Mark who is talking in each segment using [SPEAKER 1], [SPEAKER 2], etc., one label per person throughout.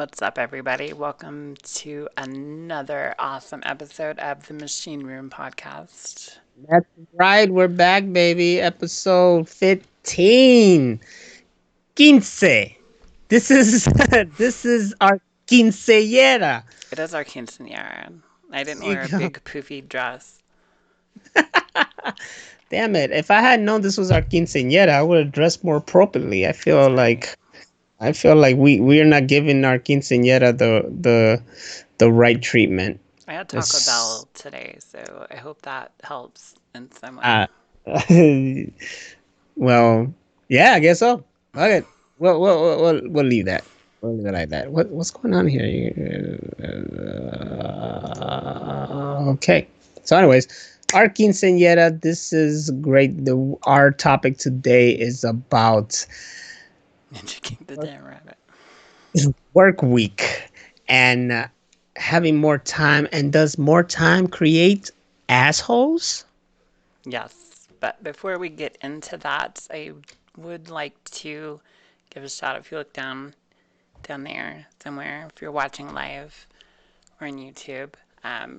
[SPEAKER 1] What's up, everybody? Welcome to another awesome episode of the Machine Room podcast.
[SPEAKER 2] That's right. We're back, baby. Episode 15. Quince. This is this is our quinceañera.
[SPEAKER 1] It is our quinceanera. I didn't
[SPEAKER 2] There
[SPEAKER 1] wear a
[SPEAKER 2] you go.
[SPEAKER 1] big poofy dress.
[SPEAKER 2] Damn it. If I had known this was our quinceañera, I would have dressed more appropriately. I
[SPEAKER 1] That's
[SPEAKER 2] feel
[SPEAKER 1] right.
[SPEAKER 2] like we're not giving our quinceañera the right treatment.
[SPEAKER 1] I had Taco
[SPEAKER 2] It's
[SPEAKER 1] Bell today, so I hope that helps in some way.
[SPEAKER 2] uh, well, yeah, I guess so. Okay. We'll leave that. We'll leave it like that. What's going on here? Okay. So, anyways, our quinceañera. This is great. Our topic today is about
[SPEAKER 1] Ninja King the Damn Rabbit.
[SPEAKER 2] work week and having more time. And does more time create assholes?
[SPEAKER 1] Yes, but before we get into that, I would like to give a shout out. If you look down there somewhere, if you're watching live or on YouTube, you
[SPEAKER 2] Yeah.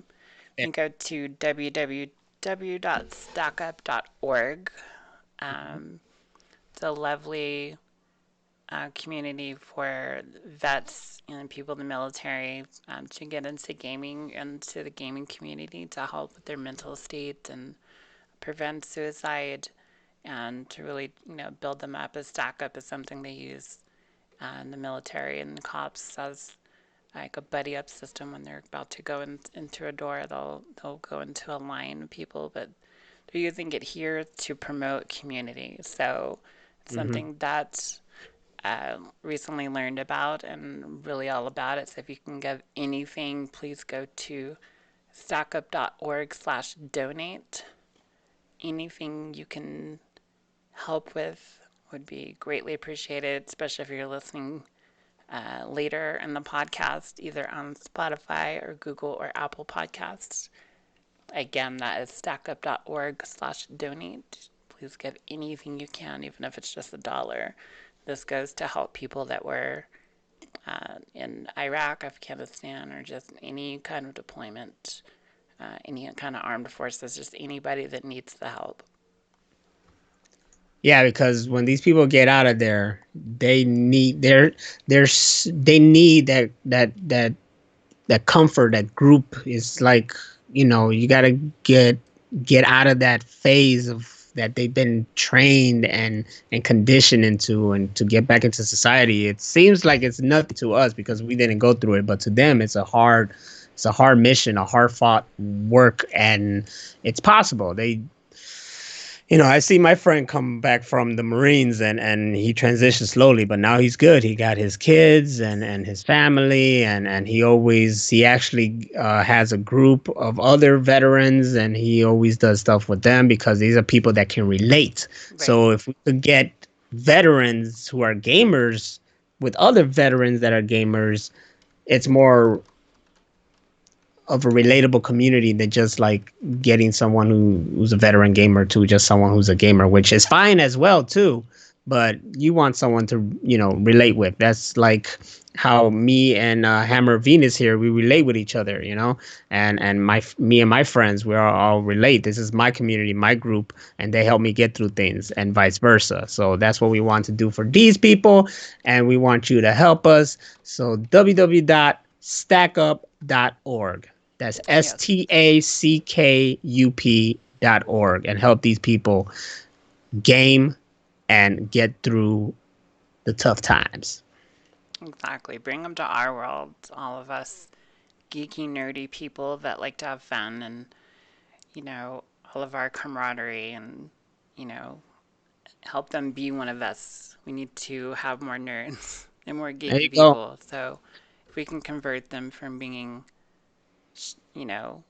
[SPEAKER 1] can go to www.stackup.org. Um, it's a lovely community for vets and people in the military to get into gaming, into the gaming community to help with their mental state and prevent suicide and to really, build them up. A stack up is something they use in the military and the cops as like a buddy up system. When they're about to go into a door, they'll go into a line of people, but they're using it here to promote community. So it's
[SPEAKER 2] Hmm.
[SPEAKER 1] something that recently learned about and really all about it. So if you can give anything, please go to stackup.org/donate. Anything you can help with would be greatly appreciated, especially if you're listening later in the podcast, either on Spotify or Google or Apple Podcasts. Again, that is stackup.org/donate. Please give anything you can, even if it's just $1. This goes to help people that were in Iraq, Afghanistan, or just any kind of deployment, any kind of armed forces, just anybody that needs the help.
[SPEAKER 2] Yeah, because when these people get out of there, they need they need that comfort. That group is like, you got to get out of that phase of that they've been trained and conditioned into, and to get back into society. It seems like it's nothing to us because we didn't go through it, but to them it's a hard mission, a hard fought work, and it's possible. I see my friend come back from the Marines, and he transitioned slowly, but now he's good. He got his kids and his family, and he actually has a group of other veterans, and he always does stuff with them because these are people that can relate.
[SPEAKER 1] Right.
[SPEAKER 2] So if we could get veterans who are gamers with other veterans that are gamers, it's more of a relatable community than just like getting someone who's a veteran gamer to just someone who's a gamer, which is fine as well too. But you want someone to relate with. That's like how me and Hammer Venus here, we relate with each other, and me and my friends, we all relate. This is my community, my group, and they help me get through things, and vice versa. So that's what we want to do for these people, and we want you to help us. So www.stackup.org. That's
[SPEAKER 1] Yes.
[SPEAKER 2] stackup.org, and help these people game and get through the tough times.
[SPEAKER 1] Exactly. Bring them to our world. All of us geeky, nerdy people that like to have fun and, all of our camaraderie and, you know, help them be one of us. We need to have more nerds and more
[SPEAKER 2] There you
[SPEAKER 1] geeky
[SPEAKER 2] go.
[SPEAKER 1] people. So if we can convert them from being, you know,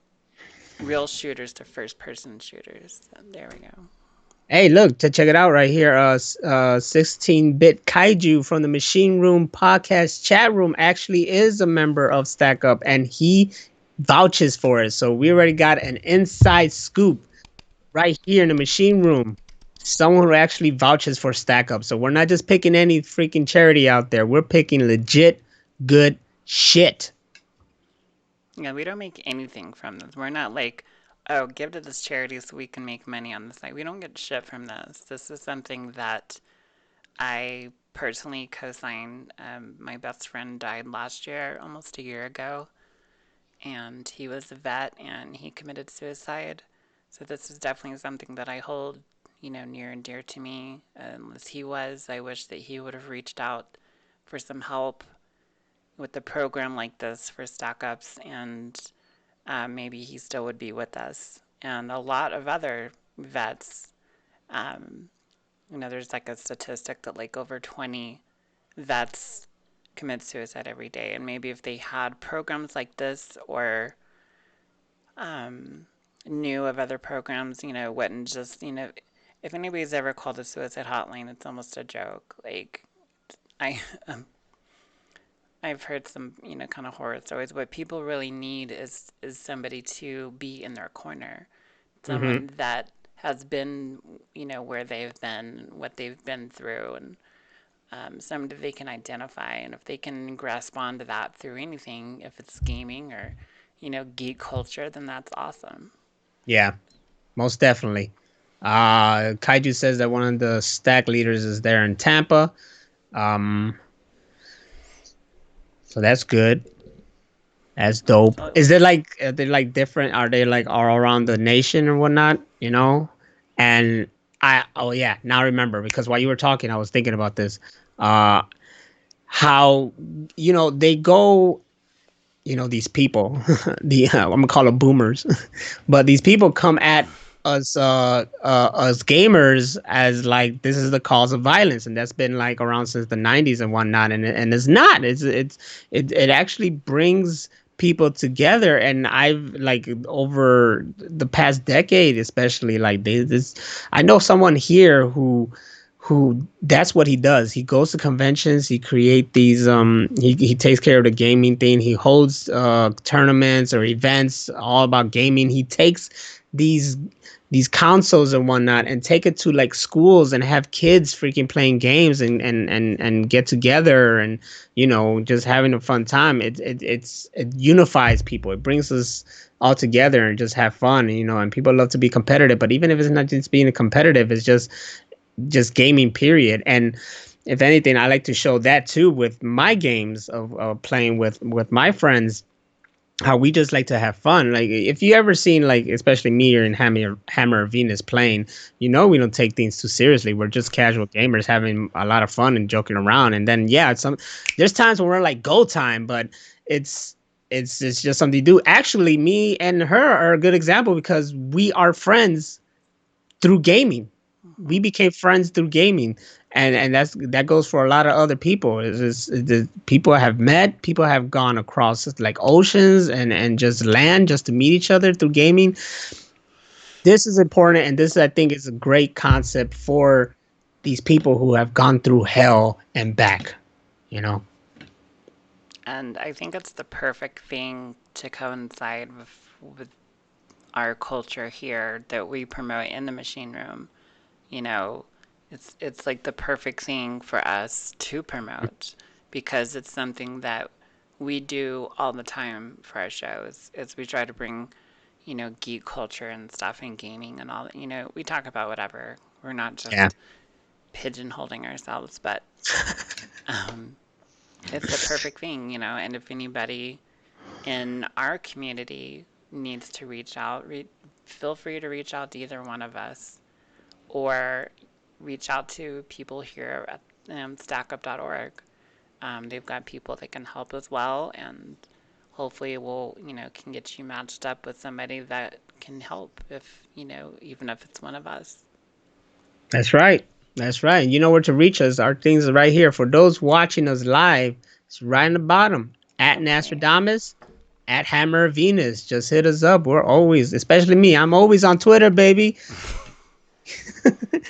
[SPEAKER 1] real shooters to first person shooters, then there we go.
[SPEAKER 2] Hey, look, to check it out right here. 16-bit Kaiju from the Machine Room podcast chat room actually is a member of Stack Up, and he vouches for it. So we already got an inside scoop right here in the Machine Room. Someone who actually vouches for Stack Up. So we're not just picking any freaking charity out there. We're picking legit, good shit.
[SPEAKER 1] Yeah, we don't make anything from this. We're not like, oh, give to this charity so we can make money on the site. We don't get shit from this. This is something that I personally co-sign. My best friend died last year, almost a year ago, and he was a vet and he committed suicide. So this is definitely something that I hold, near and dear to me. As he was, I wish that he would have reached out for some help with a program like this for stack ups, and maybe he still would be with us. And a lot of other vets, um, there's like a statistic that like over 20 vets commit suicide every day. And maybe if they had programs like this or um, knew of other programs, wouldn't just, if anybody's ever called a suicide hotline, it's almost a joke. Like, I, I've heard some, kind of horror stories. What people really need is somebody to be in their corner,
[SPEAKER 2] Hmm.
[SPEAKER 1] someone that has been, where they've been, what they've been through, and somebody they can identify. And if they can grasp onto that through anything, if it's gaming or, geek culture, then that's awesome.
[SPEAKER 2] Yeah, most definitely. Kaiju says that one of the stack leaders is there in Tampa. Um, so that's good. That's dope.
[SPEAKER 1] So,
[SPEAKER 2] Is there like are they like different? Are they like all around the nation or whatnot? You know, and oh yeah, now I remember because while you were talking, I was thinking about this. Uh, how they go. These people, I'm gonna call them boomers, but these people come at us gamers as like this is the cause of violence, and that's been like around since the 90s and whatnot, and it's not. It actually brings people together, and I've like over the past decade, especially like this. I know someone here who that's what he does. He goes to conventions, he create these he takes care of the gaming thing. He holds tournaments or events all about gaming. He takes these these consoles and whatnot and take it to like schools and have kids freaking playing games and get together and just having a fun time. It unifies people. It brings us all together and just have fun, and people love to be competitive, but even if it's not just being competitive, it's just gaming period. And if anything, I like to show that too with my games of playing with my friends, how we just like to have fun. Like if you ever seen like especially me or in Hammer or Venus playing, we don't take things too seriously. We're just casual gamers having a lot of fun and joking around. And then yeah, there's times when we're like go time, but it's it's just something to do. Actually, me and her are a good example because we are friends through gaming. We
[SPEAKER 1] mhm.
[SPEAKER 2] became friends through gaming, and that goes for a lot of other people. The people have met, people have gone across like oceans and just land just to meet each other through gaming. This is important, and this I think is a great concept for these people who have gone through hell and back. You know.
[SPEAKER 1] And I think it's the perfect thing to coincide with our culture here that we promote in the machine room. You know, it's like the perfect thing for us to promote because it's something that we do all the time for our shows. Is we try to bring, geek culture and stuff and gaming and all that. We talk about whatever. We're not
[SPEAKER 2] Yeah.
[SPEAKER 1] just pigeonholing ourselves, but um, it's the perfect thing, And if anybody in our community needs to reach out, feel free to reach out to either one of us or reach out to people here at stackup.org. They've got people that can help as well, and hopefully we'll, can get you matched up with somebody that can help if, even if it's one of us.
[SPEAKER 2] That's right. That's right. You know where to reach us. Our things are right here. For those watching us live, it's right in the bottom. At
[SPEAKER 1] Okay.
[SPEAKER 2] Nostradamus, at Hammer Venus. Just hit us up. We're always, especially me, I'm always on Twitter, baby.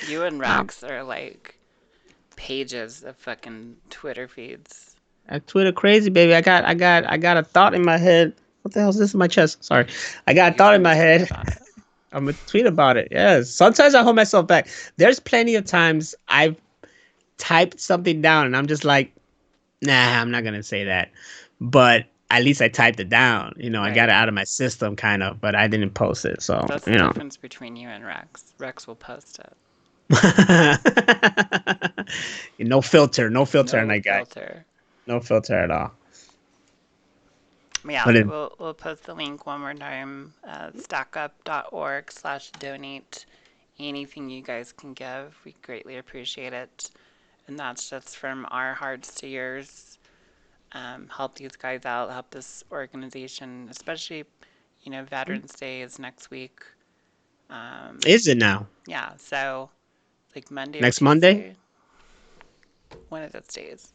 [SPEAKER 1] You and
[SPEAKER 2] Um,
[SPEAKER 1] Rex are like pages of fucking Twitter feeds.
[SPEAKER 2] I Twitter crazy, baby. I got a thought in my head. What the hell is this in my chest? Sorry. I got a
[SPEAKER 1] You
[SPEAKER 2] thought in
[SPEAKER 1] can
[SPEAKER 2] my
[SPEAKER 1] tweet
[SPEAKER 2] head.
[SPEAKER 1] about it.
[SPEAKER 2] I'm gonna tweet about it. Yes. Sometimes I hold myself back. There's plenty of times I've typed something down and I'm just like, nah, I'm not gonna say that. but at least I typed it down. I got it
[SPEAKER 1] Right.
[SPEAKER 2] out of my system, kind of, but I didn't post it. So,
[SPEAKER 1] That's the difference between you and Rex. Rex will post it.
[SPEAKER 2] no filter, no filter on
[SPEAKER 1] No
[SPEAKER 2] that guy,
[SPEAKER 1] filter.
[SPEAKER 2] no filter at all.
[SPEAKER 1] Yeah,
[SPEAKER 2] But it
[SPEAKER 1] we'll post the link one more time. Stackup.org/donate. Anything you guys can give, we greatly appreciate it. And that's just from our hearts to yours. Help these guys out, help this organization, especially, Veterans Day is next week. Um,
[SPEAKER 2] is it now?
[SPEAKER 1] yeah, so like Monday or
[SPEAKER 2] Next Monday,
[SPEAKER 1] Tuesday, one of those days.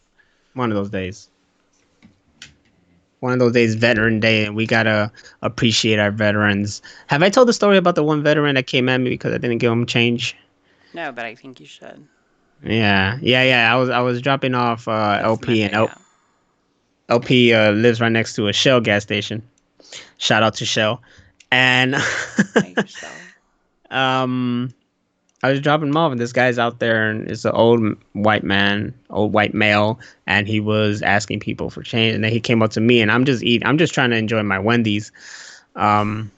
[SPEAKER 2] one of those days. One of those days, Veteran Day, and we gotta appreciate our veterans. Have I told the story about the one veteran that came at me because I didn't give him change?
[SPEAKER 1] No, but I think you should.
[SPEAKER 2] Yeah. I was dropping off
[SPEAKER 1] This
[SPEAKER 2] LP, and
[SPEAKER 1] Monday, yeah.
[SPEAKER 2] LP lives right next to a Shell gas station. Shout out to Shell. And
[SPEAKER 1] Hi, Shell.
[SPEAKER 2] um, I was dropping him off, and this guy's out there, and it's an old white male, and he was asking people for change, and then he came up to me, and I'm just trying to enjoy my Wendy's. Um,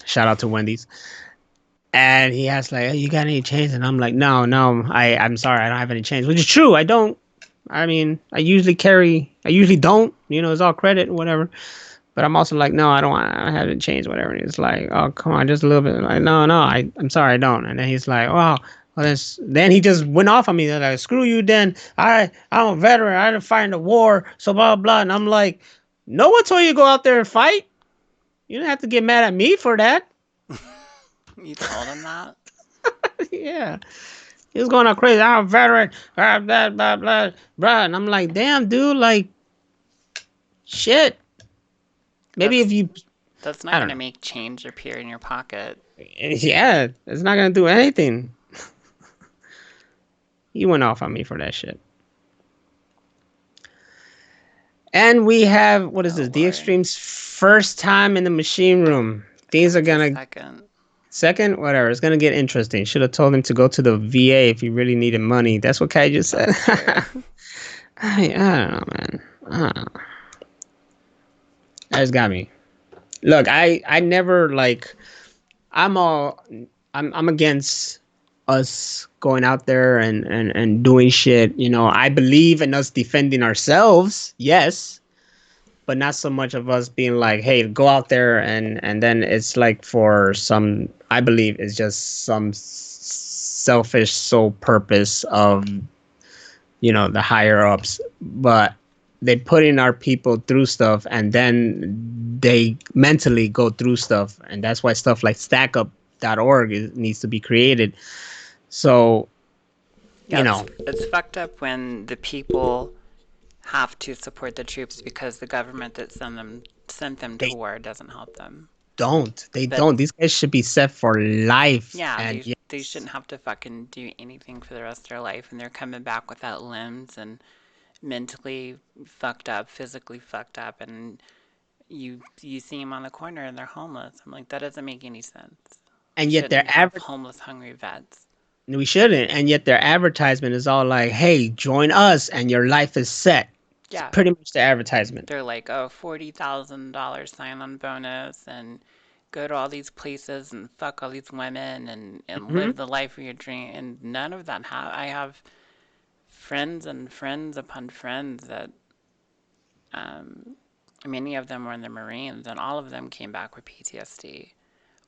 [SPEAKER 2] Shout out to Wendy's. And he asked like, "Hey, you got any change?" And I'm like, "No, I'm sorry, I don't have any change," which is true. I don't. I mean, I usually don't. It's all credit, whatever. But I'm also like, no, I don't have any change, whatever. And he's like, oh, come on, just a little bit. I'm like, no, I'm sorry, I don't. And then he's like, oh, well, then he just went off on me. They're like, screw you, then. I'm a veteran. I didn't fight in the war, so blah, blah. And I'm like, no one told you to go out there and fight. You don't have to get mad at me for that.
[SPEAKER 1] You told him that?
[SPEAKER 2] Yeah. He was going out crazy. I'm a veteran. Blah, blah, blah, blah, blah. And I'm like, damn, dude, like, shit. Maybe if
[SPEAKER 1] That's
[SPEAKER 2] you,
[SPEAKER 1] that's not
[SPEAKER 2] I don't
[SPEAKER 1] gonna
[SPEAKER 2] know.
[SPEAKER 1] make change appear in your pocket.
[SPEAKER 2] Yeah, it's not going to do anything. He went off on me for that shit. And we have, what is
[SPEAKER 1] Oh
[SPEAKER 2] this? The
[SPEAKER 1] Lord.
[SPEAKER 2] Extreme's first time in the machine room. Things are
[SPEAKER 1] It's a
[SPEAKER 2] going to,
[SPEAKER 1] second.
[SPEAKER 2] second, whatever. It's going to get interesting. Should have told him to go to the VA if he really needed money. That's what Kai just said.
[SPEAKER 1] That's true.
[SPEAKER 2] I don't know, man. I don't know. That just got me. Look, I never like, I'm all, I'm against us going out there and doing shit. I believe in us defending ourselves, yes, but not so much of us being like, hey, go out there and then it's like for some, I believe it's just some selfish sole purpose of the higher ups, but they putting our people through stuff and then they mentally go through stuff, and that's why stuff like stackup.org needs to be created. So
[SPEAKER 1] Yeah,
[SPEAKER 2] you know
[SPEAKER 1] it's fucked up when the people have to support the troops because the government that sent them to
[SPEAKER 2] they
[SPEAKER 1] war doesn't help them. But
[SPEAKER 2] don't these guys should be set for life.
[SPEAKER 1] yeah,
[SPEAKER 2] And
[SPEAKER 1] they
[SPEAKER 2] yes,
[SPEAKER 1] shouldn't have to fucking do anything for the rest of their life, and they're coming back without limbs and mentally fucked up, physically fucked up, and you see them on the corner and they're homeless. I'm like, that doesn't make any sense. We
[SPEAKER 2] and yet
[SPEAKER 1] shouldn't have homeless, hungry vets.
[SPEAKER 2] we shouldn't, and yet their advertisement is all like, hey, join us and your life is set. It's
[SPEAKER 1] Yeah,
[SPEAKER 2] pretty much the advertisement.
[SPEAKER 1] they're like, oh, $40,000 sign-on bonus, and go to all these places and fuck all these women and
[SPEAKER 2] Hmm.
[SPEAKER 1] live the life of your dream. And none of that. I have friends and friends upon friends that um, many of them were in the Marines, and all of them came back with PTSD.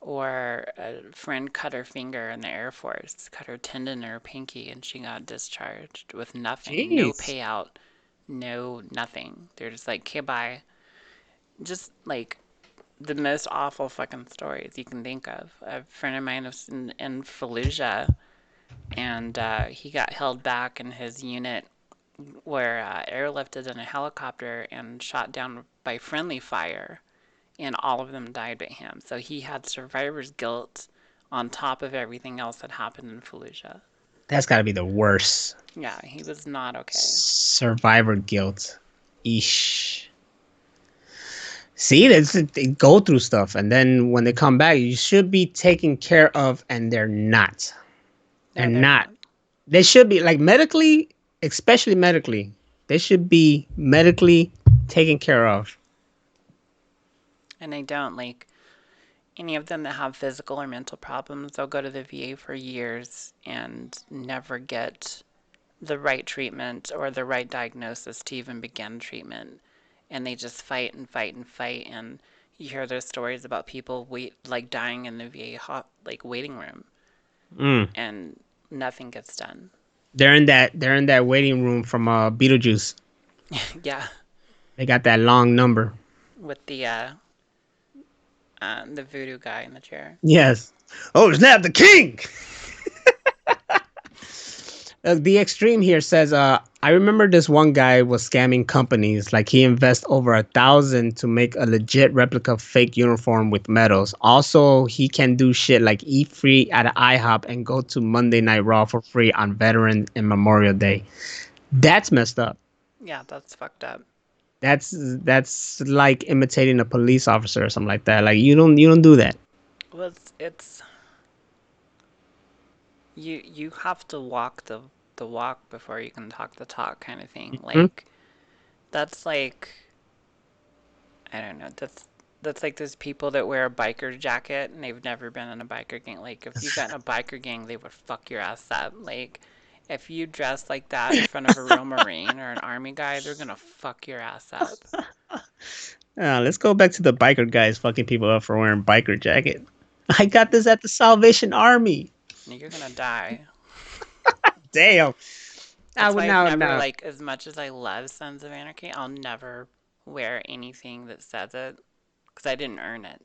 [SPEAKER 1] Or a friend cut her finger in the Air Force, cut her tendon or her pinky, and she got discharged with nothing, no
[SPEAKER 2] Jeez.
[SPEAKER 1] payout, no nothing. They're just like, okay, bye. Just like the most awful fucking stories you can think of. A friend of mine was in Fallujah, and he got held back in his unit were airlifted in a helicopter and shot down by friendly fire, and all of them died but him. So he had survivor's guilt on top of everything else that happened in Fallujah.
[SPEAKER 2] That's got to be the worst.
[SPEAKER 1] Yeah, he was not okay.
[SPEAKER 2] Survivor guilt. Eesh. See, they go through stuff, and then when they come back, you should be taken care of, and they're not. They're
[SPEAKER 1] No, they're
[SPEAKER 2] not.
[SPEAKER 1] not.
[SPEAKER 2] They should be like medically, especially medically. They should be medically taken care of.
[SPEAKER 1] And they don't. Like, any of them that have physical or mental problems, they'll go to the VA for years and never get the right treatment or the right diagnosis to even begin treatment. And they just fight and fight and fight. And you hear those stories about people like dying in the VA like waiting room,
[SPEAKER 2] Mm.
[SPEAKER 1] and nothing gets done.
[SPEAKER 2] They're in that waiting room from Beetlejuice.
[SPEAKER 1] Yeah,
[SPEAKER 2] They got that long number.
[SPEAKER 1] with the voodoo guy in the chair.
[SPEAKER 2] Yes. Oh, snap! The king. The extreme here says, I remember this one guy was scamming companies. Like he invests over 1,000 to make a legit replica fake uniform with medals. Also, he can do shit like eat free at an IHOP and go to Monday Night Raw for free on Veteran and Memorial Day. That's messed up.
[SPEAKER 1] Yeah, that's fucked up.
[SPEAKER 2] That's like imitating a police officer or something like that. Like you don't do that.
[SPEAKER 1] Well, it's you have to walk the walk before you can talk the talk, kind of thing.
[SPEAKER 2] Hmm?
[SPEAKER 1] Like, that's like, I don't know. That's like those people that wear a biker jacket and they've never been in a biker gang. Like, if you got in a biker gang, they would fuck your ass up. Like, if you dress like that in front of a real Marine or an Army guy, they're gonna fuck your ass up.
[SPEAKER 2] Let's go back to the biker guys fucking people up for wearing biker jacket. I got this at the Salvation Army.
[SPEAKER 1] You're gonna die.
[SPEAKER 2] Damn. I
[SPEAKER 1] That's
[SPEAKER 2] would
[SPEAKER 1] why I've
[SPEAKER 2] now
[SPEAKER 1] never,
[SPEAKER 2] now.
[SPEAKER 1] like, as much as I love Sons of Anarchy, I'll never wear anything that says it because I didn't earn it.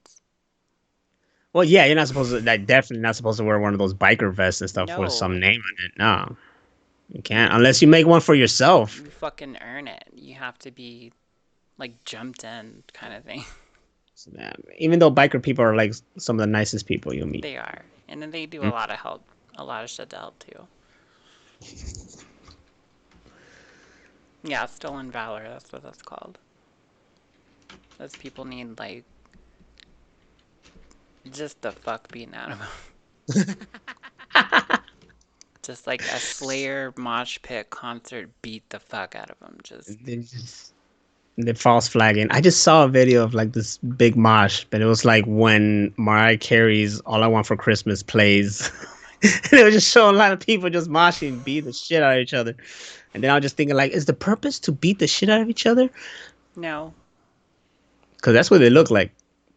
[SPEAKER 2] Well, yeah, you're not supposed to. Like, definitely not supposed to wear one of those biker vests and stuff with some
[SPEAKER 1] No,
[SPEAKER 2] name on it. No, you can't unless you make one for yourself.
[SPEAKER 1] you fucking earn it. You have to be like jumped in kind of thing.
[SPEAKER 2] So, yeah, even though biker people are like some of the nicest people you'll meet.
[SPEAKER 1] They are. And then they do a
[SPEAKER 2] Mm.
[SPEAKER 1] lot of help, a lot of shit to help too. Yeah, stolen valor, that's what that's called. Those people need like just the fuck beaten out of them. Just like a Slayer mosh pit concert beat the fuck out of them. Just
[SPEAKER 2] They just the false flagging. I just saw a video of like this big mosh, but it was like when Mariah Carey's "All I Want for Christmas" plays.
[SPEAKER 1] oh my
[SPEAKER 2] And it was just showing a lot of people just moshing, beat the shit out of each other. And then I was just thinking, like, is the purpose to beat the shit out of each other?
[SPEAKER 1] no.
[SPEAKER 2] Because that's what they look like.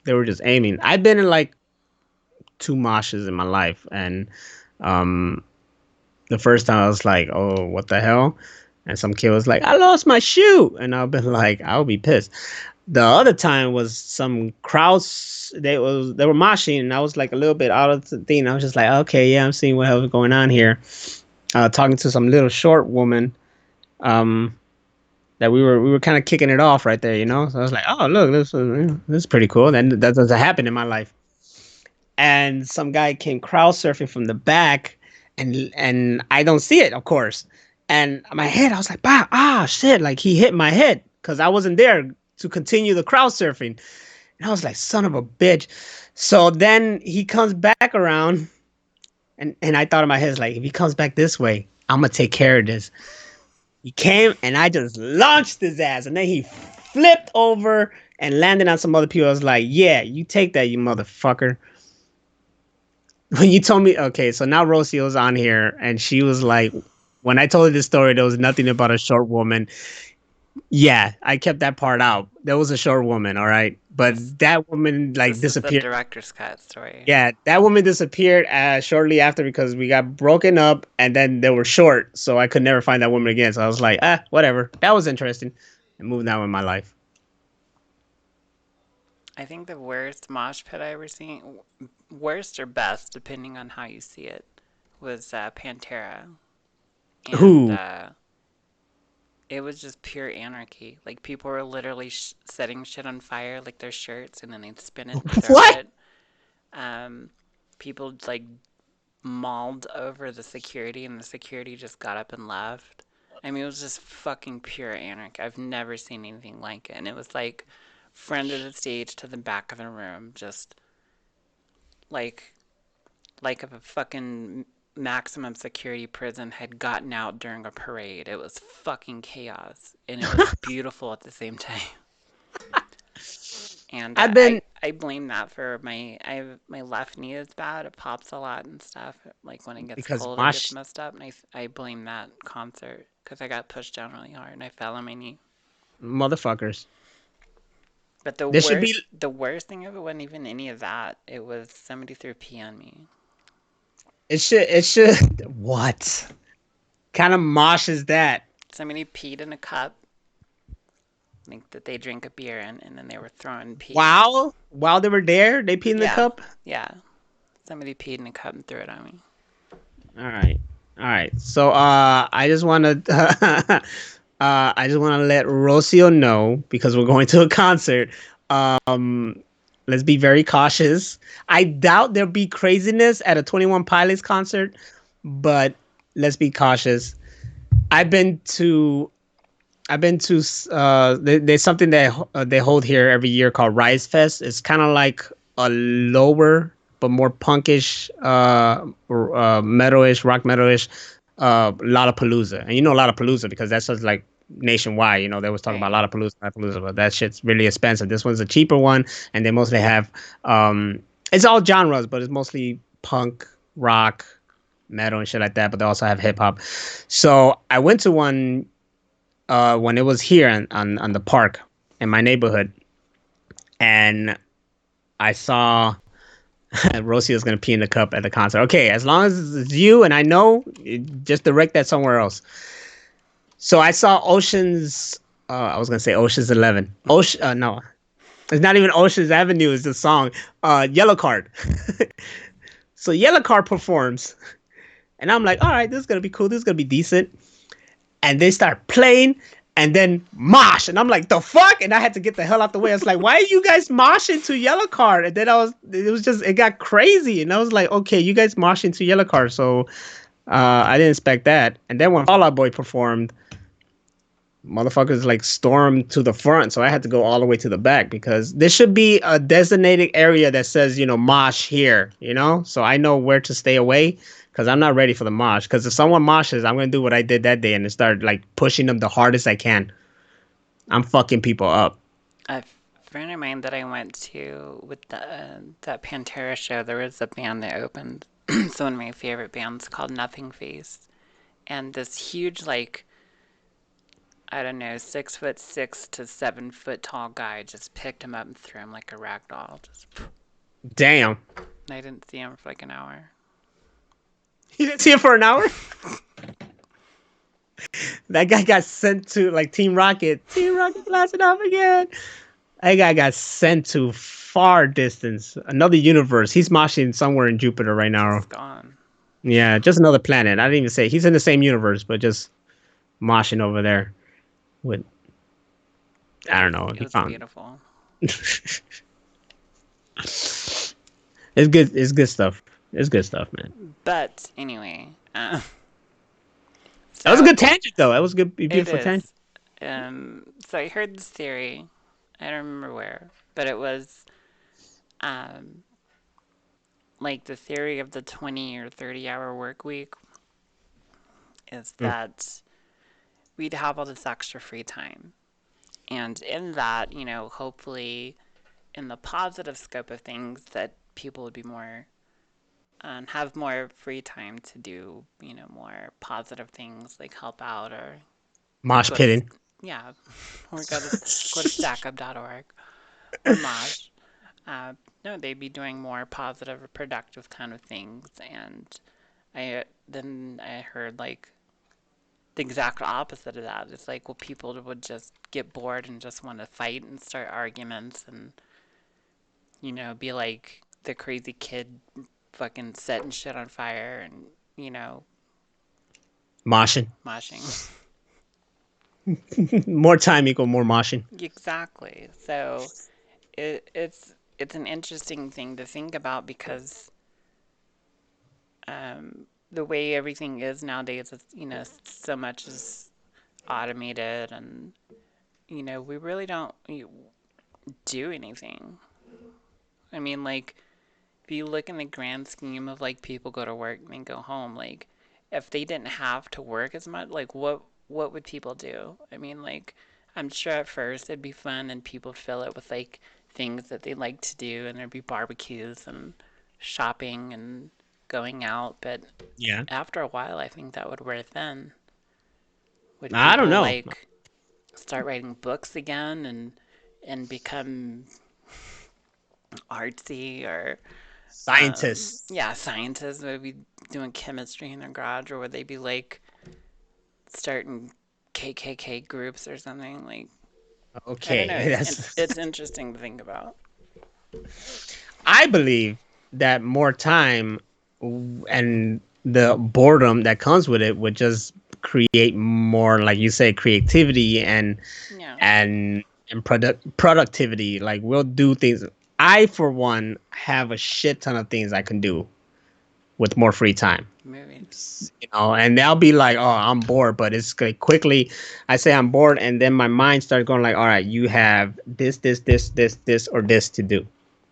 [SPEAKER 2] They were just aiming. I've been in like two moshes in my life, and um, the first time I was like, "Oh, what the hell?" And some kid was like, "I lost my shoe," and I've been like, "I'll be pissed." The other time was some crowds. They were moshing, and I was like a little bit out of the thing. I was just like, "Okay, yeah, I'm seeing what hell's going on here." Talking to some little short woman. Um, that we were kind of kicking it off right there, you know. So I was like, "Oh, look, this is pretty cool." Then that doesn't happen in my life. And some guy came crowd surfing from the back, and I don't see it, of course. And my head, I was like, "Bah, shit!" Like he hit my head because I wasn't there to continue the crowd surfing. And I was like, "Son of a bitch!" So then he comes back around, and I thought in my head, like, if he comes back this way, I'm gonna take care of this. He came and I just launched his ass, and then he flipped over and landed on some other people. I was like, "Yeah, you take that, you motherfucker." When you told me, okay, so now Rocio's on here, and she was like, when I told her this story, there was nothing about a short woman. Yeah, I kept that part out. There was a short woman, all right, but
[SPEAKER 1] This
[SPEAKER 2] that woman like
[SPEAKER 1] this is the
[SPEAKER 2] disappeared.
[SPEAKER 1] director's cut story.
[SPEAKER 2] Yeah, that woman disappeared shortly after because we got broken up, and then they were short, so I could never find that woman again. So I was like, whatever. That was interesting, and moving on with my life.
[SPEAKER 1] I think the worst mosh pit I ever seen, worst or best, depending on how you see it, was Pantera. And
[SPEAKER 2] Who?
[SPEAKER 1] it was just pure anarchy. Like, people were literally setting shit on fire, like their shirts, and then they'd spin it and throw
[SPEAKER 2] What?
[SPEAKER 1] it. Um, People, like, mauled over the security, and the security just got up and left. I mean, it was just fucking pure anarchy. I've never seen anything like it. And it was like front of the stage to the back of the room, just like like a fucking maximum security prison had gotten out during a parade. It was fucking chaos, and it was beautiful at the same time. And
[SPEAKER 2] I've been
[SPEAKER 1] I blame that for my left knee is bad. It pops a lot and stuff. Like when it gets
[SPEAKER 2] because
[SPEAKER 1] cold, it gets
[SPEAKER 2] Mosh
[SPEAKER 1] messed up, and I blame that concert because I got pushed down really hard and I fell on my knee.
[SPEAKER 2] motherfuckers.
[SPEAKER 1] But
[SPEAKER 2] There should be.
[SPEAKER 1] the worst thing of it wasn't even any of that. It was somebody threw pee on me.
[SPEAKER 2] It should. What kind of mosh is that?
[SPEAKER 1] Somebody peed in a cup, like that they drink a beer in, and then they were throwing pee.
[SPEAKER 2] While they were there, they peed in the
[SPEAKER 1] Yeah,
[SPEAKER 2] cup.
[SPEAKER 1] yeah. Somebody peed in a cup and threw it on me.
[SPEAKER 2] All right, all right. So I just want to I just want to let Rocio know because we're going to a concert. Um, let's be very cautious. I doubt there'll be craziness at a 21 Pilots concert, but let's be cautious. I've been to there's something that they hold here every year called Rise Fest. It's kind of like a lower but more punkish, metalish, rock metalish, Lollapalooza. And you know Lollapalooza because that's just like nationwide. You know, they was talking about
[SPEAKER 1] Right.
[SPEAKER 2] Lollapalooza, but that shit's really expensive. This one's a cheaper one, and they mostly have it's all genres, but it's mostly punk, rock, metal, and shit like that. But they also have hip hop. So I went to one when it was here on the park in my neighborhood, and I saw Rosie was gonna pee in the cup at the concert. Okay, as long as it's you and I know, just direct that somewhere else. So I saw Oceans. I was gonna say Oceans 11. Ocean. No, it's not even Oceans Avenue. Is the song. Yellowcard. So Yellowcard performs, and I'm like, all right, this is gonna be cool. This is gonna be decent. And they start playing and then mosh and I'm like the fuck, and I had to get the hell out the way. I was like, why are you guys moshing to Yellowcard? And then it got crazy, and I was like, okay, you guys moshing to Yellowcard. So I didn't expect that. And then when Fall Out Boy performed, motherfuckers like stormed to the front, so I had to go all the way to the back because there should be a designated area that says, mosh here, so I know where to stay away because I'm not ready for the mosh. Because if someone moshes, I'm gonna do what I did that day and start like pushing them the hardest I can. I'm fucking people up.
[SPEAKER 1] A friend of mine that I went to with that Pantera show, there was a band that opened. It's one of my favorite bands called Nothing Face, and this huge like I don't know 6'6" to 7 foot tall guy just picked him up and threw him like a rag doll. Just
[SPEAKER 2] Damn.
[SPEAKER 1] I didn't see him for like an hour.
[SPEAKER 2] You didn't see it for an hour? That guy got sent to like Team Rocket. Team Rocket blasting off again. That guy got sent to far distance, another universe. He's moshing somewhere in Jupiter right now.
[SPEAKER 1] He's gone.
[SPEAKER 2] Yeah, just another planet. I didn't even say he's in the same universe, but just moshing over there with I don't know.
[SPEAKER 1] It
[SPEAKER 2] He
[SPEAKER 1] was
[SPEAKER 2] found
[SPEAKER 1] beautiful.
[SPEAKER 2] it's good. It's good stuff. It's good stuff, man.
[SPEAKER 1] But anyway,
[SPEAKER 2] That was a
[SPEAKER 1] so
[SPEAKER 2] good tangent, though. That was a good,
[SPEAKER 1] it
[SPEAKER 2] beautiful tangent.
[SPEAKER 1] is. So I heard this theory. I don't remember where, but it was um, like the theory of the 20 or 30-hour work week is
[SPEAKER 2] Mm.
[SPEAKER 1] that we'd have all this extra free time. And in that, hopefully in the positive scope of things, that people would be more, have more free time to do, more positive things like help out or
[SPEAKER 2] Mosh
[SPEAKER 1] go to,
[SPEAKER 2] pitting.
[SPEAKER 1] yeah, or go to stackup.org or Mosh. Uh, no, they'd be doing more positive or productive kind of things. And I heard like the exact opposite of that. It's like, well, people would just get bored and just want to fight and start arguments and, be like the crazy kid fucking setting shit on fire and,
[SPEAKER 2] Moshing.
[SPEAKER 1] moshing.
[SPEAKER 2] More time equal more moshing.
[SPEAKER 1] Exactly. So it's an interesting thing to think about because the way everything is nowadays, it's, so much is automated and, we really don't do anything. I mean, like, if you look in the grand scheme of like people go to work and then go home, like if they didn't have to work as much, like what would people do? I mean, like I'm sure at first it'd be fun and people fill it with like things that they like to do and there'd be barbecues and shopping and going out, but
[SPEAKER 2] Yeah.
[SPEAKER 1] after a while I think that would wear thin. Would
[SPEAKER 2] I don't
[SPEAKER 1] people
[SPEAKER 2] know.
[SPEAKER 1] like start writing books again and become artsy or
[SPEAKER 2] Scientists.
[SPEAKER 1] yeah, scientists would be doing chemistry in their garage, or would they be like starting KKK groups or something? Like, I don't know.
[SPEAKER 2] Okay,
[SPEAKER 1] It's
[SPEAKER 2] that's.
[SPEAKER 1] interesting to think about.
[SPEAKER 2] I believe that more time and the boredom that comes with it would just create more, like you say, creativity
[SPEAKER 1] Yeah,
[SPEAKER 2] and productivity. Like we'll do things. I, for one, have a shit ton of things I can do with more free time.
[SPEAKER 1] movies.
[SPEAKER 2] And they'll be like, "Oh, I'm bored," but it's like quickly. I say I'm bored, and then my mind starts going like, "All right, you have this, or this to do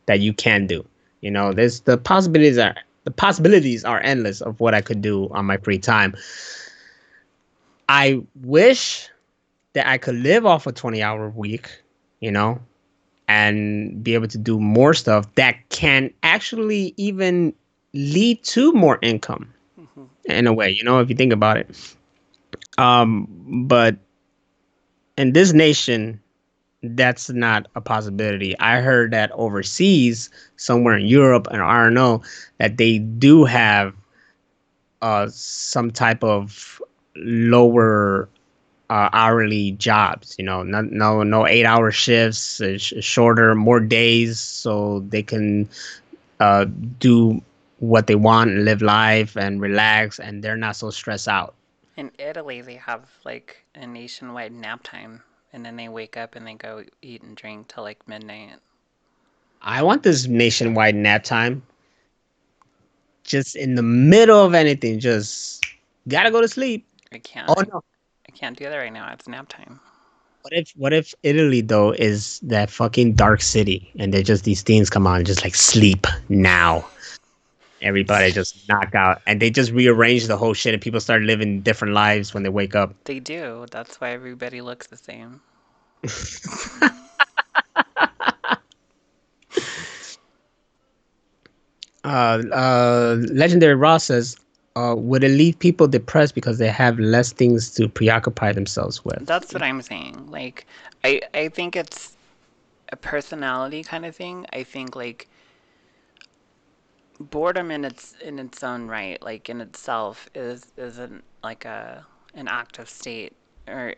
[SPEAKER 2] that you can do." There's the possibilities are endless of what I could do on my free time. I wish that I could live off a 20-hour week, you know, and be able to do more stuff that can actually even lead to more income
[SPEAKER 1] Hmm.
[SPEAKER 2] in a way, if you think about it. But in this nation, that's not a possibility. I heard that overseas, somewhere in Europe and I don't know, that they do have some type of lower hourly jobs. No 8-hour shifts, shorter, more days, so they can uh, do what they want and live life and relax, and they're not so stressed out.
[SPEAKER 1] In Italy, they have like a nationwide nap time, and then they wake up and they go eat and drink till like midnight.
[SPEAKER 2] I want this nationwide nap time just in the middle of anything. Just gotta go to sleep.
[SPEAKER 1] I can't.
[SPEAKER 2] Oh
[SPEAKER 1] I,
[SPEAKER 2] no.
[SPEAKER 1] I can't do that right now. It's nap time.
[SPEAKER 2] What if Italy though is that fucking dark city and they just these things come on just like sleep now. Everybody just knock out and they just rearrange the whole shit and people start living different lives when they wake up.
[SPEAKER 1] They do. That's why everybody looks the same.
[SPEAKER 2] Legendary Ross says, would it leave people depressed because they have less things to preoccupy themselves with?
[SPEAKER 1] That's what I'm saying. Like, I think it's a personality kind of thing. I think like boredom in its own right, like in itself, isn't like an active state, or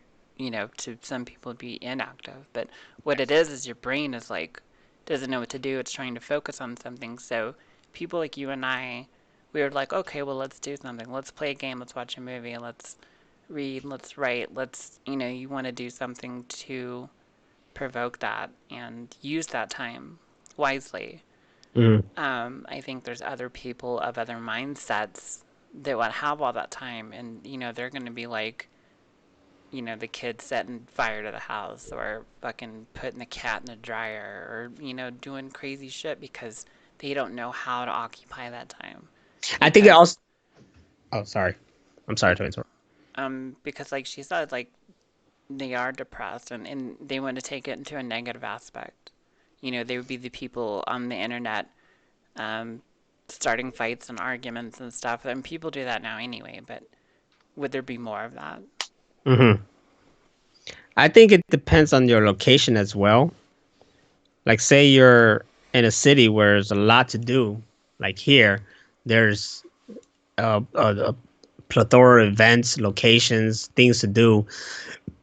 [SPEAKER 1] to some people be inactive. But what it is your brain is like doesn't know what to do. It's trying to focus on something. So people like you and I, we were like, okay, well let's do something. Let's play a game. Let's watch a movie. Let's read. Let's write. You want to do something to provoke that and use that time wisely.
[SPEAKER 2] Mhm.
[SPEAKER 1] I think there's other people of other mindsets that would have all that time, and they're going to be like, the kid setting fire to the house, or fucking putting the cat in the dryer, or doing crazy shit because they don't know how to occupy that time.
[SPEAKER 2] I think it
[SPEAKER 1] Because
[SPEAKER 2] also. Oh, sorry. I'm sorry to interrupt.
[SPEAKER 1] because like she said, like they are depressed, and they want to take it into a negative aspect. They would be the people on the internet um, starting fights and arguments and stuff. And people do that now anyway, but would there be more of that?
[SPEAKER 2] Hmm. I think it depends on your location as well. Like, say you're in a city where there's a lot to do, like here, there's a plethora of events, locations, things to do.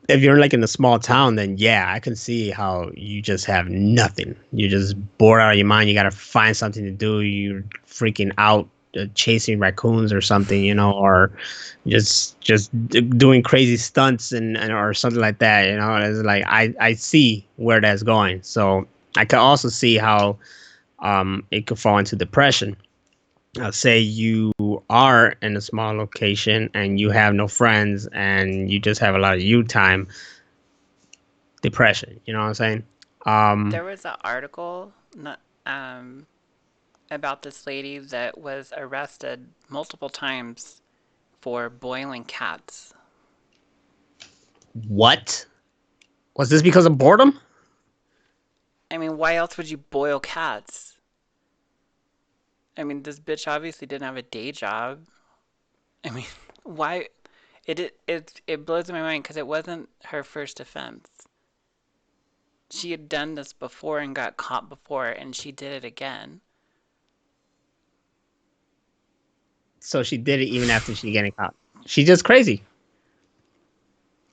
[SPEAKER 2] If you're like in a small town, then yeah, I can see how you just have nothing. You're just bored out of your mind. You gotta find something to do. You're freaking out chasing raccoons or something, or just doing crazy stunts and or something like that. It's like I see where that's going. So I can also see how it could fall into depression. Say you are in a small location and you have no friends and you just have a lot of you time. Depression. You know what I'm saying? Um,
[SPEAKER 1] There was an article, not, um, about this lady that was arrested multiple times for boiling cats.
[SPEAKER 2] What? Was this because of boredom?
[SPEAKER 1] I mean, why else would you boil cats? I mean, this bitch obviously didn't have a day job. I mean, why? It blows my mind because it wasn't her first offense. She had done this before and got caught before, and she did it again.
[SPEAKER 2] So she did it even after she getting caught. She's just crazy.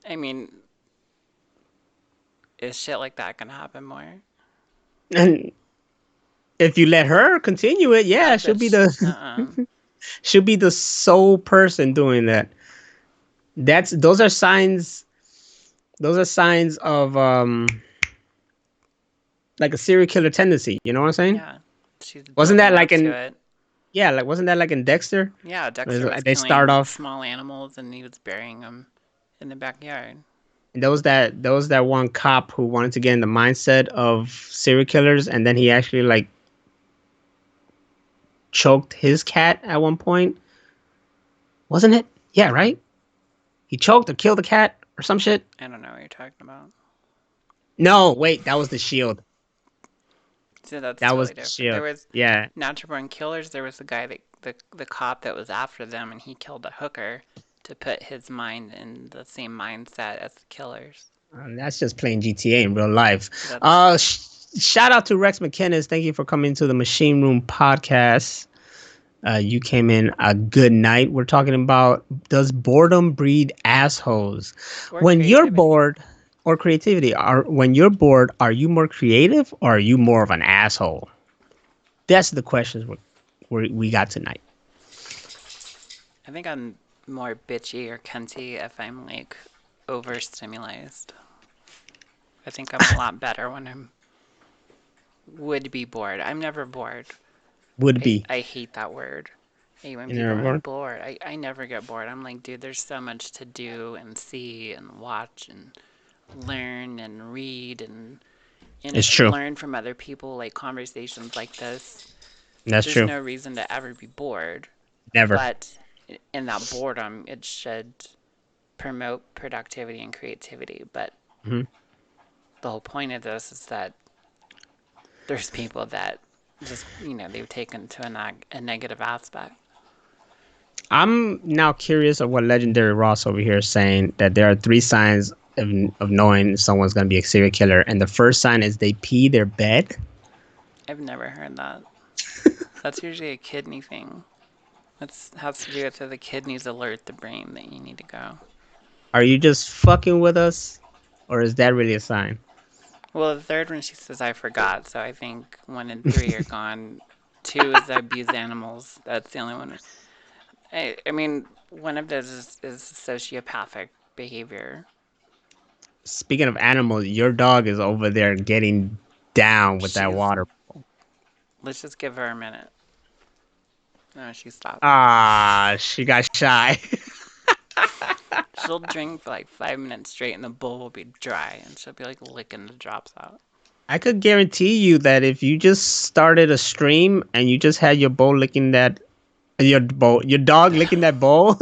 [SPEAKER 1] I mean, is shit like that gonna happen more?
[SPEAKER 2] And if you let her continue it, yeah,
[SPEAKER 1] That
[SPEAKER 2] she'll be
[SPEAKER 1] bitch,
[SPEAKER 2] the she'll be the sole person doing that. That's those are signs. Those are signs of like a serial killer tendency. You know what I'm saying?
[SPEAKER 1] Yeah, she's
[SPEAKER 2] Wasn't that
[SPEAKER 1] building
[SPEAKER 2] like
[SPEAKER 1] up to
[SPEAKER 2] in
[SPEAKER 1] it.
[SPEAKER 2] yeah, like wasn't that like in Dexter?
[SPEAKER 1] Yeah,
[SPEAKER 2] Where
[SPEAKER 1] Dexter was
[SPEAKER 2] they start
[SPEAKER 1] killing
[SPEAKER 2] off
[SPEAKER 1] small animals and he was burying them in the backyard.
[SPEAKER 2] and there was that one cop who wanted to get in the mindset of serial killers, and then he actually like choked his cat at one point. Wasn't it? Yeah, right. He choked or killed the cat or some shit.
[SPEAKER 1] I don't know what you're talking about.
[SPEAKER 2] No, wait, that was the Shield.
[SPEAKER 1] So that's
[SPEAKER 2] That was
[SPEAKER 1] totally
[SPEAKER 2] the
[SPEAKER 1] different. There
[SPEAKER 2] Shield.
[SPEAKER 1] was
[SPEAKER 2] Yeah,
[SPEAKER 1] natural born killers. There was the guy that the cop that was after them, and he killed a hooker to put his mind in the same mindset as the killers.
[SPEAKER 2] that's just playing GTA in real life.
[SPEAKER 1] That's
[SPEAKER 2] Shout out to Rex McKinnis. Thank you for coming to the Machine Room podcast. You came in a good night. We're talking about, does boredom breed assholes?
[SPEAKER 1] or
[SPEAKER 2] When you're
[SPEAKER 1] creativity.
[SPEAKER 2] bored, or creativity, when you're bored, are you more creative or are you more of an asshole? That's the questions we got tonight.
[SPEAKER 1] I think I'm more bitchy or cunty if I'm like overstimulated. I think I'm a lot better when I'm would be bored. I'm never bored.
[SPEAKER 2] Would be.
[SPEAKER 1] I hate that word. I hate when
[SPEAKER 2] You
[SPEAKER 1] people
[SPEAKER 2] never
[SPEAKER 1] are
[SPEAKER 2] bored?
[SPEAKER 1] bored. I never get bored. I'm like, dude, there's so much to do and see and watch and learn and read and
[SPEAKER 2] It's true.
[SPEAKER 1] learn from other people, like conversations like this.
[SPEAKER 2] That's
[SPEAKER 1] There's
[SPEAKER 2] true.
[SPEAKER 1] no reason to ever be bored,
[SPEAKER 2] Never.
[SPEAKER 1] but in that boredom, it should promote productivity and creativity. But
[SPEAKER 2] Hmm.
[SPEAKER 1] the whole point of this is that there's people that just, they've taken to a negative aspect.
[SPEAKER 2] I'm now curious of what Legendary Ross over here is saying, that there are three signs of knowing someone's going to be a serial killer. And the first sign is they pee their bed.
[SPEAKER 1] I've never heard that. That's usually a kidney thing. It has to do with the kidneys alert the brain that you need to go.
[SPEAKER 2] Are you just fucking with us? Or is that really a sign?
[SPEAKER 1] Well, the third one she says I forgot, so I think 1 and 3 are gone. 2 is the abused animals. That's the only one. I mean, one of those is sociopathic behavior.
[SPEAKER 2] Speaking of animals, your dog is over there getting down with that
[SPEAKER 1] She's.
[SPEAKER 2] water.
[SPEAKER 1] Let's just give her a minute. No, she stopped.
[SPEAKER 2] Ah, she got shy.
[SPEAKER 1] She'll drink for like 5 minutes straight, and the bowl will be dry, and she'll be like licking the drops out.
[SPEAKER 2] I could guarantee you that if you just started a stream and you just had your bowl licking that, your dog licking that bowl,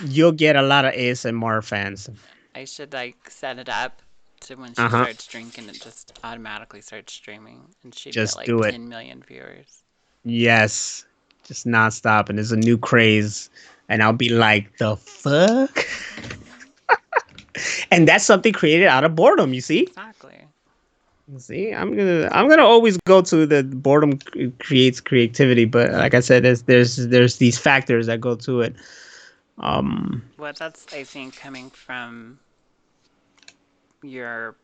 [SPEAKER 2] you'll get a lot of ASMR fans.
[SPEAKER 1] I should like set it up to when
[SPEAKER 2] Uh
[SPEAKER 1] she
[SPEAKER 2] huh.
[SPEAKER 1] starts drinking, it just automatically starts streaming, and she'd get
[SPEAKER 2] Just
[SPEAKER 1] like
[SPEAKER 2] do it.
[SPEAKER 1] 10 million viewers.
[SPEAKER 2] Yes, just nonstop, and there's a new craze, and I'll be like, the fuck, and that's something created out of boredom. You see.
[SPEAKER 1] Exactly.
[SPEAKER 2] See, I'm gonna always go to the boredom creates creativity, but like I said, there's these factors that go to it. Um,
[SPEAKER 1] Well, that's I think coming from your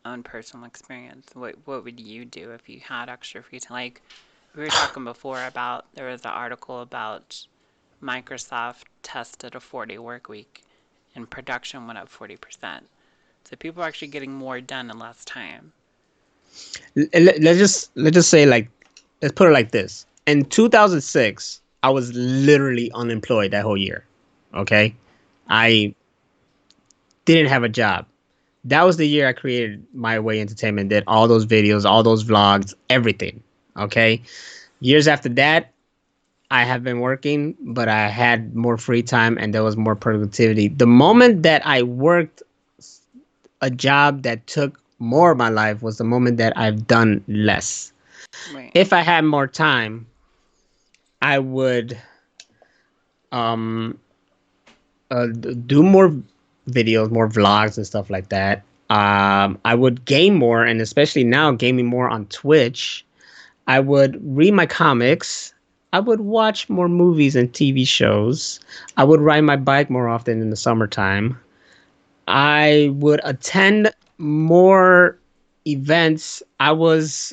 [SPEAKER 1] own personal experience. What would you do if you had extra free time? Like we were talking before about there was an article about Microsoft tested a 40 work week and production went up 40%. So people are actually getting more done in less time.
[SPEAKER 2] let's just say, like, let's put it like this. In 2006, I was literally unemployed that whole year. Okay, I didn't have a job. That was the year I created My Way Entertainment, did all those videos, all those vlogs, everything. Okay, Years after that, I have been working, but I had more free time and there was more productivity. The moment that I worked a job that took more of my life was the moment that I've done less.
[SPEAKER 1] Right.
[SPEAKER 2] If I had more time, I would um do more videos, more vlogs and stuff like that. I would game more, and especially now gaming more on Twitch. I would read my comics. I would watch more movies and TV shows. I would ride my bike more often in the summertime. I would attend more events. I was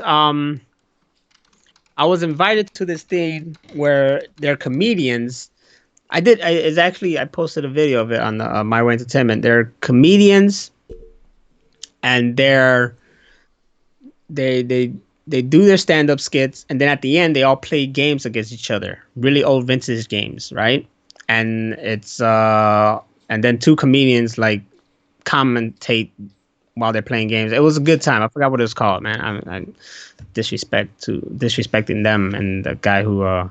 [SPEAKER 2] invited to this thing where they're comedians. It's actually I posted a video of it on the, My Way Entertainment. They're comedians, and they they do their stand up skits, and then at the end they all play games against each other, really old vintage games, right? And it's and then two comedians like commentate while they're playing games. It was a good time. I forgot what it was called, man. I'm disrespecting them and the guy who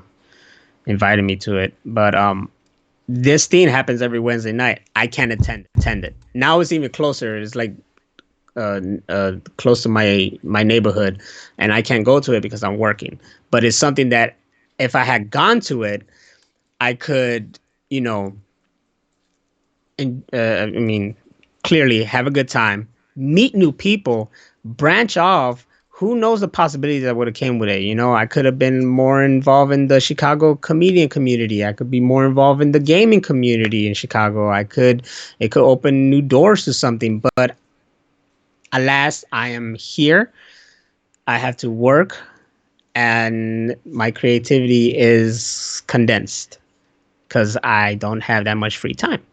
[SPEAKER 2] invited me to it, but this thing happens every Wednesday night. I can't attend it. Now it's even closer. It's like close to my neighborhood, and I can't go to it because I'm working. But it's something that if I had gone to it, I could, you know, I mean, clearly have a good time, meet new people, branch off. Who knows the possibilities that would have came with it? You know, I could have been more involved in the Chicago comedian community. I could be more involved in the gaming community in Chicago. It could open new doors to something. But alas, I am here. I have to work, and my creativity is condensed because I don't have that much free time.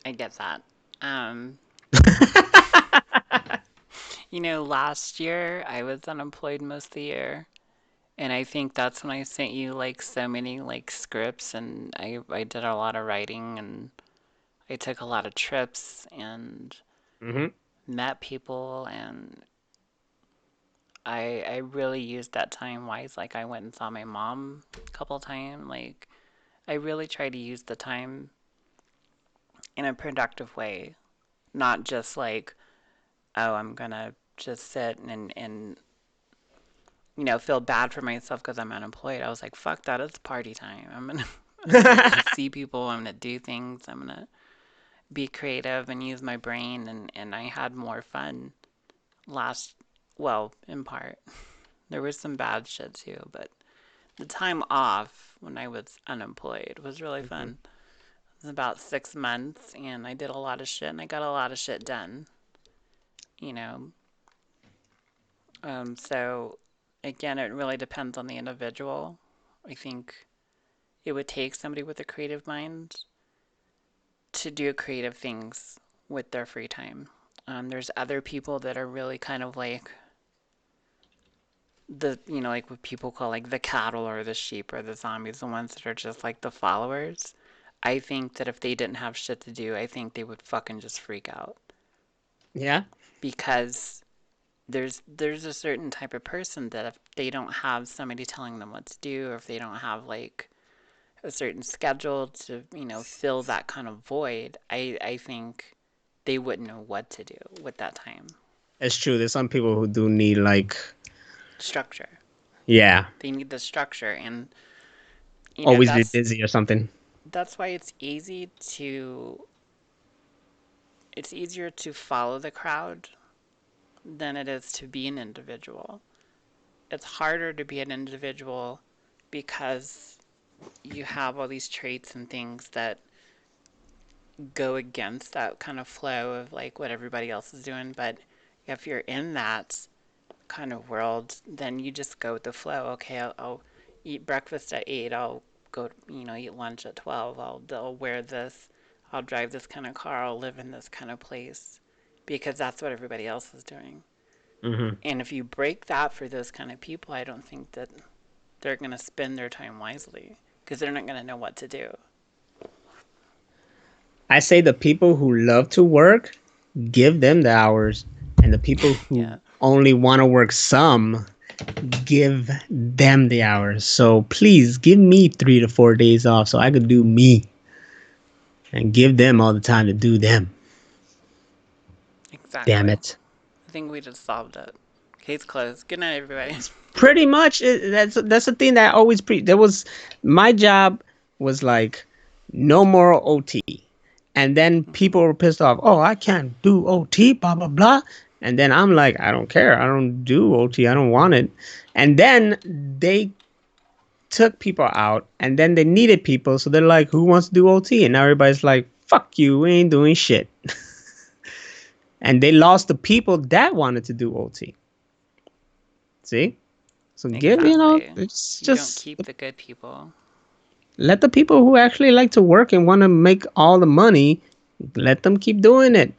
[SPEAKER 1] I get that. Um, last year I was unemployed most of the year, and I think that's when I sent you like so many like scripts, and I did a lot of writing, and I took a lot of trips and
[SPEAKER 2] Hmm.
[SPEAKER 1] met people, and I really used that time wise. Like I went and saw my mom a couple times. Like I really try to use the time in a productive way, not just like, oh, I'm gonna just sit and feel bad for myself because I'm unemployed. I was like, fuck that, it's party time. I'm gonna go see people. I'm gonna do things. I'm gonna be creative and use my brain, and I had more fun last. Well, in part, there was some bad shit too, but the time off when I was unemployed was really
[SPEAKER 2] Hmm.
[SPEAKER 1] fun. It was about 6 months, and I did a lot of shit, and I got a lot of shit done. You know, so again, it really depends on the individual. I think it would take somebody with a creative mind to do creative things with their free time. There's other people that are really kind of like like what people call like the cattle or the sheep or the zombies, the ones that are just like the followers. I think that if they didn't have shit to do, I think they would fucking just freak out
[SPEAKER 2] Yeah.
[SPEAKER 1] because there's a certain type of person that if they don't have somebody telling them what to do, or if they don't have like a certain schedule to fill that kind of void, I think they wouldn't know what to do with that time.
[SPEAKER 2] It's true. There's some people who do need like,
[SPEAKER 1] Structure.
[SPEAKER 2] yeah,
[SPEAKER 1] They need the structure, and
[SPEAKER 2] always be
[SPEAKER 1] that's
[SPEAKER 2] busy or something.
[SPEAKER 1] why it's easier to follow the crowd than it is to be an individual. It's harder to be an individual because you have all these traits and things that go against that kind of flow of like what everybody else is doing. But if you're in that kind of world, then you just go with the flow. Okay, I'll eat breakfast at 8. I'll go, eat lunch at 12. I'll wear this. I'll drive this kind of car. I'll live in this kind of place because that's what everybody else is doing.
[SPEAKER 2] Hmm.
[SPEAKER 1] And if you break that for those kind of people, I don't think that they're going to spend their time wisely because they're not going to know what to do.
[SPEAKER 2] I say the people who love to work, give them the hours, and the people who
[SPEAKER 1] Yeah.
[SPEAKER 2] only want to work some, give them the hours. So please give me 3 to 4 days off so I could do me and give them all the time to do them. Damn
[SPEAKER 1] Exactly.
[SPEAKER 2] it.
[SPEAKER 1] I think we just solved it. Case closed. Good night, everybody.
[SPEAKER 2] Pretty much that's the thing that I always there was my job was like no more OT. And then people were pissed off. Oh, I can't do OT, blah blah blah. And then I'm like, I don't care. I don't do OT. I don't want it. And then they took people out, and then they needed people, so they're like, who wants to do OT? And now everybody's like, fuck you, we ain't doing shit. And they lost the people that wanted to do OT. See? So give,
[SPEAKER 1] Exactly.
[SPEAKER 2] it's
[SPEAKER 1] You don't
[SPEAKER 2] just
[SPEAKER 1] keep the good people.
[SPEAKER 2] let the people who actually like to work and want to make all the money, let them keep doing it.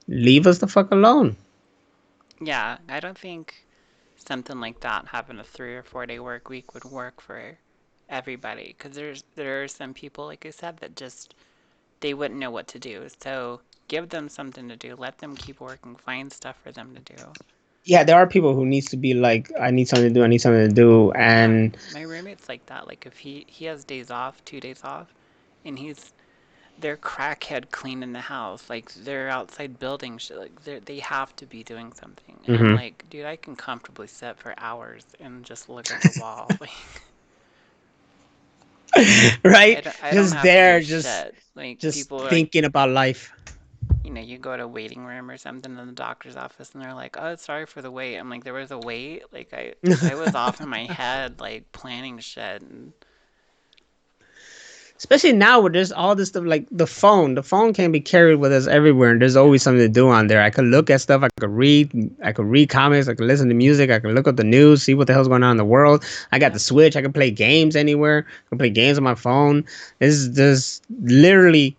[SPEAKER 2] Leave us the fuck alone.
[SPEAKER 1] Yeah, I don't think something like that having a 3 or 4 day work week would work for everybody because there are some people, like I said, that just they wouldn't know what to do. So give them something to do. Let them keep working. Find stuff for them to do.
[SPEAKER 2] Yeah, there are people who needs to be like, I need something to do, I need something to do,
[SPEAKER 1] Yeah,
[SPEAKER 2] and
[SPEAKER 1] my roommate's like that. Like if he has days off, 2 days off, and they're crackhead cleaning the house. Like they're outside building shit. Like they have to be doing something. And I'm
[SPEAKER 2] mhm.
[SPEAKER 1] like, dude, I can comfortably sit for hours and just look at the wall. Like
[SPEAKER 2] Right?
[SPEAKER 1] I don't
[SPEAKER 2] Just
[SPEAKER 1] have to do
[SPEAKER 2] there,
[SPEAKER 1] shit. Like
[SPEAKER 2] just
[SPEAKER 1] people are like,
[SPEAKER 2] thinking about life.
[SPEAKER 1] you go to a waiting room or something in the doctor's office and they're like, "Oh, sorry for the wait." I'm like, "There was a wait?" Like I was off in my head like planning shit and
[SPEAKER 2] Especially now where there's all this stuff like the phone. The phone can be carried with us everywhere, and there's always
[SPEAKER 1] yeah.
[SPEAKER 2] something to do on there. I could look at stuff. I could read comics. I could listen to music. I could look up the news, see what the hell's going on in the world. I got the
[SPEAKER 1] Yep.
[SPEAKER 2] Switch. I can play games anywhere. I can play games on my phone. There's literally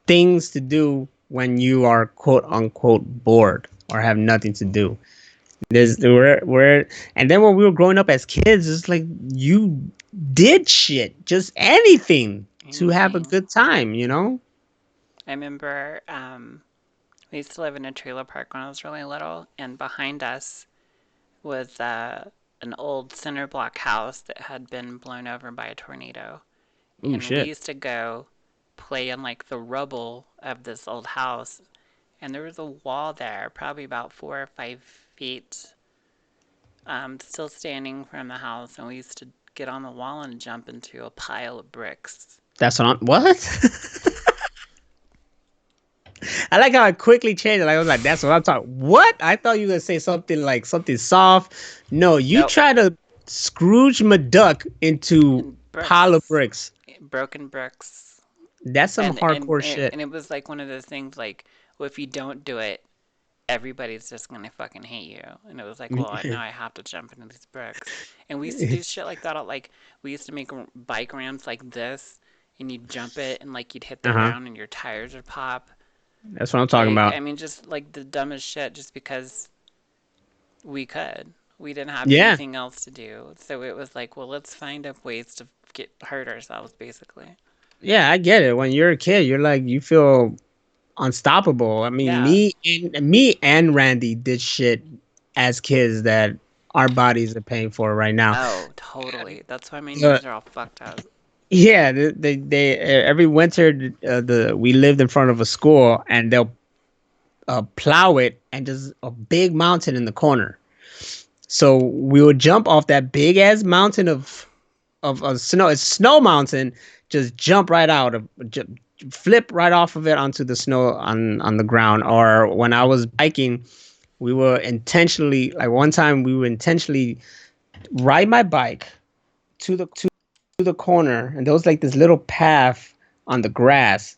[SPEAKER 2] things to do when you are quote unquote bored or have nothing to do. We're and then when we were growing up as kids, it's like you did shit, just anything to have a
[SPEAKER 1] Anything.
[SPEAKER 2] good time.
[SPEAKER 1] I remember we used to live in a trailer park when I was really little, and behind us was an old cinder block house that had been blown over by a tornado.
[SPEAKER 2] Oh
[SPEAKER 1] And we
[SPEAKER 2] shit.
[SPEAKER 1] used to go play in like the rubble of this old house. And there was a wall there, probably about 4 or 5 feet, still standing from the house. And we used to get on the wall and jump into a pile of bricks.
[SPEAKER 2] That's what. I like how I quickly changed it. Like, I was like, that's what I'm talking. What? I thought you were gonna say something like something soft. No, you
[SPEAKER 1] Nope.
[SPEAKER 2] try to Scrooge McDuck into
[SPEAKER 1] And
[SPEAKER 2] pile of
[SPEAKER 1] bricks,
[SPEAKER 2] bricks.
[SPEAKER 1] broken bricks.
[SPEAKER 2] That's some hardcore shit.
[SPEAKER 1] And it was like one of those things like, well, if you don't do it, everybody's just gonna fucking hate you. And it was like, well, now I have to jump into these bricks. And we used to do shit like that. Like we used to make bike ramps like this, and you'd jump it, and like you'd hit the
[SPEAKER 2] Uh huh.
[SPEAKER 1] ground, and your tires would pop.
[SPEAKER 2] That's what I'm talking
[SPEAKER 1] Like
[SPEAKER 2] about.
[SPEAKER 1] I mean, just like the dumbest shit, just because we could. We didn't have
[SPEAKER 2] Yeah.
[SPEAKER 1] anything else to do, so it was like, well, let's find up ways to get hurt ourselves, basically.
[SPEAKER 2] Yeah, I get it. When you're a kid, you're like you feel unstoppable. I mean,
[SPEAKER 1] Yeah.
[SPEAKER 2] me and Randy did shit as kids that our bodies are paying for right now.
[SPEAKER 1] Oh, totally. That's why my
[SPEAKER 2] Uh,
[SPEAKER 1] knees are all fucked up.
[SPEAKER 2] yeah, they every winter the we lived in front of a school, and they'll plow it, and just a big mountain in the corner. So we would jump off that big ass mountain of snow. It's snow mountain. Just jump right out of flip right off of it onto the snow on the ground. Or when I was biking, we were intentionally like one time we were intentionally ride my bike to the corner, and there was like this little path on the grass.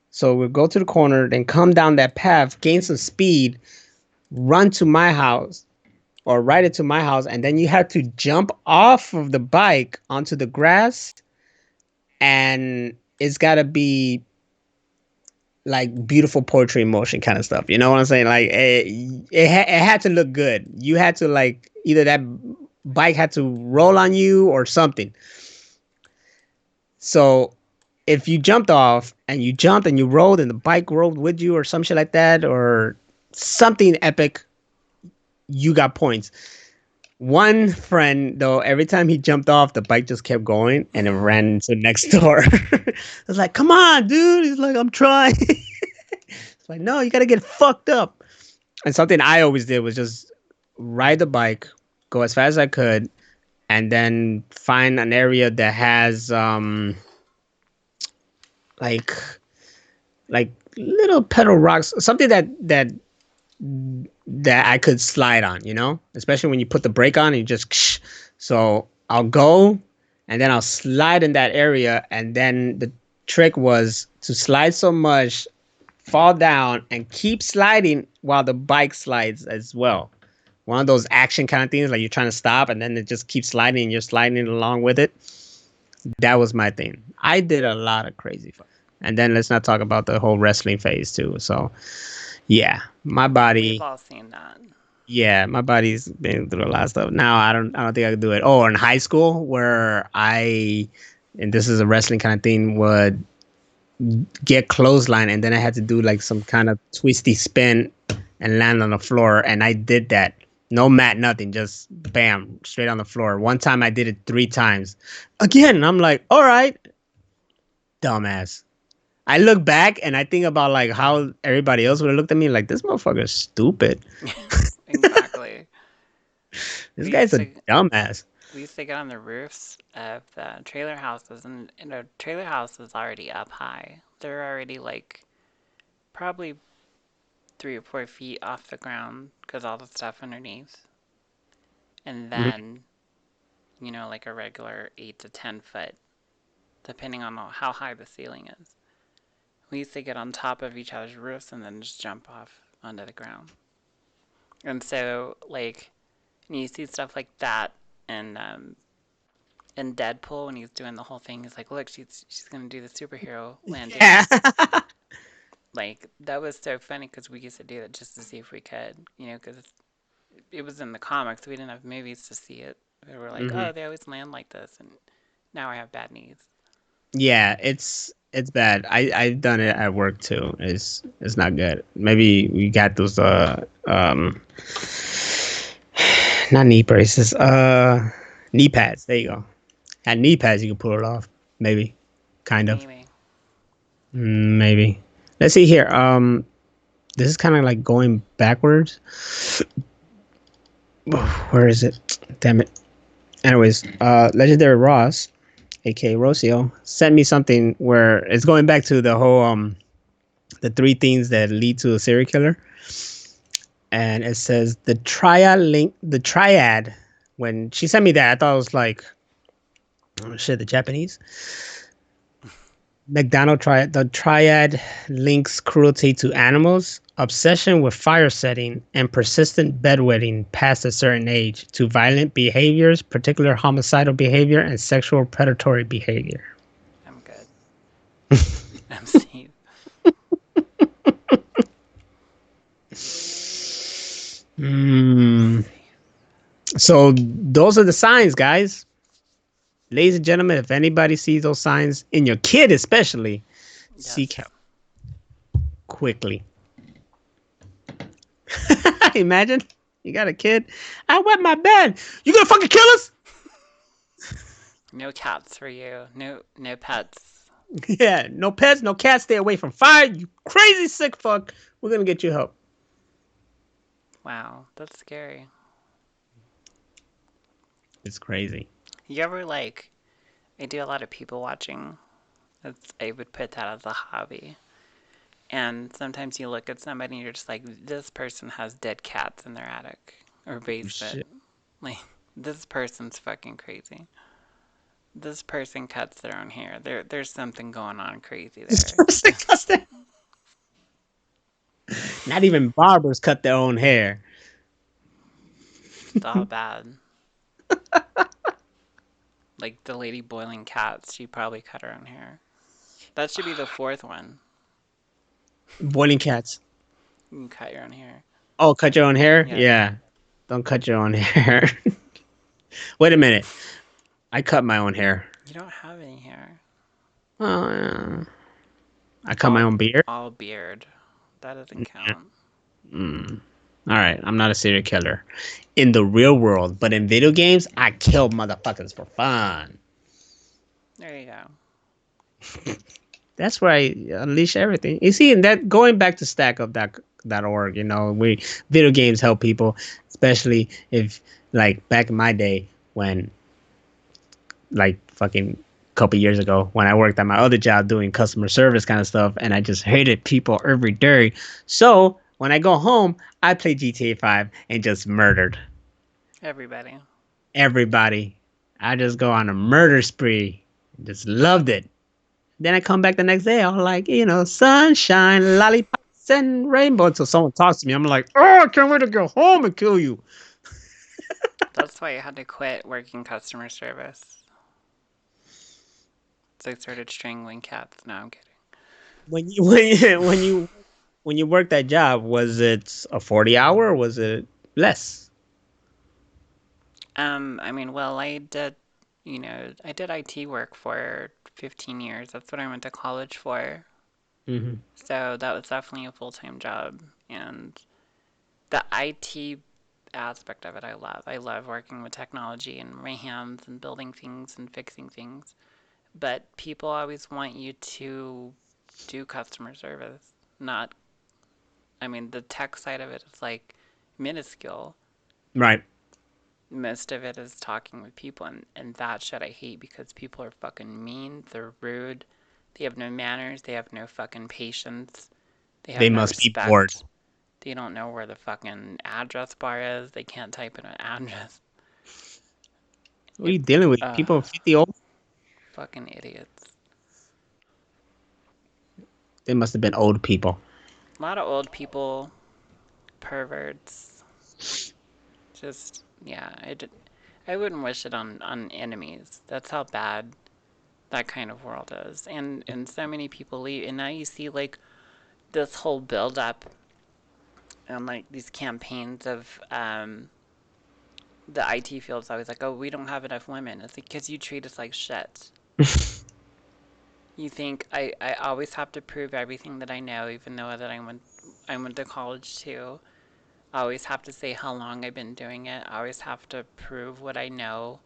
[SPEAKER 2] So we go to the corner, then come down that path, gain some speed, run to my house or ride it to my house, and then you have to jump off of the bike onto the grass, and it's got to be like beautiful poetry in motion kind of stuff. You know what I'm saying? Like it had to look good. You had to like either that bike had to roll on you or something. So if you jumped off and you jumped and you rolled and the bike rolled with you or some shit like that or something epic, you got points. One friend, though, every time he jumped off, the bike just kept going and it ran into next door. I was like, come on, dude. He's like, I'm trying. It's like, no, you got to get fucked up. And something I always did was just ride the bike, go as fast as I could, and then find an area that has like like little pedal rocks, something that I could slide on, especially when you put the brake on and you just. So I'll go and then I'll slide in that area. And then the trick was to slide so much, fall down, and keep sliding while the bike slides as well. One of those action kind of things, like you're trying to stop and then it just keeps sliding and you're sliding along with it. That was my thing. I did a lot of crazy fun. And then let's not talk about the whole wrestling phase too. So yeah, my
[SPEAKER 1] We've
[SPEAKER 2] body.
[SPEAKER 1] all seen that.
[SPEAKER 2] Yeah, my body's been through a lot of stuff. Now I don't think I could do it. Oh, in high school where and this is a wrestling kind of thing, would get clothesline and then I had to do like some kind of twisty spin and land on the floor. And I did that. No mat, nothing, just bam, straight on the floor. One time I did it 3 times. Again, and I'm like, all right, dumbass. I look back and I think about like how everybody else would have looked at me like this motherfucker's stupid.
[SPEAKER 1] Exactly.
[SPEAKER 2] This
[SPEAKER 1] We
[SPEAKER 2] guy's
[SPEAKER 1] used
[SPEAKER 2] a
[SPEAKER 1] to
[SPEAKER 2] dumbass.
[SPEAKER 1] we used to get on the roofs of the trailer houses, and the trailer house was already up high. They're already like probably 3 or 4 feet off the ground because all the stuff underneath. And then, like a regular 8 to 10 foot, depending on how high the ceiling is. We used to get on top of each other's roofs and then just jump off onto the ground. And so, like, you see stuff like that in Deadpool when he's doing the whole thing. He's like, "Look, she's gonna do the superhero landing."
[SPEAKER 2] Yeah.
[SPEAKER 1] Like that was so funny because we used to do that just to see if we could, because it was in the comics. We didn't have movies to see it. We were like,
[SPEAKER 2] hmm
[SPEAKER 1] "Oh, they always land like this," and now I have bad knees.
[SPEAKER 2] Yeah, it's bad. I've done it at work too. It's not good. Maybe we got those not knee braces, knee pads. There you go. At knee pads you can pull it off. Maybe. Kind of.
[SPEAKER 1] Maybe.
[SPEAKER 2] Maybe. Let's see here. This is kind of like going backwards. Where is it? Damn it. Anyways, Legendary Ross, aka Rocio, sent me something where it's going back to the whole the 3 things that lead to a serial killer. And it says the triad. When she sent me that, I thought it was like, oh shit, the Japanese. McDonald triad. The triad links cruelty to animals, obsession with fire setting, and persistent bedwetting past a certain age to violent behaviors, particular homicidal behavior, and sexual predatory behavior.
[SPEAKER 1] I'm good. I'm Steve.
[SPEAKER 2] Mm. So those are the signs, guys. Ladies and gentlemen, if anybody sees those signs in your kid, especially, seek
[SPEAKER 1] Yes.
[SPEAKER 2] help quickly. Imagine you got a kid. I wet my bed. You gonna fucking kill us?
[SPEAKER 1] No cats for you. No pets.
[SPEAKER 2] Yeah, no pets, no cats. Stay away from fire. You crazy sick fuck. We're gonna get you help.
[SPEAKER 1] Wow, that's scary.
[SPEAKER 2] It's crazy.
[SPEAKER 1] You ever like? I do a lot of people watching. I would put that as a hobby. And sometimes you look at somebody and you're just like, this person has dead cats in their attic or basement.
[SPEAKER 2] Shit.
[SPEAKER 1] Like, this person's fucking crazy. This person cuts their own hair. There's something going on crazy
[SPEAKER 2] This
[SPEAKER 1] there.
[SPEAKER 2] person cuts their- Not even barbers cut their own hair.
[SPEAKER 1] It's all bad. Like the lady boiling cats, she probably cut her own hair. That should be the fourth one.
[SPEAKER 2] Boiling cats.
[SPEAKER 1] You can cut your own hair.
[SPEAKER 2] Oh, cut your own hair?
[SPEAKER 1] Yes.
[SPEAKER 2] Yeah. Don't cut your own hair. Wait a minute. I cut my own hair.
[SPEAKER 1] You don't have any hair.
[SPEAKER 2] Oh, yeah. I cut my
[SPEAKER 1] All
[SPEAKER 2] own beard.
[SPEAKER 1] all beard. That doesn't count.
[SPEAKER 2] Mm. All right, I'm not a serial killer in the real world, but in video games, I kill motherfuckers for fun.
[SPEAKER 1] There you go.
[SPEAKER 2] That's where I unleash everything. You see, and that going back to stack.org, we video games help people, especially if like back in my day when like fucking couple years ago when I worked at my other job doing customer service kind of stuff, and I just hated people every day. So when I go home, I play GTA 5 and just murdered
[SPEAKER 1] Everybody.
[SPEAKER 2] everybody. I just go on a murder spree. Just loved it. Then I come back the next day, I'm like, sunshine, lollipops, and rainbow. Until someone talks to me, I'm like, oh, I can't wait to go home and kill you.
[SPEAKER 1] That's why I had to quit working customer service. So I started strangling cats. No, I'm kidding.
[SPEAKER 2] When you when you worked that job, was it a 40 hour or was it less?
[SPEAKER 1] I mean, well, I did IT work for 15 years. That's what I went to college for.
[SPEAKER 2] Hmm.
[SPEAKER 1] So that was definitely a full-time job. And the IT aspect of it, I love. I love working with technology and my hands and building things and fixing things. But people always want you to do customer service, not, I mean, the tech side of it is like minuscule.
[SPEAKER 2] Right.
[SPEAKER 1] Most of it is talking with people, and that shit I hate because people are fucking mean, they're rude, they have no manners, they have no fucking patience, they have
[SPEAKER 2] They
[SPEAKER 1] no
[SPEAKER 2] must be bored.
[SPEAKER 1] respect, they don't know where the fucking address bar is, they can't type in an address.
[SPEAKER 2] What are
[SPEAKER 1] It,
[SPEAKER 2] you dealing with?
[SPEAKER 1] uh,
[SPEAKER 2] People 50 old?
[SPEAKER 1] Fucking idiots.
[SPEAKER 2] They must have been old people.
[SPEAKER 1] A lot of old people, perverts, just, yeah, I wouldn't wish it on enemies. That's how bad that kind of world is. And so many people leave, and now you see like this whole build up and like these campaigns of the IT field is always like, oh, we don't have enough women. It's like because you treat us like shit. You think I always have to prove everything that I know, even though that I went to college too. I always have to say how long I've been doing it. I always have to prove what I know.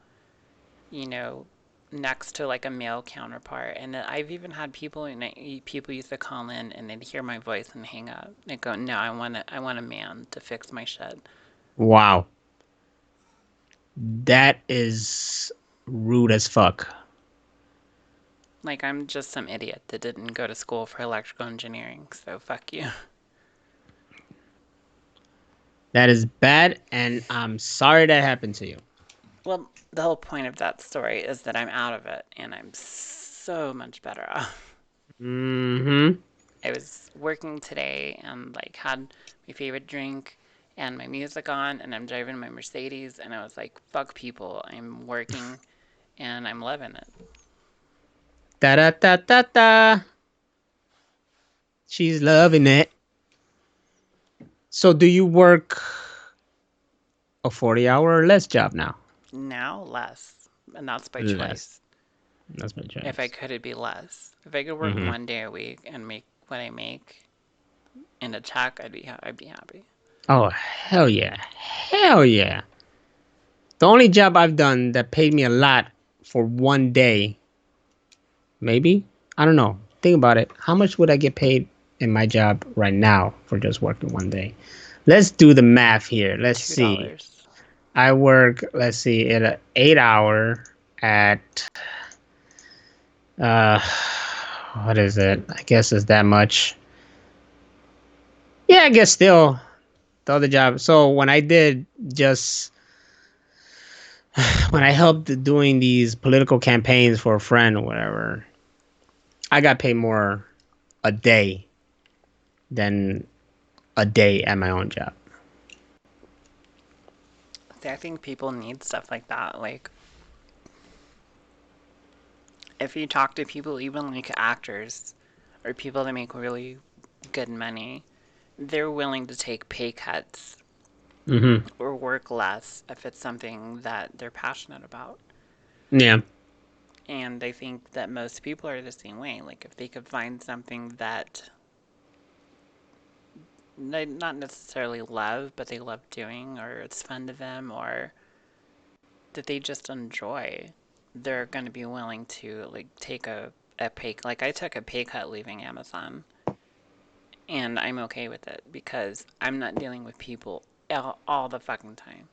[SPEAKER 1] You know, next to like a male counterpart. And I've even had people used to call in and they'd hear my voice and hang up. They go, "No, I want a man to fix my shit."
[SPEAKER 2] Wow. That is rude as fuck.
[SPEAKER 1] Like I'm just some idiot that didn't go to school for electrical engineering, so fuck you.
[SPEAKER 2] That is bad, and I'm sorry that happened to you.
[SPEAKER 1] Well, the whole point of that story is that I'm out of it and I'm so much better off.
[SPEAKER 2] Mm-hmm.
[SPEAKER 1] I was working today and like had my favorite drink and my music on and I'm driving my Mercedes and I was like, fuck people. I'm working and I'm loving it.
[SPEAKER 2] Da da da da da. She's loving it. So, do you work a 40 hour or less job now?
[SPEAKER 1] Now less. And that's by
[SPEAKER 2] Less.
[SPEAKER 1] choice.
[SPEAKER 2] That's my
[SPEAKER 1] If I
[SPEAKER 2] choice.
[SPEAKER 1] could, it'd be less. If I could work
[SPEAKER 2] Mm-hmm.
[SPEAKER 1] 1 day a week and make what I make in a check, I'd be happy.
[SPEAKER 2] Oh, hell yeah. Hell yeah. The only job I've done that paid me a lot for one day, maybe? I don't know. Think about it. How much would I get paid in my job right now for just working one day? Let's do the math here. Let's see.
[SPEAKER 1] $2.
[SPEAKER 2] I work, let's see, at an 8 hour at, uh, what is it? I guess it's that much. Yeah, I guess still the other job. So when I did just when I helped doing these political campaigns for a friend or whatever, I got paid more a day than a day at my own job.
[SPEAKER 1] See, I think people need stuff like that. Like, if you talk to people, even like actors or people that make really good money, they're willing to take pay cuts
[SPEAKER 2] Hmm.
[SPEAKER 1] or work less if it's something that they're passionate about.
[SPEAKER 2] Yeah.
[SPEAKER 1] And I think that most people are the same way. Like, if they could find something that they not necessarily love, but they love doing, or it's fun to them, or that they just enjoy, they're going to be willing to like take a pay. Like I took a pay cut leaving Amazon, and I'm okay with it because I'm not dealing with people all the fucking time.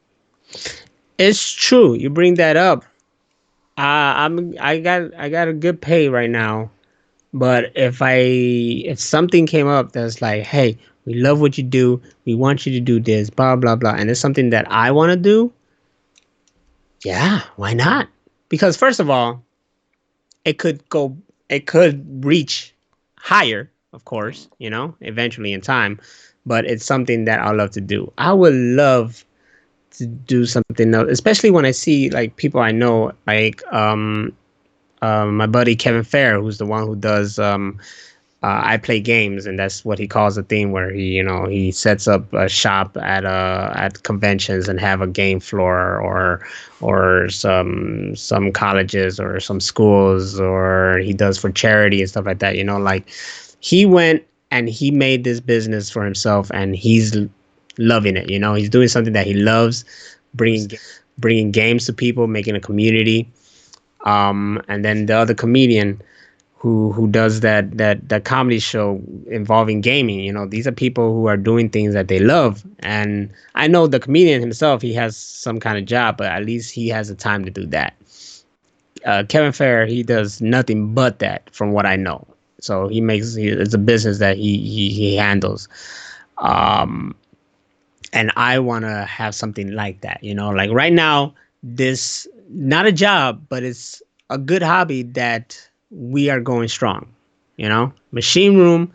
[SPEAKER 2] It's true. You bring that up. I got a good pay right now, but if something came up that's like, hey, we love what you do, we want you to do this, blah blah blah, and it's something that I want to do, yeah, why not? Because first of all, it could go, it could reach higher, of
[SPEAKER 1] Right.
[SPEAKER 2] course, eventually in time, but it's something that I love to do. I would love to do something else, especially when I see like people I know, like my buddy Kevin Fair, who's the one who does I play games, and that's what he calls a thing where he sets up a shop at conventions and have a game floor, or some colleges or some schools, or he does for charity and stuff like that. Like he went and he made this business for himself, and he's loving it. He's doing something that he loves, bringing games to people, making a community. And then the other comedian who does that comedy show involving gaming. These are people who are doing things that they love. And I know the comedian himself, he has some kind of job, but at least he has the time to do that. Kevin Fair, he does nothing but that, from what I know. So it's a business that he handles. Um, and I want to have something like that. Like right now, this not a job, but it's a good hobby that we are going strong. Machine Room,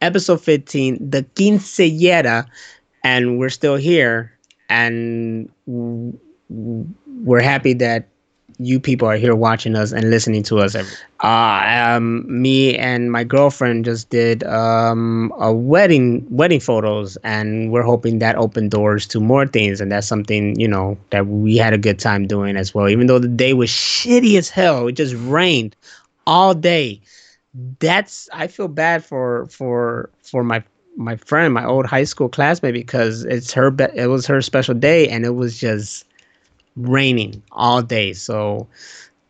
[SPEAKER 2] episode 15, the quinceañera, and we're still here, and we're happy that you people are here watching us and listening to us. Me and my girlfriend just did a wedding photos, and we're hoping that opened doors to more things, and that's something that we had a good time doing as well. Even though the day was shitty as hell, it just rained all day. I feel bad for my friend, my old high school classmate, because it was her special day, and it was just raining all day. So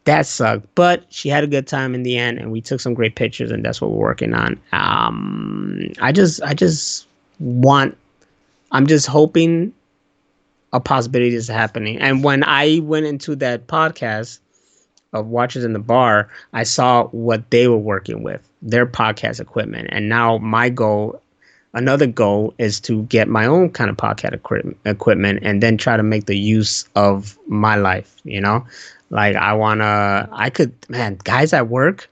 [SPEAKER 2] that sucked, but she had a good time in the end, and we took some great pictures, and that's what we're working on. Want, I'm just hoping a possibility is happening. And when I went into that podcast of Watchers in the Bar, I saw what they were working with, their podcast equipment. And now another goal is to get my own kind of podcast equipment, and then try to make the use of my life, Like man, guys at work,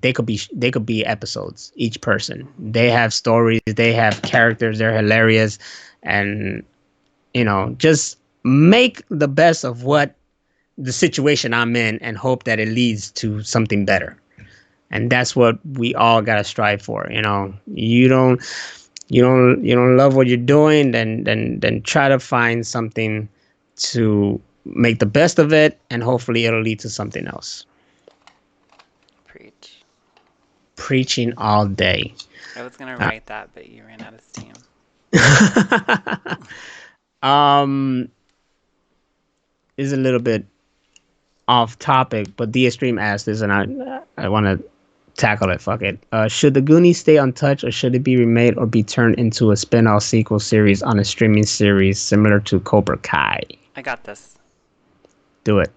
[SPEAKER 2] they could be episodes, each person. They have stories, they have characters, they're hilarious, and just make the best of what the situation I'm in, and hope that it leads to something better. And that's what we all gotta strive for. You don't love what you're doing, then try to find something to make the best of it, and hopefully it'll lead to something else.
[SPEAKER 1] Preach.
[SPEAKER 2] Preaching all day.
[SPEAKER 1] I was gonna write that, but you ran out of steam.
[SPEAKER 2] um is a little bit off topic, but the Stream asked this, and I want to tackle it. Fuck it. Should the Goonies stay untouched, or should it be remade or be turned into a spin-off sequel series on a streaming series similar to Cobra Kai?
[SPEAKER 1] I got this.
[SPEAKER 2] Do it.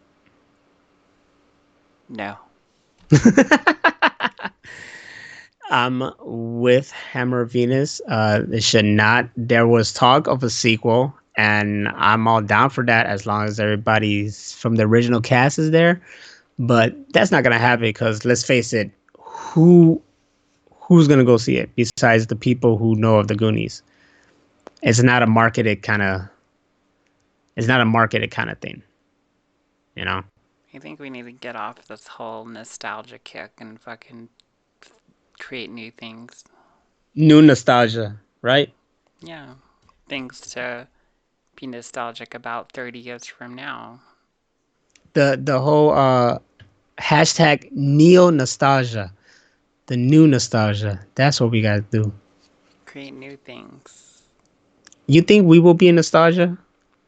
[SPEAKER 1] No.
[SPEAKER 2] I'm with Hammer Venus. It should not. There was talk of a sequel, and I'm all down for that as long as everybody's from the original cast is there. But that's not gonna happen, because let's face it, who's gonna go see it besides the people who know of the Goonies? It's not a marketed kind of. It's not a marketed kind of thing.
[SPEAKER 1] I think we need to get off this whole nostalgia kick and fucking create new things.
[SPEAKER 2] New nostalgia, right?
[SPEAKER 1] Yeah. Things to be nostalgic about 30 years from now.
[SPEAKER 2] The whole hashtag neo nostalgia, the new nostalgia. That's what we gotta do.
[SPEAKER 1] Create new things.
[SPEAKER 2] You think we will be in nostalgia?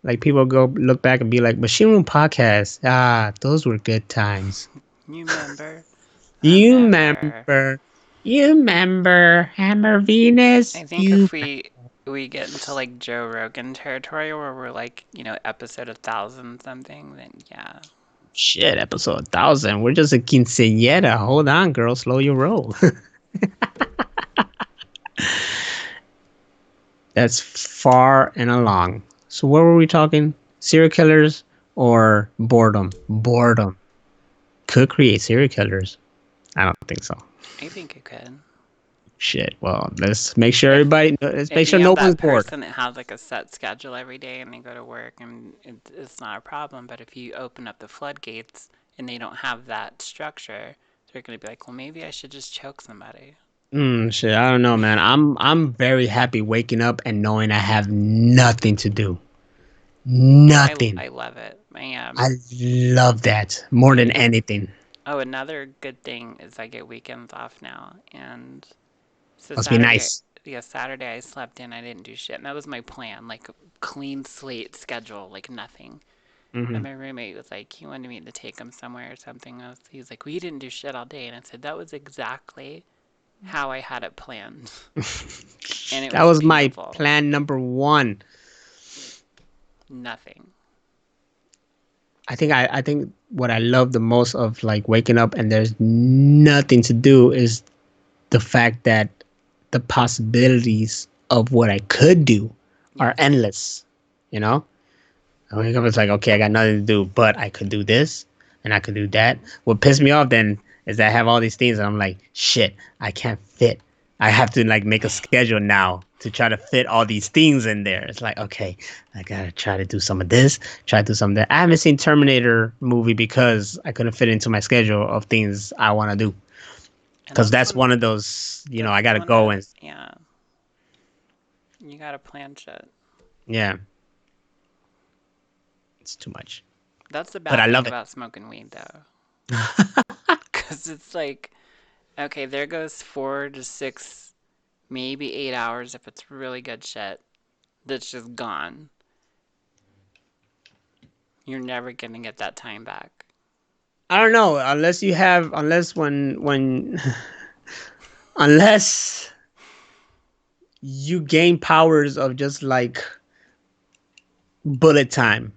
[SPEAKER 2] Like people go look back and be like, Machine Room Podcast. Ah, those were good times.
[SPEAKER 1] You remember? I
[SPEAKER 2] You
[SPEAKER 1] remember.
[SPEAKER 2] remember? You remember Hammer Venus?
[SPEAKER 1] I think
[SPEAKER 2] You
[SPEAKER 1] if we get into like Joe Rogan territory where we're like, episode 1,000 something, then yeah.
[SPEAKER 2] shit, episode 1000. We're just a quinceañera. Hold on, girl. Slow your roll. That's far and along. So what were we talking? Serial killers or boredom? Boredom could create serial killers. I don't think so.
[SPEAKER 1] I think it could.
[SPEAKER 2] Shit. Well, let's make sure
[SPEAKER 1] If
[SPEAKER 2] everybody. Let's make
[SPEAKER 1] if
[SPEAKER 2] sure
[SPEAKER 1] you
[SPEAKER 2] no
[SPEAKER 1] have
[SPEAKER 2] one's
[SPEAKER 1] that
[SPEAKER 2] bored.
[SPEAKER 1] person that has like a set schedule every day and they go to work and it's not a problem, but if you open up the floodgates and they don't have that structure, they're going to be like, well, maybe I should just choke somebody.
[SPEAKER 2] Shit. I don't know, man. I'm very happy waking up and knowing I have nothing to do.
[SPEAKER 1] Oh,
[SPEAKER 2] Nothing.
[SPEAKER 1] I love it. I am.
[SPEAKER 2] I love that more than anything.
[SPEAKER 1] Oh, another good thing is I get weekends off now, and so
[SPEAKER 2] Must be
[SPEAKER 1] Saturday,
[SPEAKER 2] nice.
[SPEAKER 1] yeah, Saturday I slept in. I didn't do shit, and that was my plan, like clean slate schedule, like nothing. And
[SPEAKER 2] Hmm.
[SPEAKER 1] my roommate was like, he wanted me to take him somewhere or something. He was like, well, you didn't do shit all day, and I said that was exactly how I had it planned, and it
[SPEAKER 2] That
[SPEAKER 1] was
[SPEAKER 2] was my
[SPEAKER 1] beautiful.
[SPEAKER 2] plan number one.
[SPEAKER 1] Nothing.
[SPEAKER 2] I think what I love the most of like waking up and there's nothing to do is the fact that the possibilities of what I could do are
[SPEAKER 1] Yes.
[SPEAKER 2] endless. You know, I wake up, it's like, okay, I got nothing to do, but I could do this and I could do that. What pissed me off then is that I have all these things and I'm like, shit, I can't fit. I have to like make a schedule now to try to fit all these things in there. It's like, okay, I gotta try to do some of this, try to do some of that. I haven't seen Terminator movie because I couldn't fit into my schedule of things I want to do.
[SPEAKER 1] And
[SPEAKER 2] Because that's one of those, I
[SPEAKER 1] that's
[SPEAKER 2] gotta
[SPEAKER 1] one
[SPEAKER 2] go
[SPEAKER 1] of,
[SPEAKER 2] and
[SPEAKER 1] yeah, you gotta plan shit.
[SPEAKER 2] yeah, it's too much.
[SPEAKER 1] That's the
[SPEAKER 2] But I
[SPEAKER 1] bad thing
[SPEAKER 2] love it.
[SPEAKER 1] about smoking weed, though. Because it's like, okay, there goes 4 to 6, maybe 8 hours if it's really good shit that's just gone. You're never gonna get that time back.
[SPEAKER 2] I don't know unless you have unless when unless you gain powers of just like bullet time,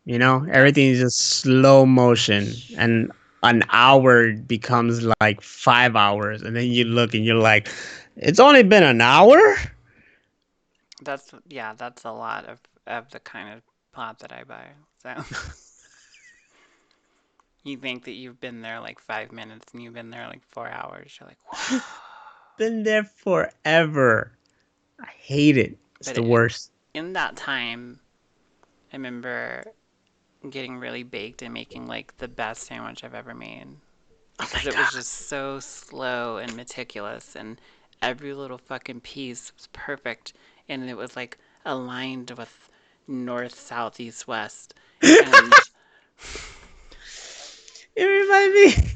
[SPEAKER 1] Yes.
[SPEAKER 2] everything is just slow motion and an hour becomes like 5 hours and then you look and you're like, it's only been an hour.
[SPEAKER 1] Yeah, that's a lot of the kind of pot that I buy. So you think that you've been there like 5 minutes and you've been there like 4 hours. You're like, whoa.
[SPEAKER 2] Been there forever. I hate it. It's
[SPEAKER 1] But
[SPEAKER 2] the worst.
[SPEAKER 1] in that time, I remember getting really baked and making like the best sandwich I've ever made
[SPEAKER 2] Oh my
[SPEAKER 1] because it was
[SPEAKER 2] god.
[SPEAKER 1] just so slow and meticulous and every little fucking piece was perfect and it was like aligned with north, south, east, west. And
[SPEAKER 2] It remind me.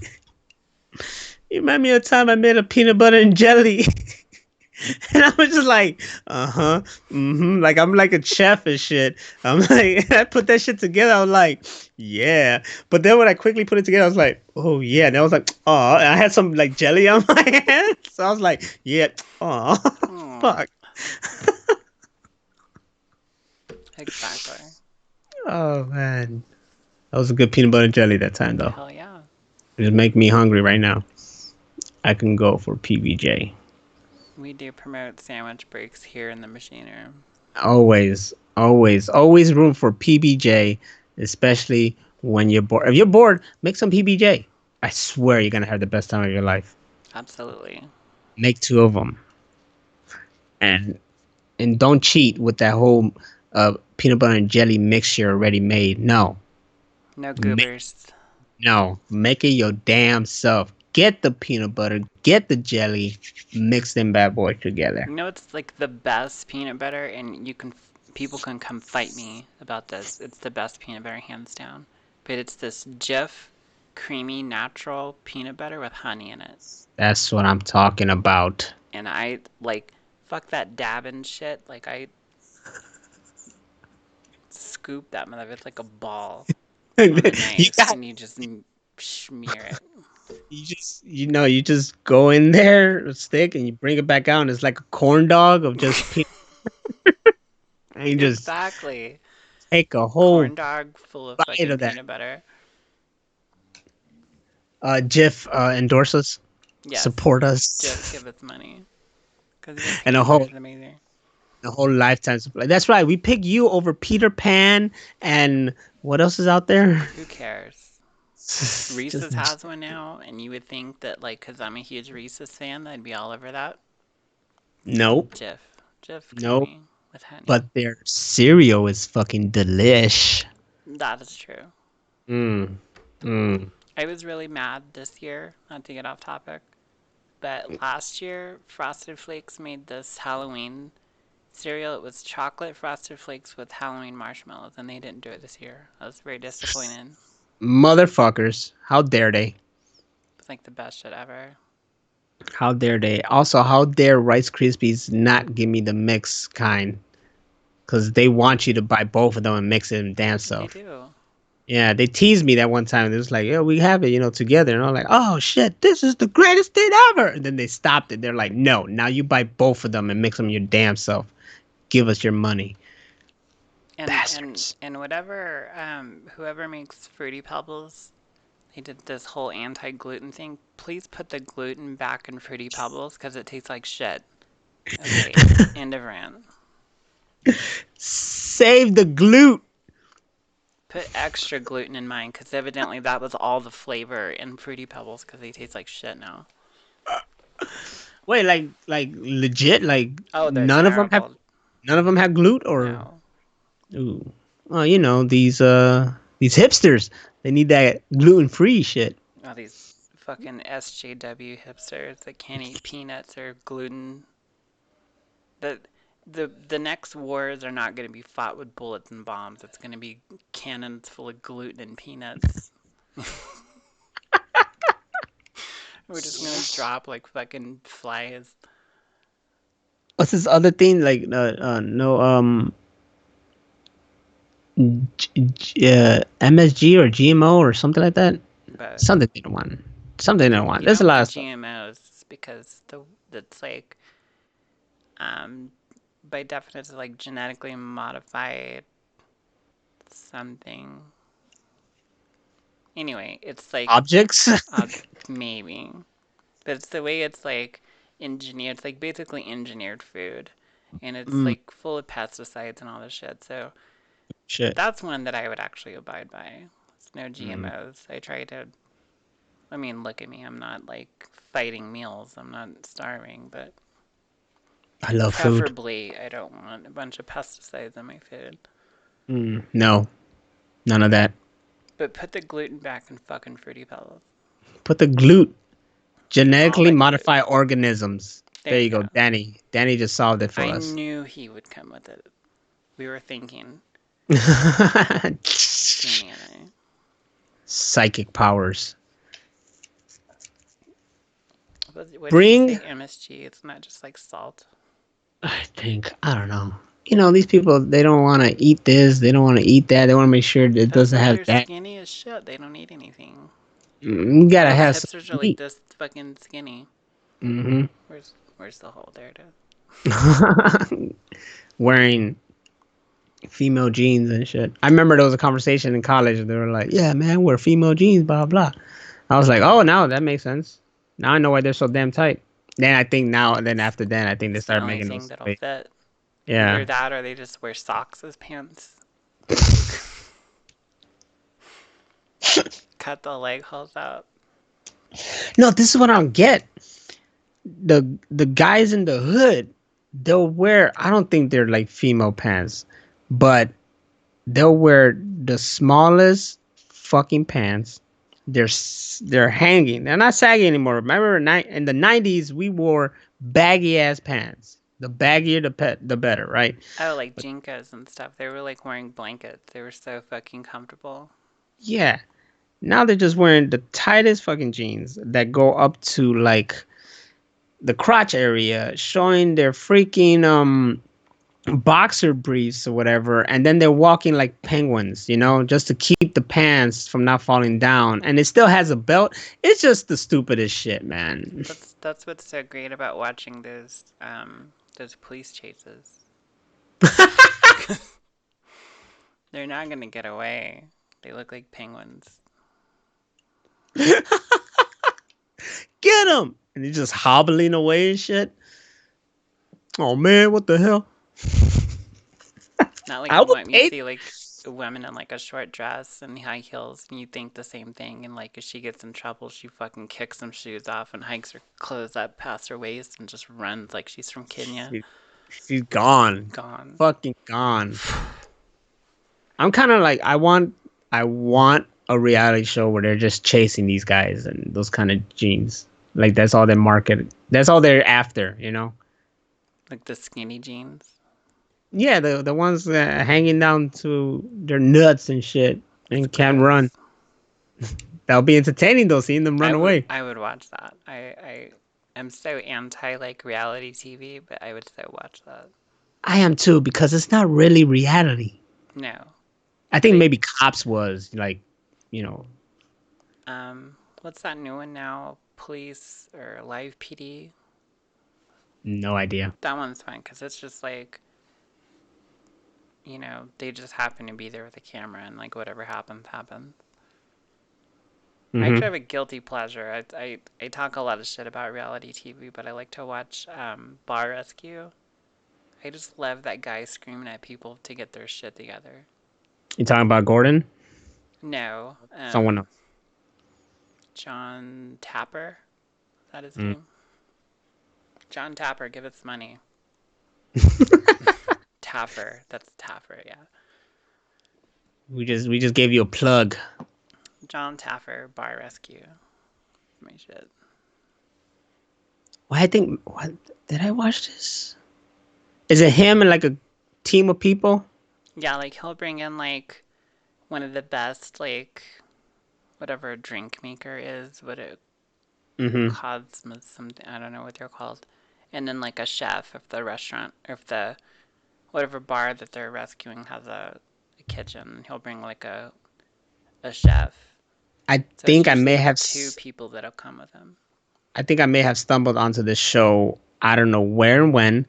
[SPEAKER 2] You remind me of the time I made a peanut butter and jelly. And I was just like, uh-huh, like I'm like a chef and shit. I'm like, I put that shit together. I was like, yeah. But then when I quickly put it together, I was like, oh yeah. And I was like, oh, and I had some like jelly on my hands. So I was like, yeah, oh,
[SPEAKER 1] oh,
[SPEAKER 2] fuck.
[SPEAKER 1] exactly.
[SPEAKER 2] Oh man, that was a good peanut butter and jelly that time though.
[SPEAKER 1] Hell yeah.
[SPEAKER 2] It make me hungry right now. I can go for PBJ.
[SPEAKER 1] We do promote sandwich breaks here in the machine room.
[SPEAKER 2] Always, always, always room for PBJ, especially when you're bored. If you're bored, make some PBJ. I swear you're gonna have the best time of your life.
[SPEAKER 1] Absolutely.
[SPEAKER 2] Make two of them, and don't cheat with that whole peanut butter and jelly mixture already made. No,
[SPEAKER 1] No
[SPEAKER 2] make
[SPEAKER 1] goobers.
[SPEAKER 2] no, make it your damn self. Get the peanut butter, get the jelly, mix them bad boys together.
[SPEAKER 1] You know it's like the best peanut butter, and people can come fight me about this. It's the best peanut butter hands down. But it's this Jif creamy natural peanut butter with honey in it.
[SPEAKER 2] That's what I'm talking about.
[SPEAKER 1] And I like Fuck that dabbing shit. Like I scoop that mother. It's like a ball on a
[SPEAKER 2] You
[SPEAKER 1] knife,
[SPEAKER 2] got
[SPEAKER 1] and you just smear it.
[SPEAKER 2] you just go in there, a stick, and you bring it back out, and it's like a corn dog of just and you just
[SPEAKER 1] Exactly.
[SPEAKER 2] take a whole
[SPEAKER 1] Corn dog full of
[SPEAKER 2] bite
[SPEAKER 1] fucking
[SPEAKER 2] of that.
[SPEAKER 1] peanut butter.
[SPEAKER 2] Jif endorse us,
[SPEAKER 1] Yes.
[SPEAKER 2] support
[SPEAKER 1] Just
[SPEAKER 2] us,
[SPEAKER 1] give us money. Because your
[SPEAKER 2] and a
[SPEAKER 1] peanut butter
[SPEAKER 2] whole
[SPEAKER 1] is amazing.
[SPEAKER 2] lifetime supply. That's right. We pick you over Peter Pan and what else is out there?
[SPEAKER 1] Who cares? Reese's
[SPEAKER 2] Just
[SPEAKER 1] has one now, and you would think that, like, because I'm a huge Reese's fan, I'd be all over that.
[SPEAKER 2] nope,
[SPEAKER 1] Jif. Jif
[SPEAKER 2] nope.
[SPEAKER 1] creamy with honey.
[SPEAKER 2] But their cereal is fucking delish.
[SPEAKER 1] That is true.
[SPEAKER 2] Mm, mm.
[SPEAKER 1] I was really mad this year, not to get off topic, but last year, Frosted Flakes made this Halloween cereal. It was chocolate Frosted Flakes with Halloween marshmallows, and they didn't do it this year. I was very disappointed.
[SPEAKER 2] Motherfuckers! How dare they?
[SPEAKER 1] It's like the best shit ever.
[SPEAKER 2] How dare they? Also, how dare Rice Krispies not give me the mix kind? Because they want you to buy both of them and mix it in damn
[SPEAKER 1] They
[SPEAKER 2] self.
[SPEAKER 1] do.
[SPEAKER 2] Yeah, they teased me that one time. It was like, yeah, we have it, together. And I'm like, oh shit, this is the greatest thing ever. And then they stopped it. They're like, no, now you buy both of them and mix them your damn self. Give us your money,
[SPEAKER 1] And and
[SPEAKER 2] bastards.
[SPEAKER 1] and whatever whoever makes Fruity Pebbles, they did this whole anti-gluten thing. Please put the gluten back in Fruity Pebbles because it tastes like shit. Okay, end of rant.
[SPEAKER 2] Save the glute.
[SPEAKER 1] Put extra gluten in mine because evidently that was all the flavor in Fruity Pebbles because they taste like shit now.
[SPEAKER 2] Wait, like legit, like
[SPEAKER 1] Oh, they're terrible.
[SPEAKER 2] none of them have glute or
[SPEAKER 1] No.
[SPEAKER 2] ooh. Well, these hipsters, they need that gluten free shit.
[SPEAKER 1] All these fucking SJW hipsters that can't eat peanuts or gluten. The the next wars are not going to be fought with bullets and bombs. It's going to be cannons full of gluten and peanuts. We're just going to drop like fucking flies.
[SPEAKER 2] What's this other thing? Like no MSG or GMO or something like that.
[SPEAKER 1] But
[SPEAKER 2] Something they don't want. Something they don't want.
[SPEAKER 1] you
[SPEAKER 2] There's a
[SPEAKER 1] don't
[SPEAKER 2] lot
[SPEAKER 1] want
[SPEAKER 2] of stuff.
[SPEAKER 1] GMOs because it's like um by definition it's like genetically modified something. Anyway, it's like
[SPEAKER 2] Objects.
[SPEAKER 1] uh, maybe, but it's the way it's like engineered. It's like basically engineered food, and it's
[SPEAKER 2] Mm,
[SPEAKER 1] like full of pesticides and all this shit. So
[SPEAKER 2] shit.
[SPEAKER 1] that's one that I would actually abide by. It's no
[SPEAKER 2] Mm,
[SPEAKER 1] GMOs. I try to. I mean, look at me. I'm not like fighting meals. I'm not starving, but
[SPEAKER 2] I love food.
[SPEAKER 1] preferably I don't want a bunch of pesticides in my food.
[SPEAKER 2] No, none of that.
[SPEAKER 1] But put the gluten back in fucking Fruity Pebbles.
[SPEAKER 2] Put the glute.
[SPEAKER 1] All
[SPEAKER 2] Genetically
[SPEAKER 1] that gluten.
[SPEAKER 2] modify organisms.
[SPEAKER 1] There
[SPEAKER 2] There
[SPEAKER 1] you
[SPEAKER 2] you
[SPEAKER 1] go.
[SPEAKER 2] go, Danny. Danny just solved it for
[SPEAKER 1] I
[SPEAKER 2] us.
[SPEAKER 1] knew he would come with it. We were thinking, Danny and I.
[SPEAKER 2] Psychic powers.
[SPEAKER 1] What did you
[SPEAKER 2] Bring,
[SPEAKER 1] say? MSG. It's not just like salt.
[SPEAKER 2] I think, I don't know. These people, they don't want to eat this. They don't want to eat that. They want to make sure it
[SPEAKER 1] That's
[SPEAKER 2] doesn't
[SPEAKER 1] why
[SPEAKER 2] have
[SPEAKER 1] they're
[SPEAKER 2] that.
[SPEAKER 1] skinny as shit. They don't eat anything.
[SPEAKER 2] You gotta
[SPEAKER 1] All the
[SPEAKER 2] have some
[SPEAKER 1] hipsters are like
[SPEAKER 2] meat.
[SPEAKER 1] this fucking skinny.
[SPEAKER 2] Hmm.
[SPEAKER 1] Where's the hole? There it is.
[SPEAKER 2] Wearing female jeans and shit. I remember there was a conversation in college and they were like, yeah, man, wear female jeans, blah, blah. I was like, oh, now that makes sense. Now I know why they're so damn tight. Then I think now, and then after that, I think they
[SPEAKER 1] It's the
[SPEAKER 2] started
[SPEAKER 1] only
[SPEAKER 2] making
[SPEAKER 1] thing
[SPEAKER 2] those.
[SPEAKER 1] that'll fit.
[SPEAKER 2] Yeah.
[SPEAKER 1] Either that or they just wear socks as pants. Cut the leg holes out.
[SPEAKER 2] No, this is what I don't get. The guys in the hood, they'll wear, I don't think they're like female pants, but they'll wear the smallest fucking pants. They're hanging. They're not saggy anymore. Remember in the 90s we wore baggy ass pants. The baggier the better, right?
[SPEAKER 1] Oh, like
[SPEAKER 2] But
[SPEAKER 1] Jinkos and stuff. They were like wearing blankets. They were so fucking comfortable.
[SPEAKER 2] yeah, now they're just wearing the tightest fucking jeans that go up to like the crotch area, showing their freaking boxer briefs or whatever, and then they're walking like penguins, just to keep the pants from not falling down, and it still has a belt. It's just the stupidest shit, man.
[SPEAKER 1] That's what's so great about watching those police chases. They're not gonna get away. They look like penguins.
[SPEAKER 2] Get him! And he's just hobbling away and shit. Oh man, what the hell?
[SPEAKER 1] Not like
[SPEAKER 2] I would
[SPEAKER 1] when you
[SPEAKER 2] pay.
[SPEAKER 1] see like women in like a short dress and high heels, and you think the same thing. And like if she gets in trouble, she fucking kicks some shoes off and hikes her clothes up past her waist and just runs like she's from Kenya.
[SPEAKER 2] She's gone,
[SPEAKER 1] Gone.
[SPEAKER 2] fucking gone. I'm kind of like I want a reality show where they're just chasing these guys and those kind of jeans. Like that's all they market. That's all they're after.
[SPEAKER 1] Like the skinny jeans.
[SPEAKER 2] Yeah, the ones hanging down to their nuts and shit
[SPEAKER 1] It's
[SPEAKER 2] and can't
[SPEAKER 1] gross.
[SPEAKER 2] run. That'll be entertaining though, seeing them run away.
[SPEAKER 1] I would watch that. I am so anti like reality TV, but I would so watch that.
[SPEAKER 2] I am too because it's not really reality.
[SPEAKER 1] No.
[SPEAKER 2] I
[SPEAKER 1] But
[SPEAKER 2] think maybe Cops was like, you know,
[SPEAKER 1] what's that new one now? Police or Live PD?
[SPEAKER 2] no idea.
[SPEAKER 1] That one's fun because it's just like, they just happen to be there with a camera and like whatever happens, happens. I
[SPEAKER 2] Hmm.
[SPEAKER 1] actually have a guilty pleasure. I talk a lot of shit about reality TV, but I like to watch Bar Rescue. I just love that guy screaming at people to get their shit together.
[SPEAKER 2] You talking about Gordon?
[SPEAKER 1] No,
[SPEAKER 2] Someone else.
[SPEAKER 1] John Tapper. Is that his
[SPEAKER 2] Mm.
[SPEAKER 1] name? John Tapper, give us money. Tapper. That's Tapper, yeah.
[SPEAKER 2] We just gave you a plug.
[SPEAKER 1] John Taffer, Bar Rescue. My shit.
[SPEAKER 2] Well, I think what did I watch this? Is it him and like a team of people?
[SPEAKER 1] Yeah, like he'll bring in like one of the best, like whatever a drink maker is, what it
[SPEAKER 2] Mm-hmm.
[SPEAKER 1] calls something, I don't know what they're called. And then like a chef if the restaurant, or if the whatever bar that they're rescuing has a kitchen, he'll bring like a chef.
[SPEAKER 2] I
[SPEAKER 1] So it's
[SPEAKER 2] think I
[SPEAKER 1] usually
[SPEAKER 2] may
[SPEAKER 1] like
[SPEAKER 2] have.
[SPEAKER 1] two people that'll come with him.
[SPEAKER 2] I think I may have stumbled onto this show. I don't know where and when.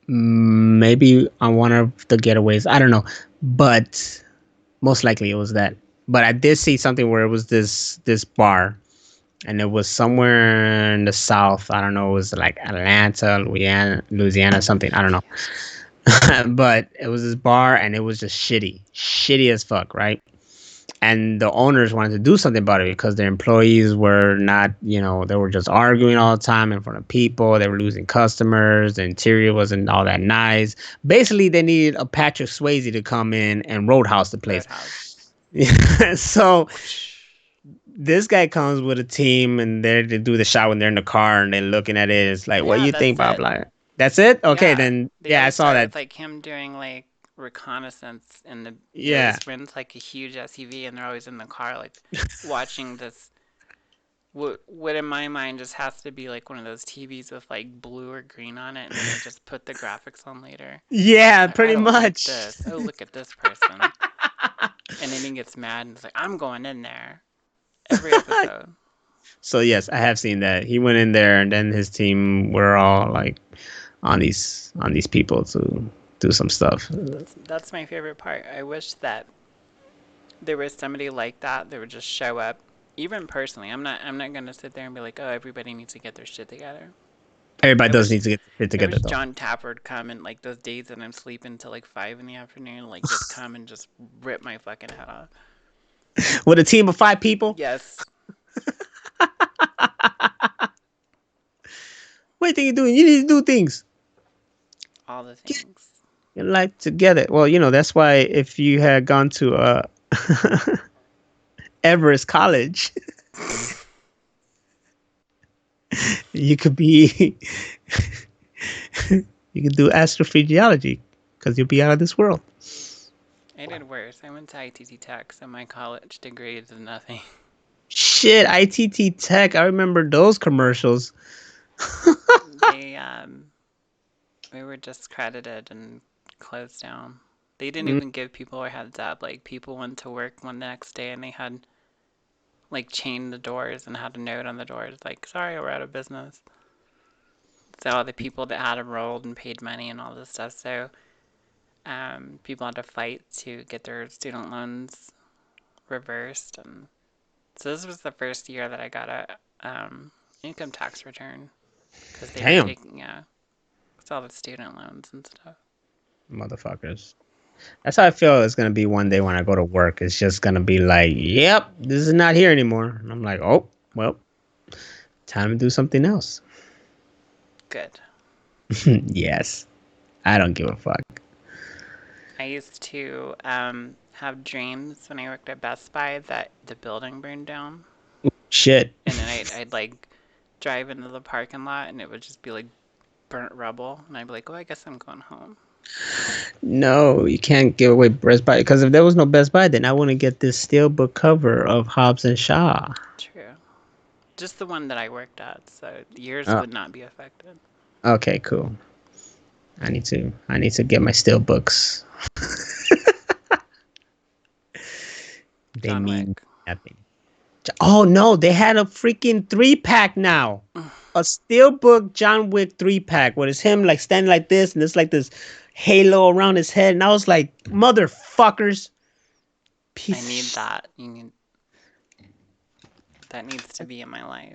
[SPEAKER 2] Maybe on one of the getaways. I don't know, but most likely it was that. But I did see something where it was this bar, and it was somewhere in the south. I don't know. It was like Atlanta, Louisiana, something. I don't know. But it was this bar, and it was just shitty as fuck, right? And the owners wanted to do something about it because their employees were not, they were just arguing all the time in front of people. They were losing customers. The interior wasn't all that nice. Basically, they needed a Patrick Swayze to come in and roadhouse the place.
[SPEAKER 1] Roadhouse.
[SPEAKER 2] So this guy comes with a team, and they do the shot when they're in the car and they're looking at it. It's like, what do
[SPEAKER 1] Yeah,
[SPEAKER 2] you think,
[SPEAKER 1] that's
[SPEAKER 2] Bob?
[SPEAKER 1] it.
[SPEAKER 2] Like, that's it? Okay,
[SPEAKER 1] Yeah.
[SPEAKER 2] then
[SPEAKER 1] They
[SPEAKER 2] yeah, I
[SPEAKER 1] always
[SPEAKER 2] saw
[SPEAKER 1] start
[SPEAKER 2] that.
[SPEAKER 1] with like him doing like reconnaissance in the
[SPEAKER 2] Yeah.
[SPEAKER 1] his friends like a huge SUV, and they're always in the car like watching this what in my mind just has to be like one of those TVs with like blue or green on it, and then they just put the graphics on later.
[SPEAKER 2] Yeah,
[SPEAKER 1] Like, I
[SPEAKER 2] pretty
[SPEAKER 1] don't like
[SPEAKER 2] much.
[SPEAKER 1] this. Oh, look at this person. And then he gets mad and it's like, I'm going in there. Every episode.
[SPEAKER 2] So yes, I have seen that. He went in there, and then his team were all like on these people to do some stuff.
[SPEAKER 1] That's my favorite part. I wish that there was somebody like that would just show up. Even personally, I'm not gonna sit there and be like, oh, everybody needs to get their shit together.
[SPEAKER 2] Everybody
[SPEAKER 1] I
[SPEAKER 2] does
[SPEAKER 1] wish
[SPEAKER 2] need to get it
[SPEAKER 1] I
[SPEAKER 2] together
[SPEAKER 1] wish
[SPEAKER 2] though.
[SPEAKER 1] John Tapper would come and like those days that I'm sleeping till like 5 in the afternoon, like just come and just rip my fucking head off.
[SPEAKER 2] With a team of 5 people,
[SPEAKER 1] Yes,
[SPEAKER 2] what do you think you're doing? You need to do things.
[SPEAKER 1] all the
[SPEAKER 2] Get
[SPEAKER 1] things.
[SPEAKER 2] your life together. Well, that's why if you had gone to Everest College, you could be you could do astrophysiology because you'll be out of this world.
[SPEAKER 1] I did worse. I went to ITT Tech, so my college degree is nothing.
[SPEAKER 2] Shit, ITT Tech. I remember those commercials.
[SPEAKER 1] They we were discredited and closed down. They didn't
[SPEAKER 2] Mm,
[SPEAKER 1] even give people a heads up. Like people went to work one next day and they had like chained the doors and had a note on the doors like, "Sorry, we're out of business." So all the people that had enrolled and paid money and all this stuff. So people had to fight to get their student loans reversed. And so this was the first year that I got a income tax return because they were
[SPEAKER 2] damn,
[SPEAKER 1] taking it's all the student loans and stuff.
[SPEAKER 2] motherfuckers. That's how I feel it's gonna be one day when I go to work. It's just gonna be like, yep, this is not here anymore. And I'm like, oh, well, time to do something else.
[SPEAKER 1] Good.
[SPEAKER 2] Yes, I don't give a fuck.
[SPEAKER 1] I used to have dreams when I worked at Best Buy that the building burned down,
[SPEAKER 2] Shit.
[SPEAKER 1] and then I'd like drive into the parking lot, and it would just be like burnt rubble, and I'd be like, "Oh, I guess I'm going home."
[SPEAKER 2] No, you can't give away Best Buy because if there was no Best Buy, then I wouldn't get this steelbook cover of Hobbs and Shaw.
[SPEAKER 1] True. Just the one that I worked at, so yours
[SPEAKER 2] Oh,
[SPEAKER 1] would not be affected.
[SPEAKER 2] okay, cool. I need to get my steelbooks. They
[SPEAKER 1] John
[SPEAKER 2] mean
[SPEAKER 1] Wick.
[SPEAKER 2] nothing. Oh no, they had a freaking 3-pack now. A steelbook John Wick 3-pack where it's him like standing like this and it's like this halo around his head. And I was like, motherfuckers.
[SPEAKER 1] I need
[SPEAKER 2] Piece.
[SPEAKER 1] that. You need that needs to be in my life.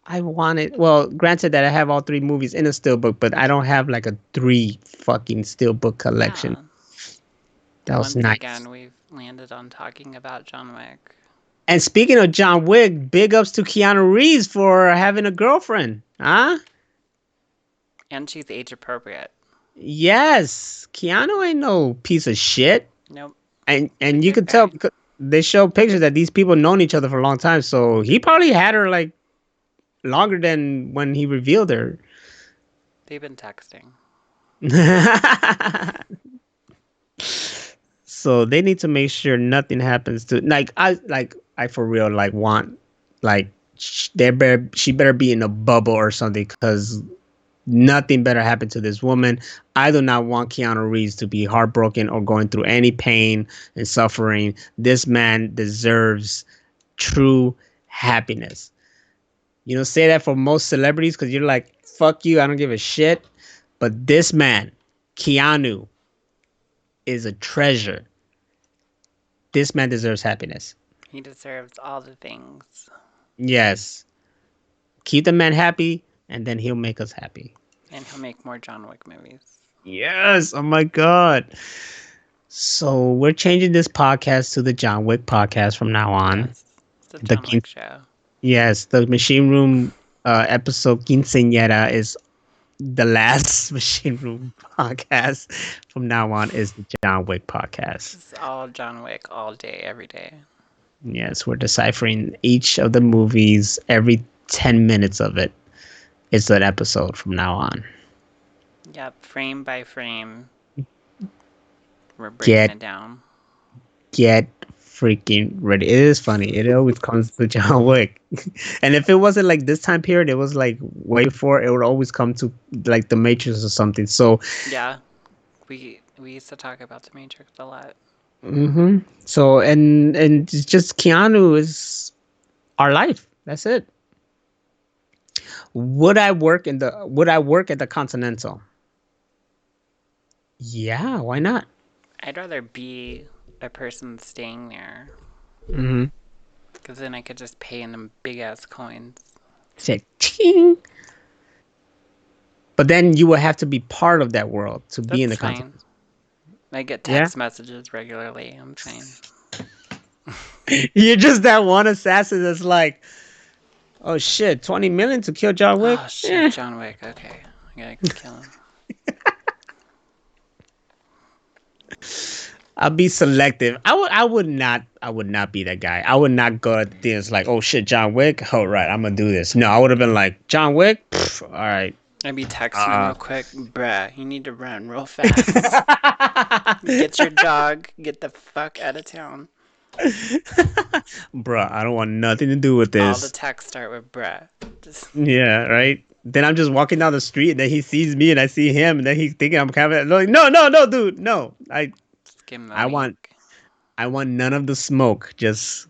[SPEAKER 2] I wanted, well, granted that I have all 3 movies in a steelbook, but I don't have like a 3 fucking steelbook collection.
[SPEAKER 1] Yeah.
[SPEAKER 2] That was
[SPEAKER 1] Once
[SPEAKER 2] nice.
[SPEAKER 1] again, we've landed on talking about John Wick.
[SPEAKER 2] And speaking of John Wick, big ups to Keanu Reeves for having a girlfriend. Huh?
[SPEAKER 1] And she's age appropriate.
[SPEAKER 2] Yes. Keanu ain't no piece of shit.
[SPEAKER 1] Nope. He's a
[SPEAKER 2] And you
[SPEAKER 1] good
[SPEAKER 2] could tell
[SPEAKER 1] guy.
[SPEAKER 2] because they show pictures that these people known each other for a long time. So he probably had her like longer than when he revealed her.
[SPEAKER 1] They've been texting.
[SPEAKER 2] So they need to make sure nothing happens to I for real like want like she better be in a bubble or something because nothing better happen to this woman. I do not want Keanu Reeves to be heartbroken or going through any pain and suffering. This man deserves true happiness. You know, say that for most celebrities because you're like, fuck you, I don't give a shit. But this man, Keanu, is a treasure. This man deserves happiness.
[SPEAKER 1] He deserves all the things.
[SPEAKER 2] Yes. Keep the man happy, and then he'll make us happy.
[SPEAKER 1] And he'll make more John Wick movies.
[SPEAKER 2] Yes. Oh my God. So we're changing this podcast to the John Wick podcast from now on.
[SPEAKER 1] Yes. It's a
[SPEAKER 2] The
[SPEAKER 1] John Wick show.
[SPEAKER 2] yes, the Machine Room episode Quinceañera is the last Machine Room podcast. From now on is the John Wick podcast.
[SPEAKER 1] It's all John Wick all day, every day.
[SPEAKER 2] Yes, we're deciphering each of the movies. Every 10 minutes of it is an episode from now on.
[SPEAKER 1] Yep, frame by frame. We're breaking
[SPEAKER 2] Get
[SPEAKER 1] it down.
[SPEAKER 2] get freaking ready. It is funny. It always comes to John Wick. And if it wasn't like this time period, it was like way before, it would always come to like the Matrix or something. So
[SPEAKER 1] Yeah. We used to talk about the Matrix a lot.
[SPEAKER 2] so and it's just Keanu is our life. That's it. Would I work at the Continental? Yeah, why not?
[SPEAKER 1] I'd rather be a person staying there.
[SPEAKER 2] Mm-hmm.
[SPEAKER 1] Because then I could just pay in them big ass coins.
[SPEAKER 2] Say ting. But then you will have to be part of that world to be in the
[SPEAKER 1] That's fine.
[SPEAKER 2] Continental.
[SPEAKER 1] I get
[SPEAKER 2] Yeah.
[SPEAKER 1] text messages regularly. I'm fine.
[SPEAKER 2] You're just that one assassin that's like, oh shit, 20 million to kill John Wick?
[SPEAKER 1] Oh shit, John Wick. Okay. I gotta kill him.
[SPEAKER 2] I'll be selective. I would not be that guy. I would not go at things like, oh shit, John Wick. Oh right, I'm gonna do this. No, I would have been like, John Wick? Pff, all right.
[SPEAKER 1] I'd be texting him real quick. Bruh, you need to run real fast. Get your dog. Get the fuck out of town.
[SPEAKER 2] Bruh, I don't want nothing to do with
[SPEAKER 1] All the
[SPEAKER 2] this.
[SPEAKER 1] texts start with bruh. Just
[SPEAKER 2] Yeah, right? Then I'm just walking down the street, and then he sees me, and I see him, and then he's thinking I'm coming. Like, no, no, no, dude, no.
[SPEAKER 1] Just give him the
[SPEAKER 2] I want,
[SPEAKER 1] wink.
[SPEAKER 2] I want none of the smoke. Just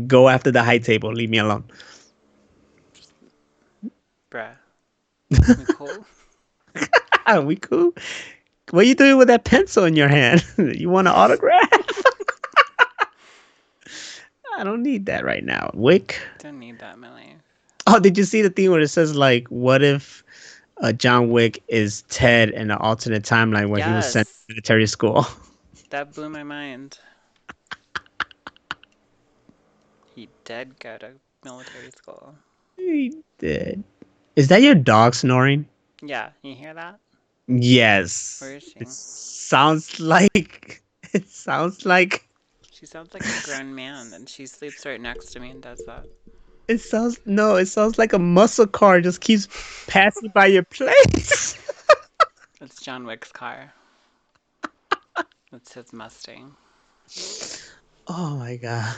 [SPEAKER 2] go after the high table. Leave me alone.
[SPEAKER 1] Bruh. We cool?
[SPEAKER 2] Are we cool? What are you doing with that pencil in your hand? You want an autograph? I don't need that right now. Wick.
[SPEAKER 1] Don't need that in my life.
[SPEAKER 2] Oh, did you see the thing where it says like, what if John Wick is Ted in an alternate timeline where he was sent
[SPEAKER 1] Yes.
[SPEAKER 2] to military school?
[SPEAKER 1] That blew my mind. He did go to military school.
[SPEAKER 2] He did. Is that your dog snoring?
[SPEAKER 1] Yeah, you hear that? Where
[SPEAKER 2] Yes.
[SPEAKER 1] is she?
[SPEAKER 2] It sounds like. It sounds like.
[SPEAKER 1] She sounds like a grown man, and she sleeps right next to me and does that.
[SPEAKER 2] It sounds no. It sounds like a muscle car just keeps passing by your place.
[SPEAKER 1] It's John Wick's car. It's his Mustang.
[SPEAKER 2] Oh my god.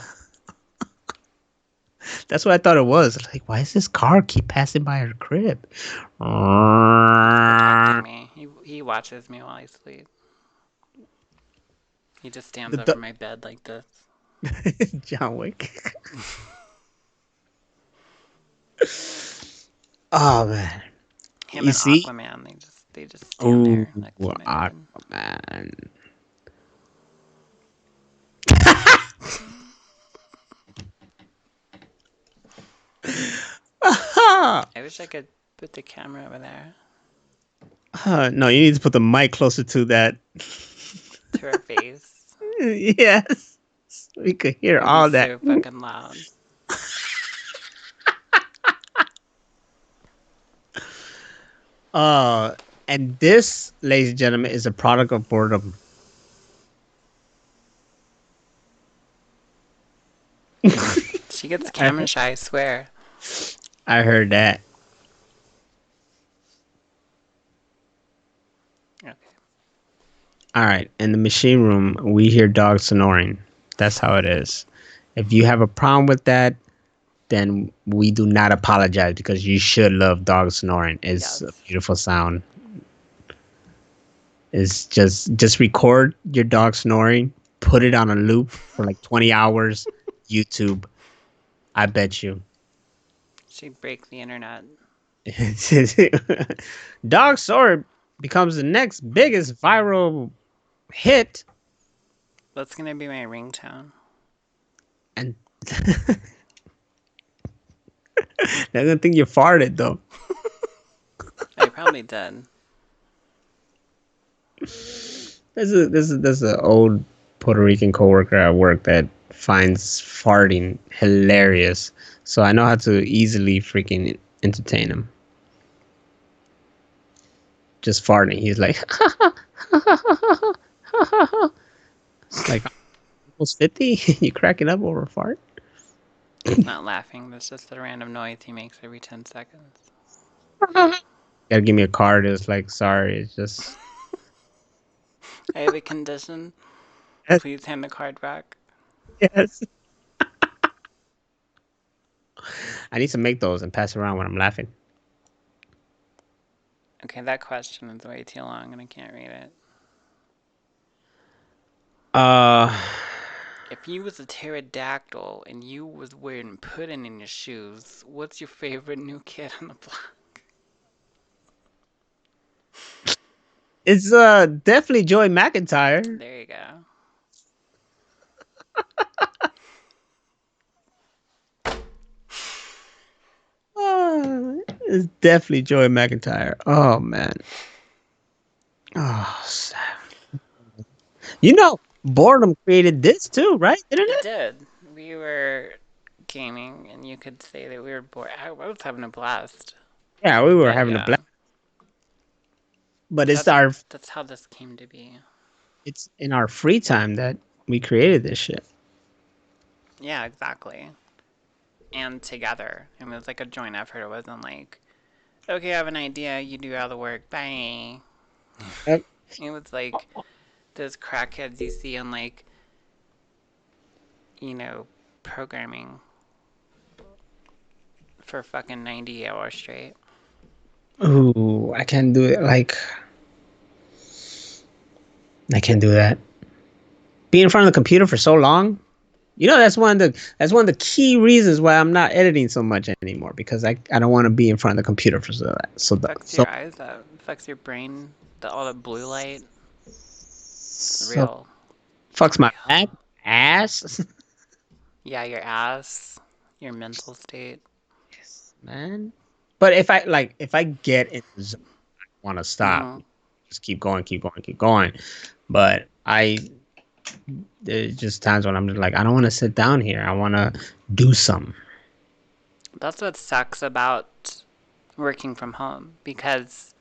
[SPEAKER 2] That's what I thought it was. Like, why does this car keep passing by her crib?
[SPEAKER 1] Protecting me. He watches me while I sleep. He just stands over
[SPEAKER 2] The
[SPEAKER 1] my bed like this.
[SPEAKER 2] John Wick. Oh man.
[SPEAKER 1] Him
[SPEAKER 2] You
[SPEAKER 1] and
[SPEAKER 2] see?
[SPEAKER 1] Aquaman, they just stand
[SPEAKER 2] Ooh,
[SPEAKER 1] there next to my bed.
[SPEAKER 2] Aquaman.
[SPEAKER 1] I wish I could put the camera over there
[SPEAKER 2] No, you need to put the mic closer to that.
[SPEAKER 1] to her face.
[SPEAKER 2] Yes. We could hear
[SPEAKER 1] It would be
[SPEAKER 2] all that.
[SPEAKER 1] so fucking loud.
[SPEAKER 2] Uh, and this, ladies and gentlemen, is a product of boredom.
[SPEAKER 1] She gets
[SPEAKER 2] I,
[SPEAKER 1] camera shy, I swear.
[SPEAKER 2] I heard that.
[SPEAKER 1] Okay.
[SPEAKER 2] All right. In the machine room, we hear dogs snoring. That's how it is. If you have a problem with that, then we do not apologize because you should love dogs snoring. It's a
[SPEAKER 1] Yes.
[SPEAKER 2] beautiful sound. It's just record your dog snoring, put it on a loop for like 20 hours, YouTube. I bet you.
[SPEAKER 1] She'd break the internet.
[SPEAKER 2] Dog Sword becomes the next biggest viral hit,
[SPEAKER 1] That's gonna be my ringtone.
[SPEAKER 2] and they're gonna think you farted though.
[SPEAKER 1] I probably did.
[SPEAKER 2] There's an old Puerto Rican coworker at work that finds farting hilarious, so I know how to easily freaking entertain him. Just farting, he's like, it's like almost 50. You cracking up over a fart?
[SPEAKER 1] He's not laughing. That's just a random noise he makes every 10 seconds.
[SPEAKER 2] Gotta give me a card. It's like, sorry, it's just.
[SPEAKER 1] I have a condition.
[SPEAKER 2] Yes,
[SPEAKER 1] Please hand the card back.
[SPEAKER 2] yes. I need to make those and pass around when I'm laughing.
[SPEAKER 1] Okay, that question is way too long and I can't read it.
[SPEAKER 2] Uh,
[SPEAKER 1] If you was a pterodactyl and you was wearing pudding in your shoes, what's your favorite new kid on the block?
[SPEAKER 2] it's definitely Joey McIntyre.
[SPEAKER 1] There you go.
[SPEAKER 2] It's definitely Joey McIntyre. Oh man. Oh, sad. You know, Boredom created this too, right? Didn't
[SPEAKER 1] It
[SPEAKER 2] it?
[SPEAKER 1] did. We were gaming and you could say that we were bored. I was having a blast.
[SPEAKER 2] Yeah, we were
[SPEAKER 1] But
[SPEAKER 2] having a
[SPEAKER 1] yeah,
[SPEAKER 2] blast. But
[SPEAKER 1] that's that's how this came to be.
[SPEAKER 2] it's in our free time that we created this shit.
[SPEAKER 1] Yeah, exactly. And together. It was like a joint effort. It wasn't like, okay, I have an idea, you do all the work, bye.
[SPEAKER 2] Yep.
[SPEAKER 1] It was like those crackheads you see on like, you know, programming for fucking 90 hours straight.
[SPEAKER 2] Ooh, I can't do it. Like, I can't do that. Be in front of the computer for so long. You know, that's one of the key reasons why I'm not editing so much anymore, because I don't want to be in front of the computer for
[SPEAKER 1] Affects your eyes, that affects your brain, all the blue light. It's
[SPEAKER 2] so
[SPEAKER 1] real.
[SPEAKER 2] fucks my back,
[SPEAKER 1] Real.
[SPEAKER 2] ass.
[SPEAKER 1] Yeah, your ass, your mental state.
[SPEAKER 2] Yes, man. But if I get in the zone, I want to stop.
[SPEAKER 1] Mm-hmm.
[SPEAKER 2] Just keep going, keep going, keep going. But there's just times when I'm just like, I don't want to sit down here. I want to do something.
[SPEAKER 1] That's what sucks about working from home because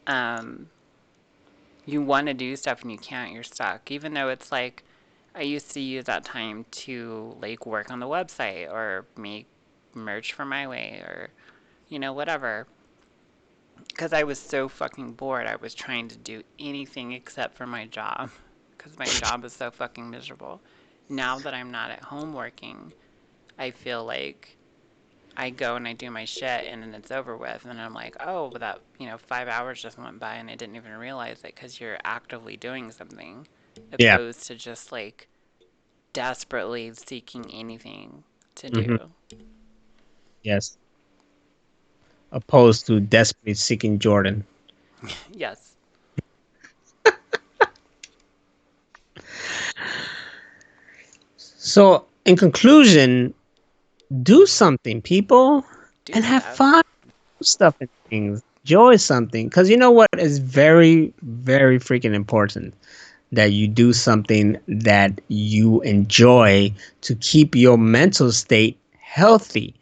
[SPEAKER 1] um, you want to do stuff and you can't. You're stuck. Even though it's like I used to use that time to like work on the website or make merch for my way or whatever. Because I was so fucking bored, I was trying to do anything except for my job. Because my job is so fucking miserable. Now that I'm not at home working, I feel like I go and I do my shit and then it's over with. And I'm like, oh, but that, 5 hours just went by and I didn't even realize it because you're actively doing something
[SPEAKER 2] Yeah.
[SPEAKER 1] opposed to just like desperately seeking anything to
[SPEAKER 2] Hmm.
[SPEAKER 1] do.
[SPEAKER 2] Yes. Opposed to desperately seeking Jordan.
[SPEAKER 1] Yes,
[SPEAKER 2] So, in conclusion, do something, people,
[SPEAKER 1] do
[SPEAKER 2] and have
[SPEAKER 1] stuff.
[SPEAKER 2] fun. Do stuff and things. Enjoy something. Because you know what is very, very freaking important? That you do something that you enjoy to keep your mental state healthy.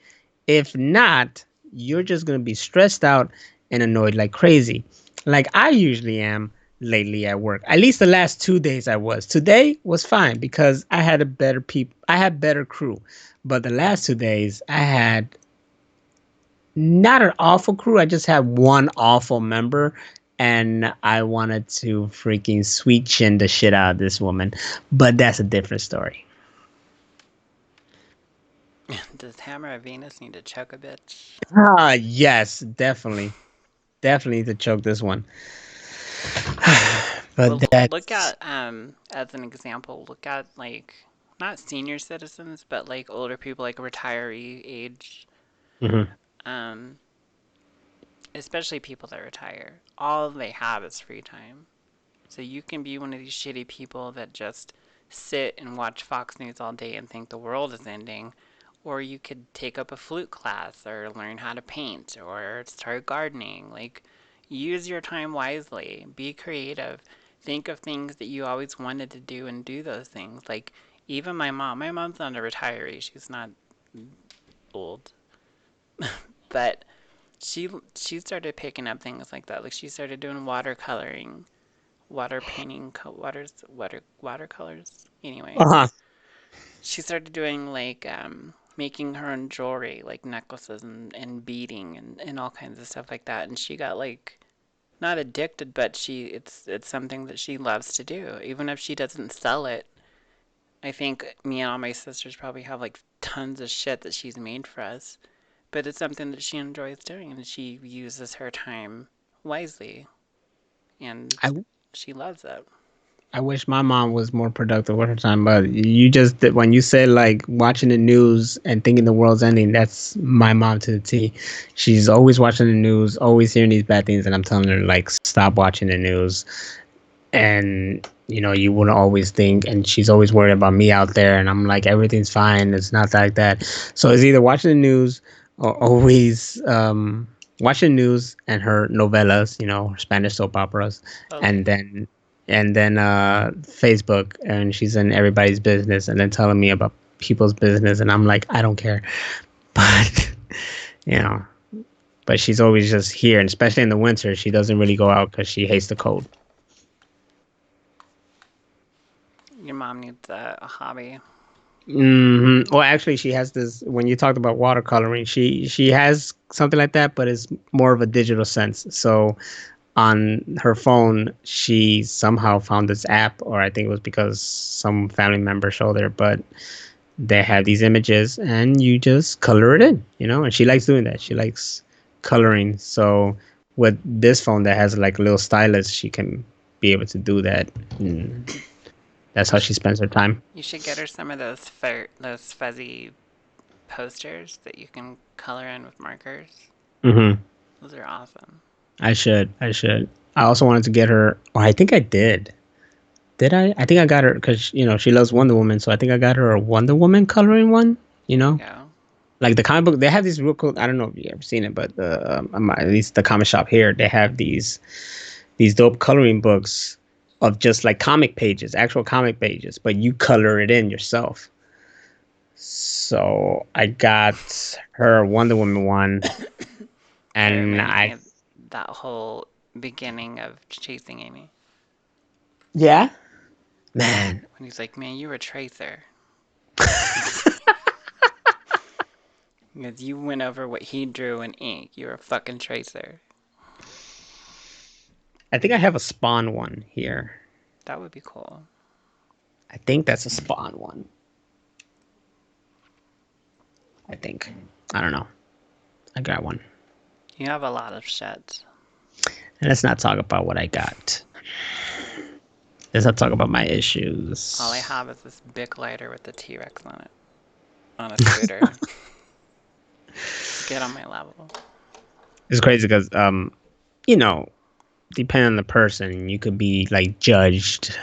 [SPEAKER 2] If not, you're just going to be stressed out and annoyed like crazy. Like I usually am lately at work. At least the last 2 days I was. Today was fine because I had better crew. But the last 2 days I had not an awful crew. I just had one awful member, and I wanted to freaking sweet chin the shit out of this woman. But that's a different story.
[SPEAKER 1] Does Hammer of Venus need to choke a bitch?
[SPEAKER 2] Ah, yes, definitely, definitely to choke this one. But
[SPEAKER 1] Well, look
[SPEAKER 2] that's
[SPEAKER 1] at as an example, look at like not senior citizens, but like older people, like retiree age,
[SPEAKER 2] mhm.
[SPEAKER 1] um, especially people that retire. All they have is free time. So you can be one of these shitty people that just sit and watch Fox News all day and think the world is ending, or you could take up a flute class or learn how to paint or start gardening. Like, use your time wisely, be creative, think of things that you always wanted to do and do those things. Like, even my mom's not a retiree, she's not old, but she started picking up things like that. Like, she started doing watercoloring, water painting, watercolors. Anyway,
[SPEAKER 2] Uh-huh.
[SPEAKER 1] she started doing like making her own jewelry, like necklaces and beading and all kinds of stuff like that. And she got like not addicted, but it's something that she loves to do. Even if she doesn't sell it, I think me and all my sisters probably have like tons of shit that she's made for us. But it's something that she enjoys doing, and she uses her time wisely, and
[SPEAKER 2] I
[SPEAKER 1] she loves it.
[SPEAKER 2] I wish my mom was more productive with her time, but when you said like watching the news and thinking the world's ending, that's my mom to the T. She's always watching the news, always hearing these bad things, and I'm telling her like stop watching the news. And you wouldn't always think, and she's always worried about me out there, and I'm like everything's fine. It's not like that. So it's either watching the news or always watching the news and her novelas, her Spanish soap operas,
[SPEAKER 1] Totally.
[SPEAKER 2] and then Facebook, and she's in everybody's business, and then telling me about people's business, and I'm like, I don't care. But you know, but she's always just here, and especially in the winter, she doesn't really go out because she hates the cold.
[SPEAKER 1] Your mom needs a hobby.
[SPEAKER 2] Well, actually, she has this. When you talked about watercoloring, she has something like that, but it's more of a digital sense. So on her phone, she somehow found this app, or I think it was because some family member showed her. But they have these images, and you just color it in, and she likes doing that. She likes coloring. So with this phone that has like a little stylus, she can be able to do that. And that's
[SPEAKER 1] You
[SPEAKER 2] how
[SPEAKER 1] sh-
[SPEAKER 2] she spends her time.
[SPEAKER 1] you should get her some of those fuzzy posters that you can color in with markers.
[SPEAKER 2] Hmm.
[SPEAKER 1] Those are awesome.
[SPEAKER 2] I should. I should. I also wanted to get her. Or I think I did. Did I? I think I got her because she loves Wonder Woman. So I think I got her a Wonder Woman coloring one. You
[SPEAKER 1] There you
[SPEAKER 2] know,
[SPEAKER 1] go.
[SPEAKER 2] like the comic book. They have these real cool. I don't know if you ever seen it, but at least the comic shop here, they have these dope coloring books of just like comic pages, actual comic pages, but you color it in yourself. So I got her a Wonder Woman one,
[SPEAKER 1] That
[SPEAKER 2] and
[SPEAKER 1] reminds me
[SPEAKER 2] I
[SPEAKER 1] of that whole beginning of Chasing Amy.
[SPEAKER 2] yeah, man.
[SPEAKER 1] When he's like, man, you're a tracer. Because you went over what he drew in ink. You're a fucking tracer.
[SPEAKER 2] I think I have a Spawn one here.
[SPEAKER 1] That would be cool.
[SPEAKER 2] I think that's a Spawn one. I think. I don't know. I got one.
[SPEAKER 1] You have a lot of shit.
[SPEAKER 2] And let's not talk about what I got. Let's not talk about my
[SPEAKER 1] All I
[SPEAKER 2] issues.
[SPEAKER 1] have is this Bic lighter with the T-Rex on it. On a scooter. Get on my level.
[SPEAKER 2] It's crazy because you know, depending on the person, you could be like judged,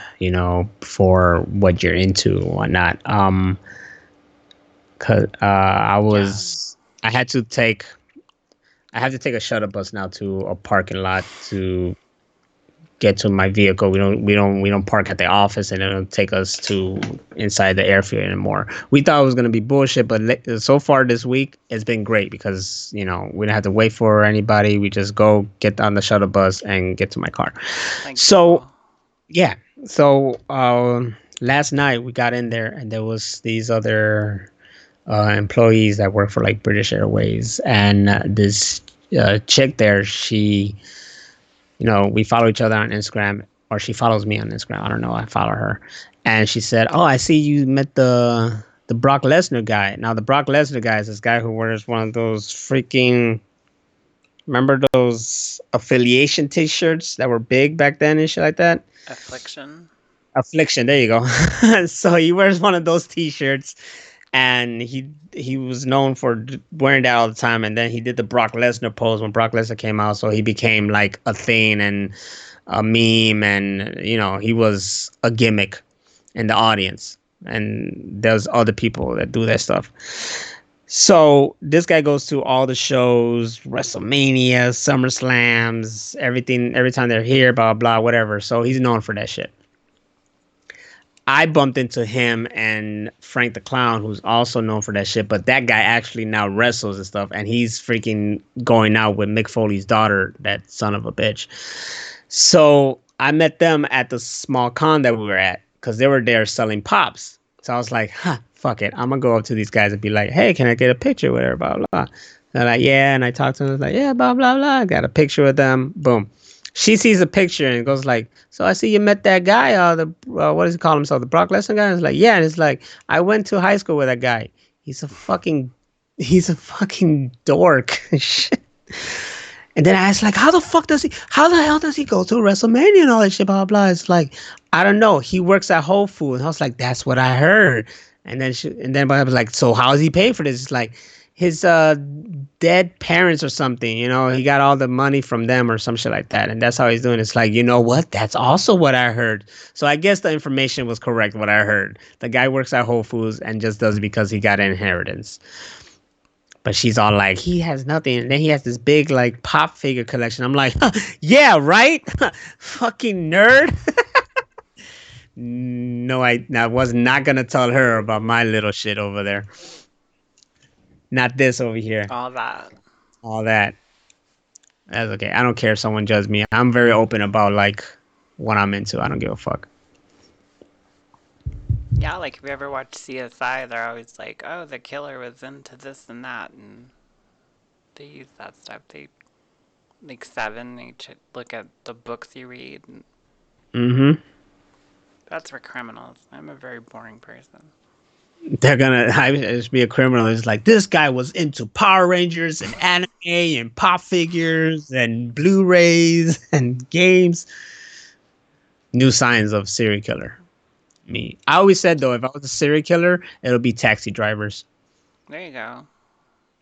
[SPEAKER 2] for what you're into or whatnot. Cause
[SPEAKER 1] Yeah.
[SPEAKER 2] I have to take a shuttle bus now to a parking lot to get to my vehicle. We don't park at the office, and it don't take us to inside the airfield anymore. We thought it was gonna be bullshit, but so far this week it's been great because we don't have to wait for anybody. We just go get on the shuttle bus and get to my car.
[SPEAKER 1] Like
[SPEAKER 2] So
[SPEAKER 1] cool.
[SPEAKER 2] yeah, so last night we got in there, and there was these other employees that work for like British Airways, and this chick there, we follow each other on Instagram, or she follows me on Instagram. I don't know. I follow her, and she said, "Oh, I see you met the Brock Lesnar guy." Now, the Brock Lesnar guy is this guy who wears one of those freaking, remember those affiliation T-shirts that were big back then and shit like that.
[SPEAKER 1] Affliction.
[SPEAKER 2] Affliction. There you go. So he wears one of those T-shirts, and he was known for wearing that all the time. And then he did the Brock Lesnar pose when Brock Lesnar came out, so he became like a thing and a meme, and he was a gimmick in the audience. And there's other people that do that stuff. So this guy goes to all the shows, WrestleMania, SummerSlams, everything. Every time they're here, blah blah, whatever. So he's known for that shit. I bumped into him and Frank the Clown, who's also known for that shit. But that guy actually now wrestles and stuff, and he's freaking going out with Mick Foley's daughter, that son of a bitch. So I met them at the small con that we were at because they were there selling pops. So I was like, fuck it. I'm going to go up to these guys and be like, hey, can I get a picture with her? Blah, blah. They're like, yeah. And I talked to them. Like, yeah, blah, blah, blah. I got a picture with them. Boom. She sees a picture and goes like, so I see you met that guy, what does he call himself? The Brock Lesnar guy? And it's like, yeah. And it's like, I went to high school with that guy. He's a fucking, he's a fucking dork. Shit. And then I asked, like, how the hell does he go to WrestleMania and all that shit, blah, blah, blah. It's like, I don't know. He works at Whole Foods. And I was like, that's what I heard. And then I was like, so how does he pay for this? It's like his dead parents or something, he got all the money from them or some shit like that. And that's how he's doing. It's like, you know what? That's also what I heard. So I guess the information was correct, what I heard. The guy works at Whole Foods and just does it because he got an inheritance. But she's all like, he has nothing. And then he has this big, like, pop figure collection. I'm like, yeah, right? Fucking nerd. No, I was not going to tell her about my little shit over there. Not this over here.
[SPEAKER 1] All that.
[SPEAKER 2] All that. That's okay. I don't care if someone judges me. I'm very open about, like, what I'm into. I don't give a fuck.
[SPEAKER 1] Yeah, like if you ever watch CSI, they're always like, oh, the killer was into this and that. And they use that stuff. They, like Seven, they look at the books you read.
[SPEAKER 2] Mm-hmm.
[SPEAKER 1] That's for criminals. I'm a very boring person.
[SPEAKER 2] they're gonna just be a criminal. It's like this guy was into Power Rangers and anime and pop figures and Blu-rays and games. New signs of serial killer. Me. I always said though, if I was a serial killer, it'll be taxi drivers.
[SPEAKER 1] There you go.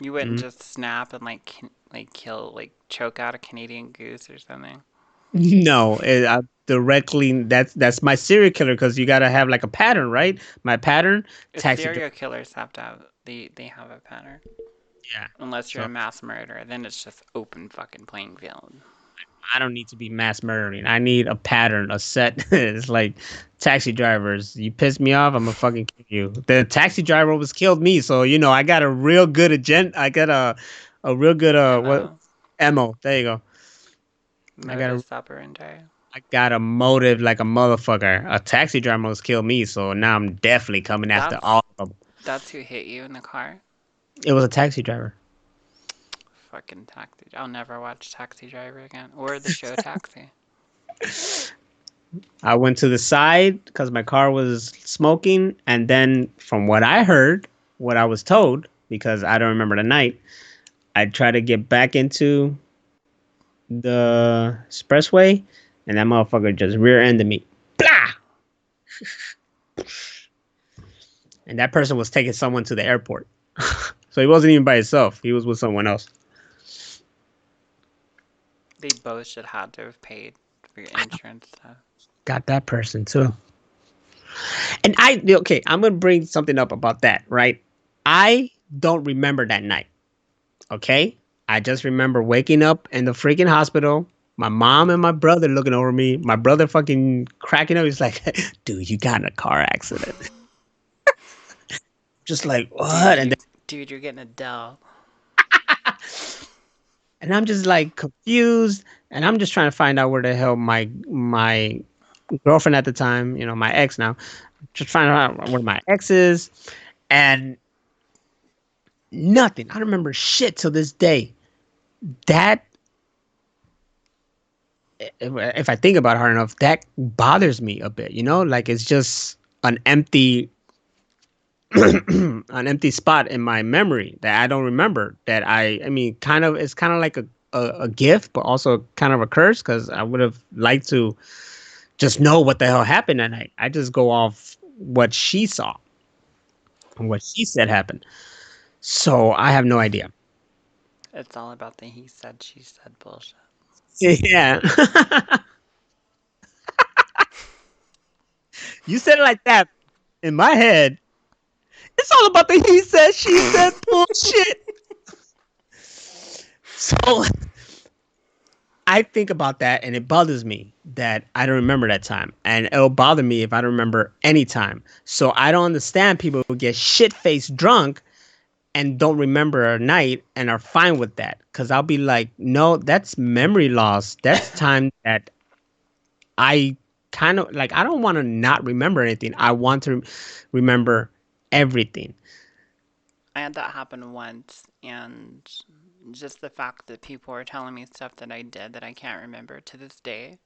[SPEAKER 1] You wouldn't
[SPEAKER 2] Mm.
[SPEAKER 1] just snap and like kill, like choke out a Canadian goose or something.
[SPEAKER 2] No, directly. That's my serial killer because you gotta have like a pattern, right? My pattern, taxi driver.
[SPEAKER 1] Serial killers have to have they have a pattern.
[SPEAKER 2] Yeah.
[SPEAKER 1] Unless you're
[SPEAKER 2] So
[SPEAKER 1] a mass murderer, then it's just open fucking playing field.
[SPEAKER 2] I don't need to be mass murdering. I need a pattern, a set. It's like taxi drivers. You piss me off, I'm gonna fucking kill you. The taxi driver almost killed me, so I got a real good agenda. I got a real good what
[SPEAKER 1] Ammo,
[SPEAKER 2] ammo. There you go. I got a
[SPEAKER 1] modus operandi.
[SPEAKER 2] I got a motive like a motherfucker. A taxi driver almost killed me, so now I'm definitely coming after
[SPEAKER 1] That's
[SPEAKER 2] all of them.
[SPEAKER 1] that's who hit you in the car.
[SPEAKER 2] It was a taxi driver.
[SPEAKER 1] Fucking taxi. I'll never watch Taxi Driver again or the show Taxi.
[SPEAKER 2] I went to the side because my car was smoking, and then from what I heard, what I was told, because I don't remember the night, I tried to get back into the expressway, and that motherfucker just rear-ended me. Blah! And that person was taking someone to the airport. So he wasn't even by himself. He was with someone else.
[SPEAKER 1] They both should have to have paid for your insurance stuff.
[SPEAKER 2] Got that person too. And okay, I'm gonna bring something up about that, right? I don't remember that night. Okay? I just remember waking up in the freaking hospital, my mom and my brother looking over me, my brother fucking cracking up. He's like, dude, you got in a car accident. Just like, what?
[SPEAKER 1] Dude,
[SPEAKER 2] And
[SPEAKER 1] you
[SPEAKER 2] then,
[SPEAKER 1] dude, you're getting a Dell.
[SPEAKER 2] and I'm just like confused. And I'm just trying to find out where the hell my girlfriend at the time, my ex now, just trying to find out where my ex is. And nothing. I don't remember shit till this day. That if I think about it hard enough, that bothers me a bit. Like it's just an empty, an empty spot in my memory that I don't remember. That I mean, it's kind of like a gift, but also kind of a curse because I would have liked to just know what the hell happened that night. I just go off what she saw and what she said happened. So I have no idea.
[SPEAKER 1] It's all about the he said, she said bullshit.
[SPEAKER 2] Yeah. You said it like that. In my head, it's all about the he said, she said bullshit. So I think about that and it bothers me that I don't remember that time. And it'll bother me if I don't remember any time. So I don't understand people who get shit faced drunk and don't remember a night and are fine with that. Cause I'll be like, no, that's memory loss. That's time that I kind of like, I don't want to not remember anything. I want to remember everything.
[SPEAKER 1] I had that happen once, and just the fact that people were telling me stuff that I did that I can't remember to this day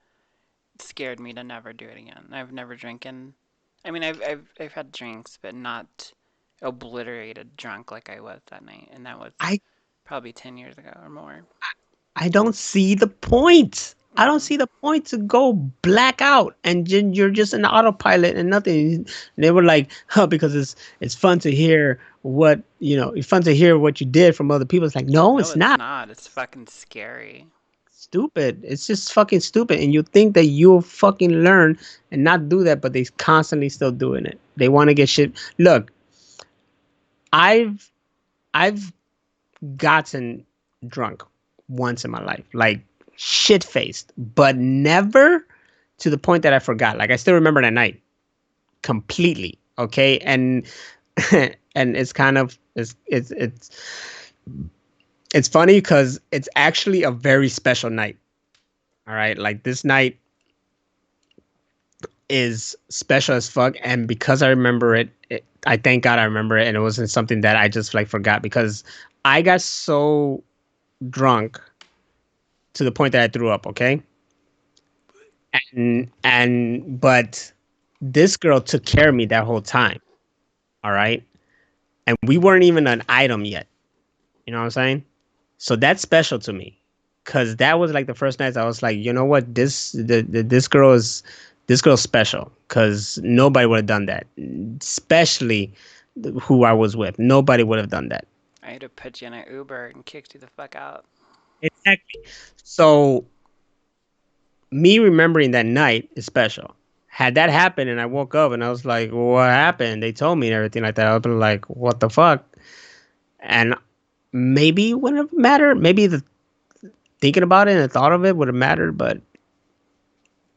[SPEAKER 1] scared me to never do it again. I've never drinking. I mean, I've had drinks, but not obliterated drunk like I was that night, and that was
[SPEAKER 2] I
[SPEAKER 1] probably 10 years ago or more.
[SPEAKER 2] I don't see the point. I don't
[SPEAKER 1] Mm.
[SPEAKER 2] see the point to go black out and you're just an autopilot and nothing. And they were like, huh, because it's fun to hear it's fun to hear what you did from other people. It's like, no,
[SPEAKER 1] No,
[SPEAKER 2] it's
[SPEAKER 1] it's
[SPEAKER 2] not.
[SPEAKER 1] not. It's fucking scary.
[SPEAKER 2] Stupid. It's just fucking stupid. And you think that you'll fucking learn and not do that, but they constantly still doing it. They want to get shit. Look, I've I've gotten drunk once in my life, like shit faced, but never to the point that I forgot. Like I still remember that night completely. Okay, and and it's kind of it's funny because it's actually a very special night. All right, like this night is special as fuck, and because I remember I thank God I remember it, and it wasn't something that I just like forgot because I got so drunk to the point that I threw up, okay? And but this girl took care of me that whole time. All right. And we weren't even an item yet. You know what I'm saying? So that's special to me. Cause that was like the first night I was like, you know what, this girl's special. Cause nobody would have done that, especially who I was with. Nobody would have done that.
[SPEAKER 1] I'd have put you in an Uber and kicked you the fuck out.
[SPEAKER 2] Exactly. So me remembering that night is special. Had that happened and I woke up and I was like, what happened? They told me and everything like that. I would be like, what the fuck? And maybe it wouldn't have mattered. Maybe the thinking about it and the thought of it would have mattered, but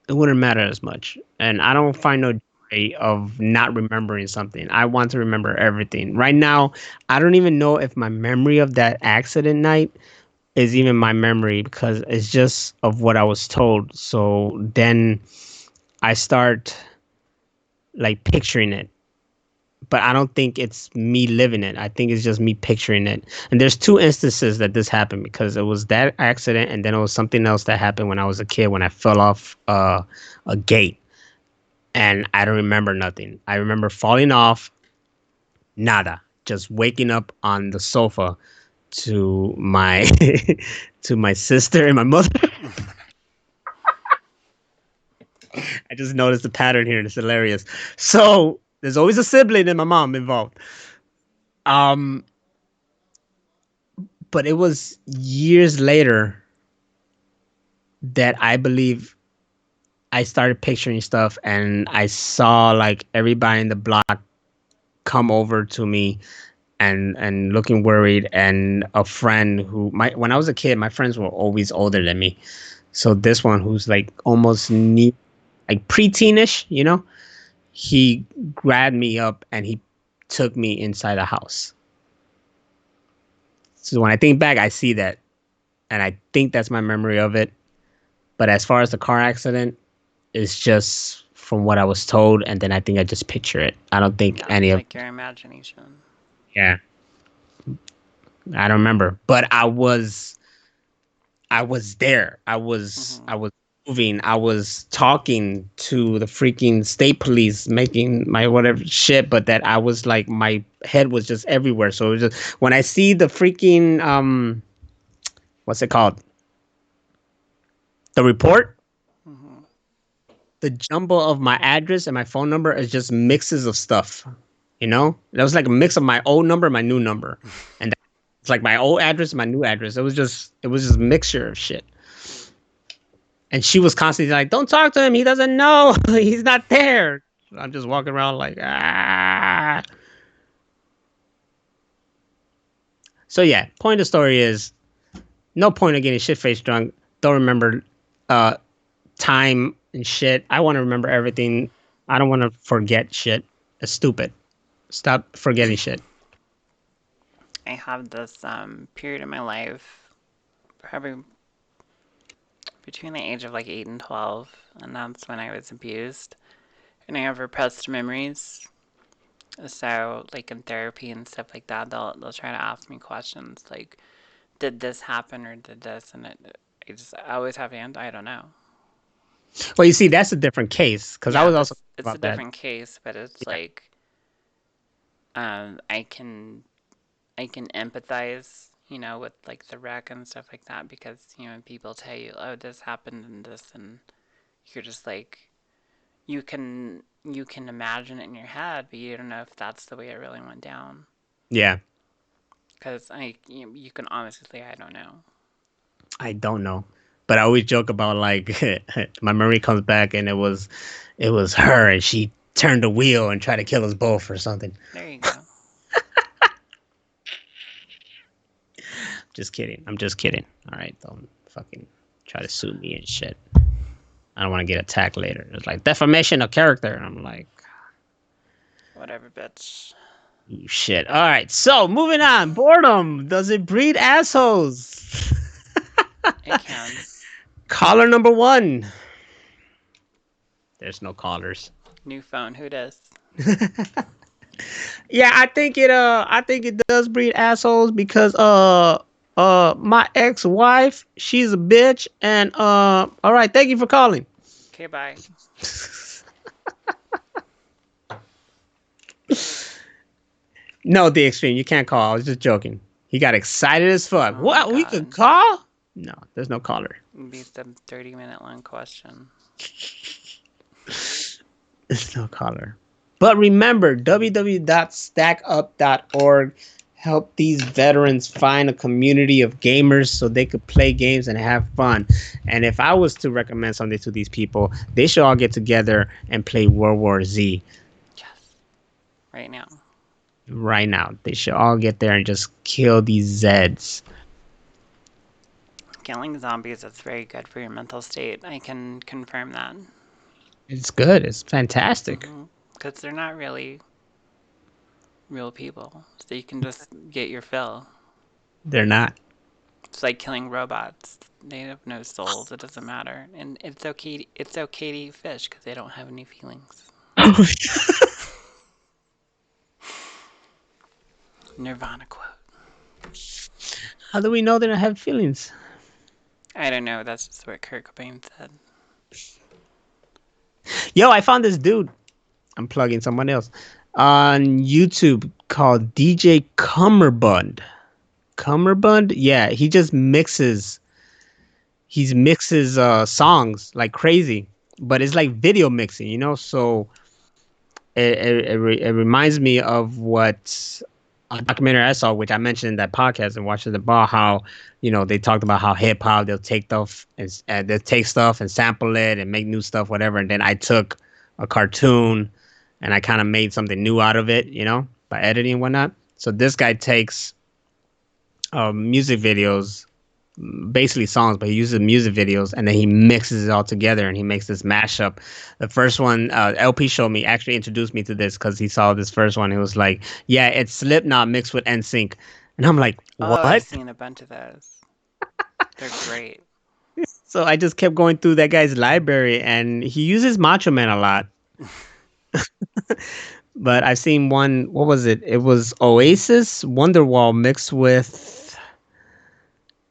[SPEAKER 2] it wouldn't matter as much. And I don't find no joy of not remembering something. I want to remember everything. Right now, I don't even know if my memory of that accident night is even my memory because it's just of what I was told. So then I start like picturing it. But I don't think it's me living it. I think it's just me picturing it. And there's two instances that this happened because it was that accident and then it was something else that happened when I was a kid when I fell off a gate. And I don't remember nothing. I remember falling off, nada. Just waking up on the sofa to my to my sister and my mother. I just noticed the pattern here and it's hilarious. So there's always a sibling and my mom involved. Um, but it was years later that I believe I started picturing stuff and I saw like everybody in the block come over to me and looking worried and a friend who my when I was a kid my friends were always older than me. So this one who's like almost like preteenish, you know, he grabbed me up and he took me inside the house. So when I think back I see that and I think that's my memory of it. But as far as the car accident, it's just from what I was told, and then I think I just picture it. I don't think
[SPEAKER 1] Yeah,
[SPEAKER 2] any of
[SPEAKER 1] like your imagination.
[SPEAKER 2] yeah, I don't remember. But I was there.
[SPEAKER 1] Hmm.
[SPEAKER 2] I was moving. I was talking to the freaking state police, making my whatever shit. But that I was like my head was just everywhere. So it was just when I see the freaking what's it called? The report,
[SPEAKER 1] Hmm.
[SPEAKER 2] the jumble of my address and my phone number is just mixes of stuff. You know, that was like a mix of my old number, and my new number, and it's like my old address, and my new address. It was just a mixture of shit. And she was constantly like, "Don't talk to him. He doesn't know. He's not there." I'm just walking around like ah. So yeah, point of the story is no point of getting shit faced drunk. Don't remember uh time and shit. I want to remember everything. I don't want to forget shit. It's stupid. Stop forgetting shit.
[SPEAKER 1] I have this period in my life, probably between the age of like 8 and 12, and that's when I was abused. And I have repressed memories. So, like in therapy and stuff like that, they'll try to ask me questions like, "Did this happen or did this?" And I always have to answer, "I don't know."
[SPEAKER 2] Well, you see, that's a different case because I
[SPEAKER 1] Yeah,
[SPEAKER 2] was also
[SPEAKER 1] this it's a
[SPEAKER 2] about that.
[SPEAKER 1] different case, but it's
[SPEAKER 2] Yeah.
[SPEAKER 1] like um, I can I can empathize, with like the wreck and stuff like that because people tell you, "Oh, this happened and this," and you're just like you can imagine it in your head, but you don't know if that's the way it really went down.
[SPEAKER 2] Yeah.
[SPEAKER 1] Because you can honestly say, "I don't know."
[SPEAKER 2] I don't know. But I always joke about like my memory comes back and it was her and she turned the wheel and tried to kill us both or something.
[SPEAKER 1] There you go.
[SPEAKER 2] Just kidding. I'm just kidding. All right, don't fucking try to sue me and shit. I don't want to get attacked later. It's like defamation of character. I'm like,
[SPEAKER 1] Whatever, bitch.
[SPEAKER 2] you shit. All right, so moving on. Boredom. Does it breed assholes?
[SPEAKER 1] It can.
[SPEAKER 2] Caller number one. There's no callers.
[SPEAKER 1] New phone. Who does?
[SPEAKER 2] Yeah, I think it does breed assholes because my ex-wife, she's a bitch and all right, thank you for calling.
[SPEAKER 1] Okay, bye.
[SPEAKER 2] No, the extreme. You can't call. I was just joking. He got excited as fuck.
[SPEAKER 1] Oh my
[SPEAKER 2] What? We could
[SPEAKER 1] god.
[SPEAKER 2] call? No, there's no caller.
[SPEAKER 1] It'd be some 30-minute long question.
[SPEAKER 2] There's no caller. But remember, www.stackup.org help these veterans find a community of gamers so they could play games and have fun. And if I was to recommend something to these people, they should all get together and play World War Z
[SPEAKER 1] Yes. Right now.
[SPEAKER 2] right now. They should all get there and just kill these Zeds.
[SPEAKER 1] Killing zombies is very good for your mental state. I can confirm that.
[SPEAKER 2] It's good. It's fantastic.
[SPEAKER 1] Because they're not really real people. So you can just get your fill.
[SPEAKER 2] They're not.
[SPEAKER 1] It's like killing robots. They have no souls. It doesn't matter. And it's okay. It's okay to eat fish because they don't have any feelings. Nirvana quote.
[SPEAKER 2] How do we know they don't have feelings?
[SPEAKER 1] I don't know. That's just what Kurt Cobain said.
[SPEAKER 2] Yo, I found this dude. I'm plugging someone else on YouTube called DJ Cummerbund. Cummerbund? Yeah, he just mixes. He mixes songs like crazy, but it's like video mixing, you know. So it reminds me of what a documentary I saw, which I mentioned in that podcast and watched the bar. How they talked about how hip hop they'll take stuff and they'll take stuff and sample it and make new stuff, whatever. And then I took a cartoon and I kind of made something new out of it, by editing and whatnot. So this guy takes music videos, basically songs, but he uses music videos and then he mixes it all together and he makes this mashup. The first one, LP showed me, actually introduced me to this because he saw this first one. He was like, yeah, it's Slipknot mixed with NSYNC. And I'm like,
[SPEAKER 1] Oh, I've
[SPEAKER 2] what?
[SPEAKER 1] seen a bunch of those. They're great.
[SPEAKER 2] So I just kept going through that guy's library and he uses Macho Man a lot. But I've seen one, what was it? It was Oasis Wonderwall mixed with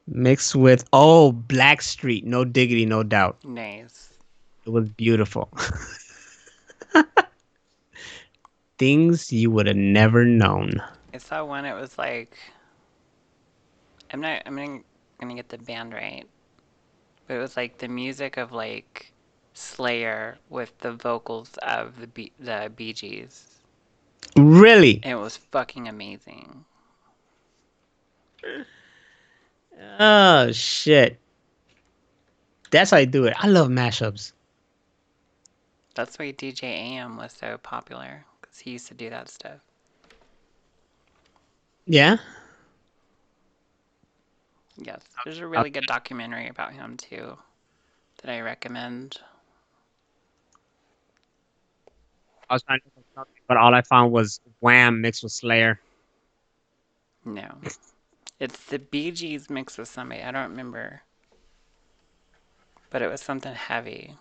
[SPEAKER 2] Blackstreet, No Diggity, No Doubt.
[SPEAKER 1] Nice.
[SPEAKER 2] It was beautiful. Things you would have never known.
[SPEAKER 1] I saw one. It was like I'm not gonna get the band right, but it was like the music of like Slayer with the vocals of the Bee Gees.
[SPEAKER 2] Really?
[SPEAKER 1] And it was fucking amazing.
[SPEAKER 2] Oh shit. That's how you do it. I love mashups.
[SPEAKER 1] That's why DJ AM was so popular because he used to do that stuff.
[SPEAKER 2] Yeah?
[SPEAKER 1] Yes, there's a really good documentary about him too that I recommend.
[SPEAKER 2] I was trying to think of something, but all I found was Wham mixed with Slayer.
[SPEAKER 1] No, it's the Bee Gees mixed with somebody. I don't remember, but it was something heavy.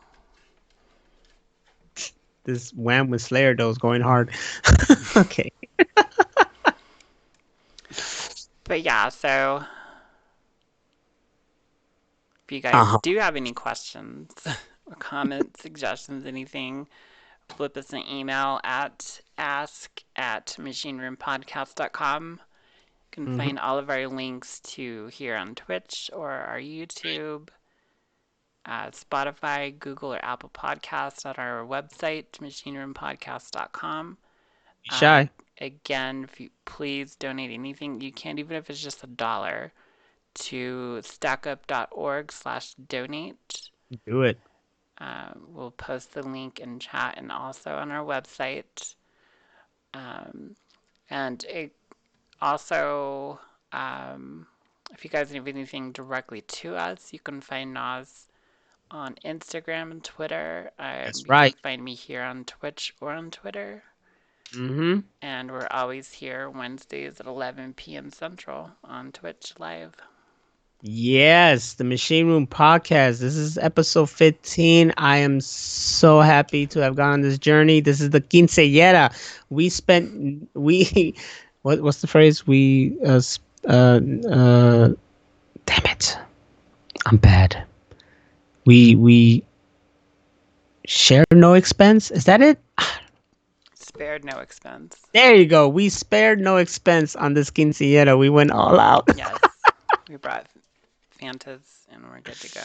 [SPEAKER 2] This Wham with Slayer though is going hard. Okay.
[SPEAKER 1] But yeah, so if you guys do have any questions or comments, suggestions, anything, flip us an email at ask@machineroompodcast.com. You can find all of our links to here on Twitch or our YouTube, Spotify, Google, or Apple Podcasts at our website, machineroompodcast.com.
[SPEAKER 2] Shy.
[SPEAKER 1] Again, if you please donate anything you can, even if it's just $1, to stackup.org/donate.
[SPEAKER 2] Do it.
[SPEAKER 1] We'll post the link in chat and also on our website. And it also, if you guys have anything directly to us, you can find Nas on Instagram and Twitter.
[SPEAKER 2] That's
[SPEAKER 1] you
[SPEAKER 2] right.
[SPEAKER 1] can find me here on Twitch or on Twitter.
[SPEAKER 2] Mm-hmm.
[SPEAKER 1] And we're always here Wednesdays at 11 p.m. Central on Twitch Live.
[SPEAKER 2] Yes, the Machine Room Podcast. This is episode 15. I am so happy to have gone on this journey. This is the quinceañera. What's the phrase? Damn it. I'm bad. We share no expense. Is that it?
[SPEAKER 1] spared no expense.
[SPEAKER 2] There you go. We spared no expense on this quinceañera. We went all out.
[SPEAKER 1] Yes, we brought Fantas and we're good to go.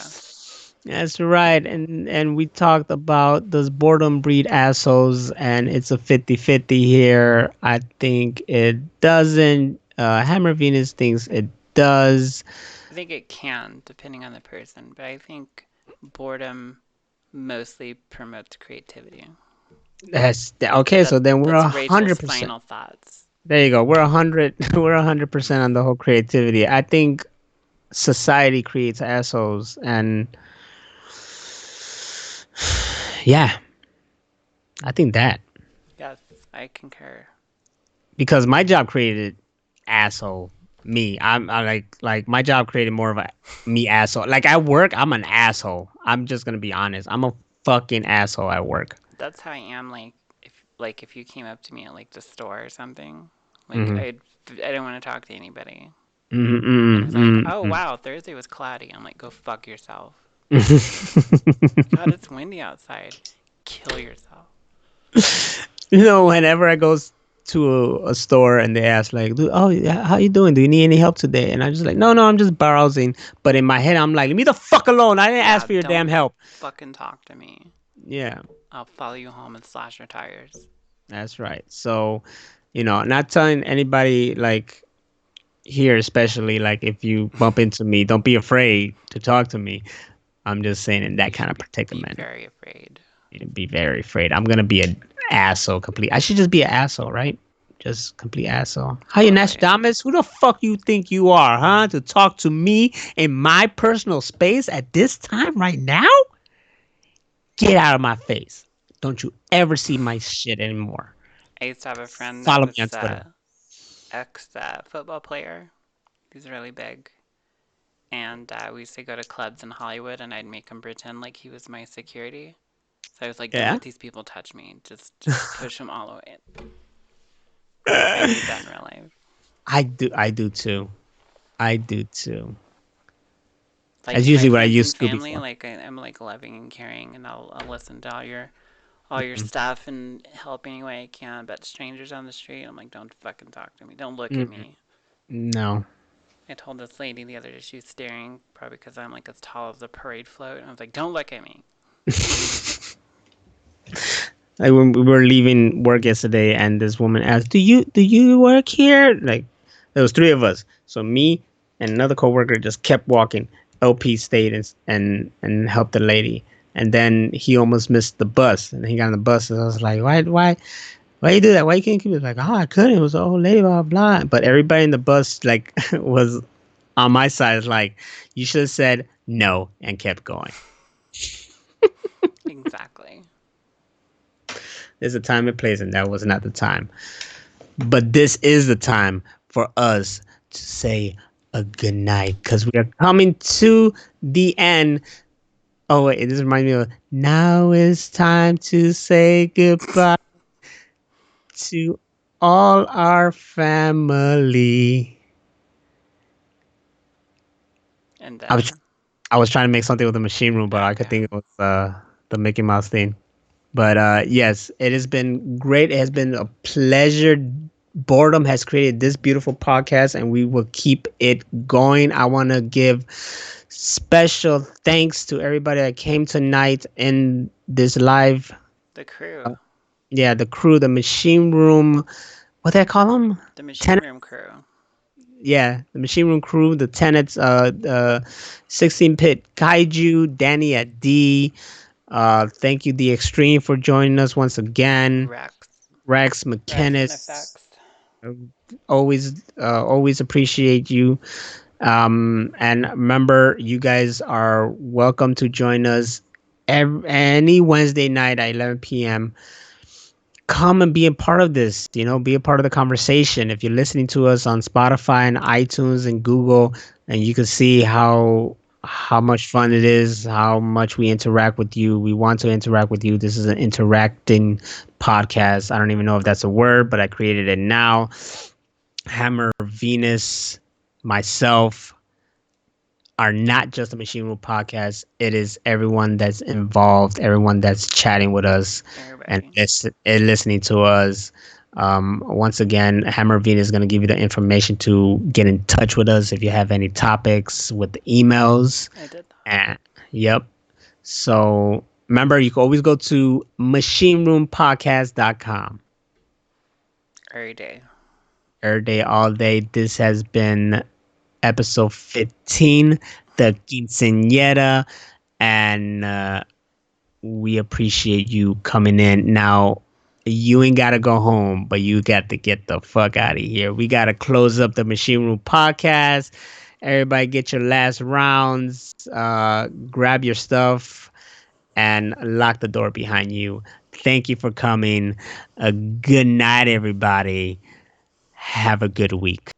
[SPEAKER 2] That's right. And we talked about those boredom breed assholes, and it's a 50-50 here. I think it doesn't. Hammer Venus thinks it does.
[SPEAKER 1] I think it can, depending on the person, but I think boredom mostly promotes creativity.
[SPEAKER 2] That's okay. So then we're
[SPEAKER 1] That's
[SPEAKER 2] a
[SPEAKER 1] Rachel's
[SPEAKER 2] 100%.
[SPEAKER 1] final thoughts.
[SPEAKER 2] There you go. We're 100. We're 100% on the whole creativity. I think society creates assholes, and yeah, I think that
[SPEAKER 1] Yes, I concur.
[SPEAKER 2] because my job created asshole me. I like my job created more of a me asshole. Like at work, I'm an asshole. I'm just gonna be honest. I'm a fucking asshole at work.
[SPEAKER 1] That's how I am. Like if you came up to me at like the store or something, like
[SPEAKER 2] Mm-hmm.
[SPEAKER 1] I didn't want to talk to anybody.
[SPEAKER 2] Mm-hmm,
[SPEAKER 1] And it was like,
[SPEAKER 2] mm-hmm,
[SPEAKER 1] oh
[SPEAKER 2] mm-hmm.
[SPEAKER 1] wow, Thursday was cloudy. I'm like, go fuck yourself. God, it's windy outside. Kill yourself.
[SPEAKER 2] You know, whenever I go to a store and they ask like, "Oh, yeah, how you doing? Do you need any help today?" And I'm just like, "No, I'm just browsing." But in my head, I'm like, "Leave me the fuck alone! I didn't
[SPEAKER 1] Yeah,
[SPEAKER 2] ask for your damn
[SPEAKER 1] don't
[SPEAKER 2] help."
[SPEAKER 1] fucking talk to me.
[SPEAKER 2] Yeah,
[SPEAKER 1] I'll follow you home and slash your tires.
[SPEAKER 2] that's right. So, not telling anybody like here, especially like if you bump into me, don't be afraid to talk to me. I'm just saying in that
[SPEAKER 1] You
[SPEAKER 2] kind
[SPEAKER 1] should
[SPEAKER 2] of
[SPEAKER 1] be
[SPEAKER 2] predicament.
[SPEAKER 1] very afraid.
[SPEAKER 2] You'd be very afraid. I'm gonna be an asshole. Complete. I should just be an asshole, right? Just complete asshole. How you
[SPEAKER 1] Totally.
[SPEAKER 2] Nostradamus? Who the fuck you think you are, huh? To talk to me in my personal space at this time right now? Get out of my face. Don't you ever see my shit anymore.
[SPEAKER 1] I used to have a friend that
[SPEAKER 2] Follow me on
[SPEAKER 1] was
[SPEAKER 2] Twitter.
[SPEAKER 1] ex football player. He's really big. And we used to go to clubs in Hollywood, and I'd make him pretend like he was my security. So I was like, "Don't
[SPEAKER 2] Yeah.
[SPEAKER 1] let these people touch me. Just push them all away." I do that in real life.
[SPEAKER 2] I do too. I do too.
[SPEAKER 1] Like
[SPEAKER 2] That's
[SPEAKER 1] to my
[SPEAKER 2] usually what I
[SPEAKER 1] friends and
[SPEAKER 2] used to
[SPEAKER 1] family,
[SPEAKER 2] before.
[SPEAKER 1] like I'm like loving and caring, and I'll listen to all your
[SPEAKER 2] Mm-mm.
[SPEAKER 1] stuff and help any way I can. But strangers on the street, I'm like, don't fucking talk to me. Don't look at
[SPEAKER 2] Mm-mm.
[SPEAKER 1] me.
[SPEAKER 2] No.
[SPEAKER 1] I told this lady the other day, she was staring, probably because I'm like as tall as a parade float. And I was like, don't look at me.
[SPEAKER 2] Like when we were leaving work yesterday, and this woman asked, "Do you work here?" Like there was three of us, so me and another coworker just kept walking. LP stayed and helped the lady, and then he almost missed the bus, and he got on the bus, and I was like, "Why you do that? Why you can't keep it?" Like, "Oh, I couldn't. It was an old lady, blah blah." But everybody in the bus like was on my side. It's like you should have said no and kept going.
[SPEAKER 1] Exactly.
[SPEAKER 2] There's a time and place, and that was not the time. But this is the time for us to say a good night because we are coming to the end. Oh wait, this reminds me of now it's time to say goodbye to all our family.
[SPEAKER 1] And
[SPEAKER 2] I was I was trying to make something with the machine room, but I could
[SPEAKER 1] okay.
[SPEAKER 2] think it was the Mickey Mouse thing. But yes, it has been great. It has been a pleasure. Boredom has created this beautiful podcast, and we will keep it going. I want to give special thanks to everybody that came tonight in this live.
[SPEAKER 1] The crew,
[SPEAKER 2] Yeah, the crew, the machine room. What do I call them?
[SPEAKER 1] the machine
[SPEAKER 2] Ten.
[SPEAKER 1] room crew.
[SPEAKER 2] Yeah, the machine room crew, the tenants. 16-pit kaiju, Danny at D. Thank you, The Extreme, for joining us once again.
[SPEAKER 1] Rex.
[SPEAKER 2] Rex
[SPEAKER 1] Rex and
[SPEAKER 2] McKinnis,
[SPEAKER 1] effects.
[SPEAKER 2] always appreciate you. And remember, you guys are welcome to join us any Wednesday night at 11 p.m. Come and be a part of this. Be a part of the conversation. If you're listening to us on Spotify and iTunes and Google, and you can see how much fun it is, how much we interact with you. We want to interact with you. This is an interacting podcast. I don't even know if that's a word, but I created it now. Hammer, Venus, myself, are not just a Machine Room podcast. It is everyone that's involved, everyone that's chatting with us and
[SPEAKER 1] Everybody.
[SPEAKER 2] listening to us. Once again, Hammer Vina is going to give you the information to get in touch with us if you have any topics with the emails.
[SPEAKER 1] I did that
[SPEAKER 2] And, yep. So remember, you can always go to machineroompodcast.com.
[SPEAKER 1] every day.
[SPEAKER 2] Every day, all day. This has been episode 15, the quinceañera, and we appreciate you coming in. Now, you ain't got to go home, but you got to get the fuck out of here. We got to close up the Machine Room podcast. Everybody get your last rounds, grab your stuff, and lock the door behind you. Thank you for coming. Good night, everybody. Have a good week.